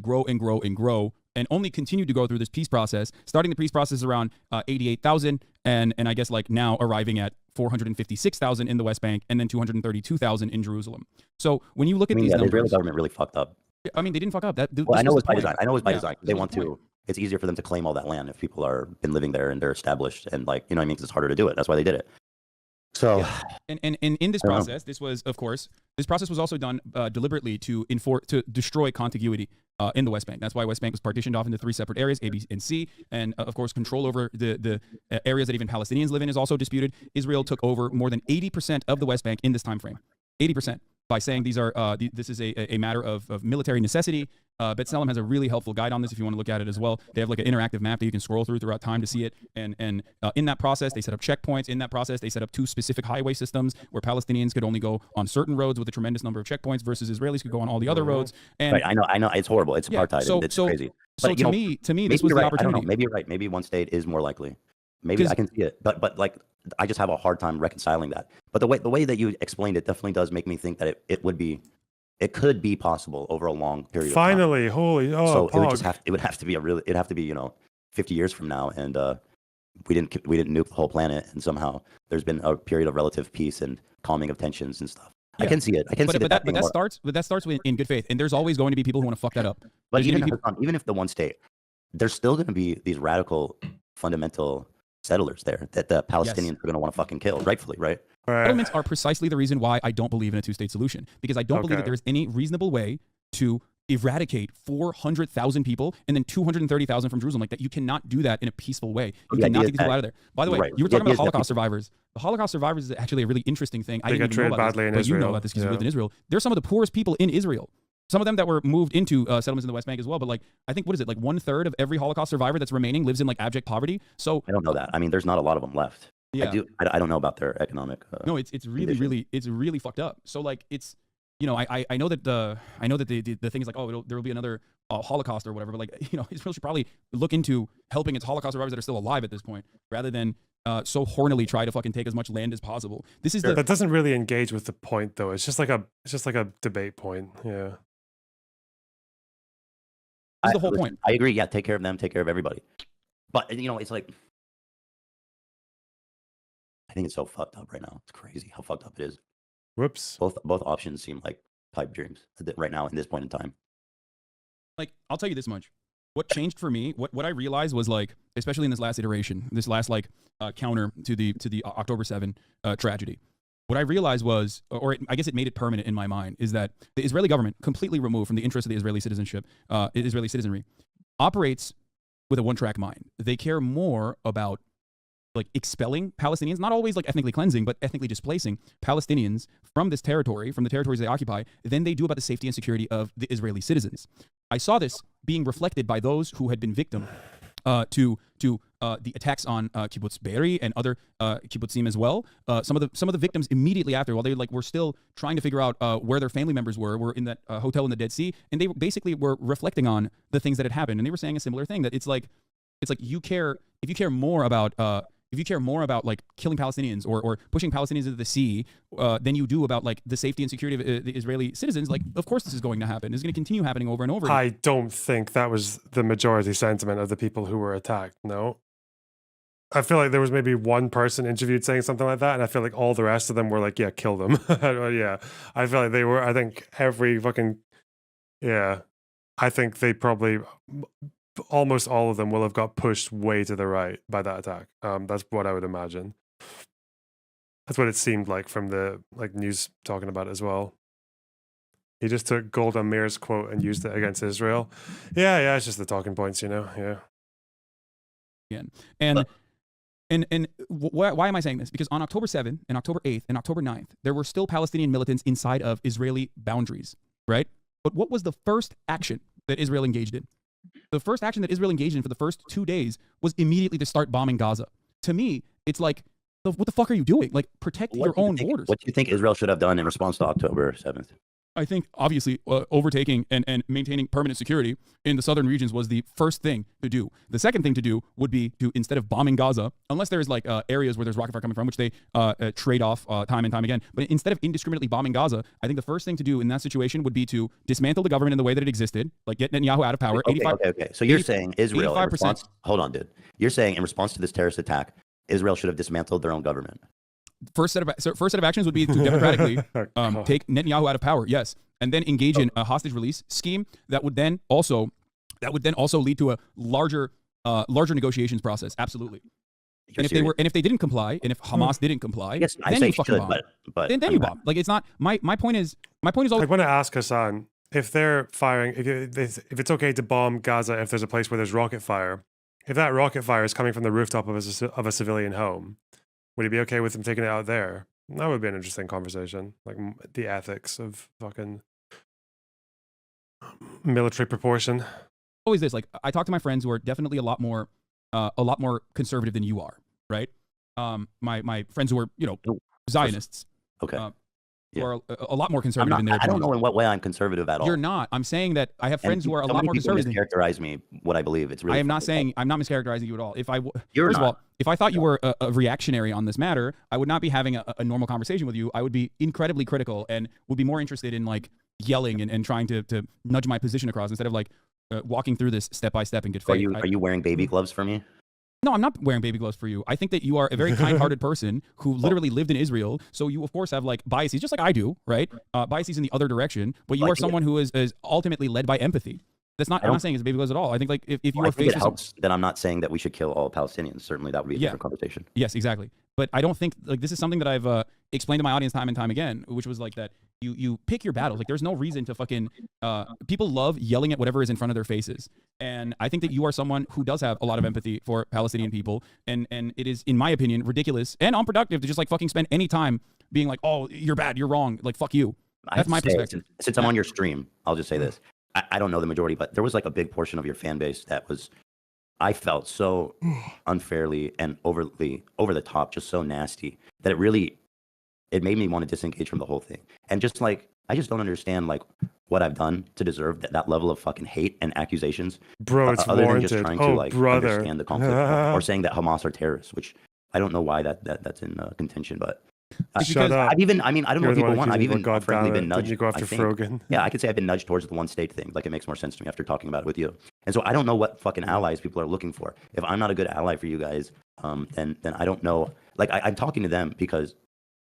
grow and grow and grow, and only continued to go through this peace process, starting the peace process around 88,000, and I guess like now arriving at 456,000 in the West Bank, and then 232,000 in Jerusalem. So when you look at these numbers, the Israeli government really fucked up. I mean, they didn't fuck up. Well, I know it's by design. I know it's by design. They want to. It's easier for them to claim all that land if people are been living there and they're established, and like, you know what I mean? 'Cause it's harder to do it. That's why they did it. So, yeah. And in this process, this was, of course, this process was also done deliberately to destroy contiguity in the West Bank. That's why West Bank was partitioned off into 3 separate areas, A, B, and C. And of course, control over the areas that even Palestinians live in is also disputed. Israel took over more than 80% of the West Bank in this time frame. 80%. By saying these are this is a matter of military necessity. B'Tselem has a really helpful guide on this if you want to look at it as well. They have like an interactive map that you can scroll through throughout time to see it. And in that process, they set up checkpoints. In that process, they set up 2 specific highway systems where Palestinians could only go on certain roads with a tremendous number of checkpoints versus Israelis could go on all the other roads. And right, I know, it's horrible. It's apartheid. It's crazy. But so to me, this was the opportunity. I don't know. Maybe you're right. Maybe one state is more likely. Maybe I can see it, but like I just have a hard time reconciling that. But the way that you explained it definitely does make me think that it could be possible over a long period. Finally, of time. holy So Pog. it would have to be 50 years from now, and we didn't nuke the whole planet, and somehow there's been a period of relative peace and calming of tensions and stuff. Yeah. I can see it. But that starts in good faith, and there's always going to be people who want to fuck that up. But even if the one state, there's still going to be these radical, fundamental settlers there that the Palestinians are going to want to fucking kill, rightfully, right? Settlements are precisely the reason why I don't believe in a two-state solution, because I don't believe that there's any reasonable way to eradicate 400,000 people and then 230,000 from Jerusalem like that. You cannot do that in a peaceful way. You cannot get people out of there. By the way, you were talking about Holocaust survivors. The Holocaust survivors is actually a really interesting thing. I didn't even know about this, but you know about this because you lived in Israel. They're some of the poorest people in Israel. Some of them that were moved into settlements in the West Bank as well. But like, I think, what is it? Like 1/3 of every Holocaust survivor that's remaining lives in like abject poverty. So I don't know that. I mean, there's not a lot of them left. Yeah. I don't know about their economic. No, it's really fucked up. So like, it's, I know that the thing is like, oh, there will be another Holocaust or whatever. But like, Israel should probably look into helping its Holocaust survivors that are still alive at this point, rather than so hornily try to fucking take as much land as possible. This is that doesn't really engage with the point though. It's just like a debate point. Yeah. This is the whole point. I agree. Yeah, take care of them, take care of everybody. But it's like, I think it's so fucked up right now. It's crazy how fucked up it is. Whoops. Both options seem like pipe dreams right now in this point in time. Like, I'll tell you this much. What changed for me, what I realized was, like, especially in this last iteration, this last counter to the October 7 tragedy. What I realized was, I guess it made it permanent in my mind, is that the Israeli government, completely removed from the interest of the Israeli Israeli citizenry, operates with a one-track mind. They care more about like expelling Palestinians, not always like ethnically cleansing, but ethnically displacing Palestinians from this territory, from the territories they occupy, than they do about the safety and security of the Israeli citizens. I saw this being reflected by those who had been victim to the attacks on Kibbutz Be'eri and other kibbutzim as well. Some of the victims immediately after, while they were still trying to figure out where their family members were in that hotel in the Dead Sea, and they basically were reflecting on the things that had happened, and they were saying a similar thing, that it's like if you care more about like killing Palestinians or pushing Palestinians into the sea than you do about like the safety and security of the Israeli citizens, like, of course this is going to happen. It's going to continue happening over and over again. I don't think that was the majority sentiment of the people who were attacked. No. I feel like there was maybe one person interviewed saying something like that, and I feel like all the rest of them were like, yeah, kill them. Yeah. I feel like I think every fucking, yeah. I think they probably... almost all of them will have got pushed way to the right by that attack. That's what I would imagine. That's what it seemed like from the news talking about it as well. He just took Golda Meir's quote and used it against Israel. Yeah, it's just the talking points, yeah. And why am I saying this? Because on October 7th and October 8th and October 9th, there were still Palestinian militants inside of Israeli boundaries, right? But what was the first action that Israel engaged in? The first action that Israel engaged in for the first 2 days was immediately to start bombing Gaza. To me, it's like, what the fuck are you doing? Like, protect your own borders. What do you think Israel should have done in response to October 7th? I think, obviously, overtaking and maintaining permanent security in the southern regions was the first thing to do. The second thing to do would be to, instead of bombing Gaza, unless there's like areas where there's rocket fire coming from, which they trade off time and time again, but instead of indiscriminately bombing Gaza, I think the first thing to do in that situation would be to dismantle the government in the way that it existed, like get Netanyahu out of power. Okay. So you're saying Israel, in response, hold on, dude. You're saying in response to this terrorist attack, Israel should have dismantled their own government. First set of actions would be to democratically take Netanyahu out of power, yes, and then engage in a hostage release scheme that would then also lead to a larger negotiations process. Absolutely. And if they didn't comply, and if Hamas didn't comply, yes, then you fucking bomb. But then you bomb. Like, it's not my point is always. I want to ask Hasan if they're firing, if it's okay to bomb Gaza if there's a place where there's rocket fire. If that rocket fire is coming from the rooftop of a civilian home, would you be okay with them taking it out there? That would be an interesting conversation, like the ethics of fucking military proportion. Always this, like, I talk to my friends who are definitely a lot more conservative than you are, right? My friends who are Zionists. Okay. who are a lot more conservative in their I don't opinions. know in what way I'm conservative at all. You're not. I'm saying that I have friends who are a lot more conservative. Mischaracterize me what I believe. It's really. I am not saying I'm not mischaracterizing you at all. If I You're first not. of all, if I thought you were a reactionary on this matter, I would not be having a normal conversation with you. I would be incredibly critical and would be more interested in like yelling and trying to nudge my position across instead of like walking through this step by step in good faith. Are you wearing baby gloves for me? No, I'm not wearing baby gloves for you. I think that you are a very kind-hearted person who literally lived in Israel. So you, of course, have like biases, just like I do, right? Biases in the other direction. But you are someone who is ultimately led by empathy. That's not. I'm not saying it's baby gloves at all. I think like if you are faced with helps that I'm not saying that we should kill all Palestinians. Certainly, that would be a different conversation. Yes, exactly. But I don't think like this is something that I've explained to my audience time and time again, which was like that you pick your battles. Like there's no reason to fucking people love yelling at whatever is in front of their faces. And I think that you are someone who does have a lot of empathy for Palestinian people. And it is, in my opinion, ridiculous and unproductive to just like fucking spend any time being like, oh, you're bad, you're wrong, like fuck you. That's my perspective. Since I'm on your stream, I'll just say this. I don't know the majority, but there was like a big portion of your fan base that was, I felt so unfairly and over the top, just so nasty that it made me want to disengage from the whole thing. And just like, I just don't understand like what I've done to deserve that level of fucking hate and accusations. Bro, it's other warranted. than just trying to like brother. understand the conflict or saying that Hamas are terrorists, which I don't know why that's in contention, but. Shut up. I don't know what people want. I've even frankly been nudged. Did you go after Frogan? Yeah, I could say I've been nudged towards the one state thing. Like it makes more sense to me after talking about it with you. And so I don't know what fucking allies people are looking for. If I'm not a good ally for you guys, then I don't know. Like I'm talking to them because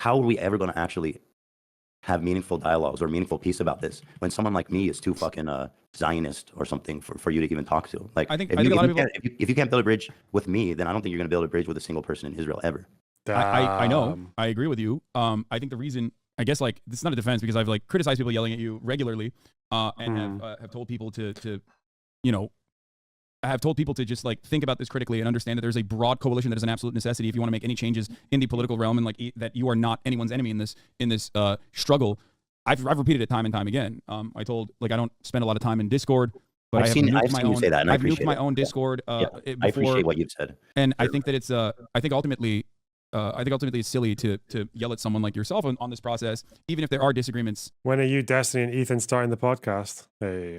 how are we ever going to actually have meaningful dialogues or meaningful peace about this when someone like me is too fucking Zionist or something for you to even talk to? Like I think a lot of people. If you can't build a bridge with me, then I don't think you're going to build a bridge with a single person in Israel ever. I know. I agree with you. I think the reason, I guess, like this is not a defense because I've like criticized people yelling at you regularly, and have told people to you know, I have told people to just like think about this critically and understand that there's a broad coalition that is an absolute necessity if you want to make any changes in the political realm and like that you are not anyone's enemy in this struggle. I've repeated it time and time again. I told like I don't spend a lot of time in Discord. But I've seen you say that, and I appreciate nuked my own Discord. I appreciate what you've said, and I think that it's I think ultimately it's silly to yell at someone like yourself on this process, even if there are disagreements. When are you, Destiny, and Ethan starting the podcast? Hey,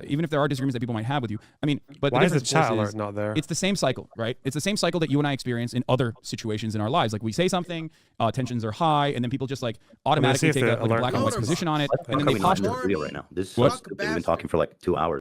even if there are disagreements that people might have with you. I mean, but why the is the chat difference alert not there? It's the same cycle, right? It's the same cycle that you and I experience in other situations in our lives. Like we say something, tensions are high, and then people just like automatically take a black and white position on it, and then they posture. Right now. This is we've been talking for like 2 hours.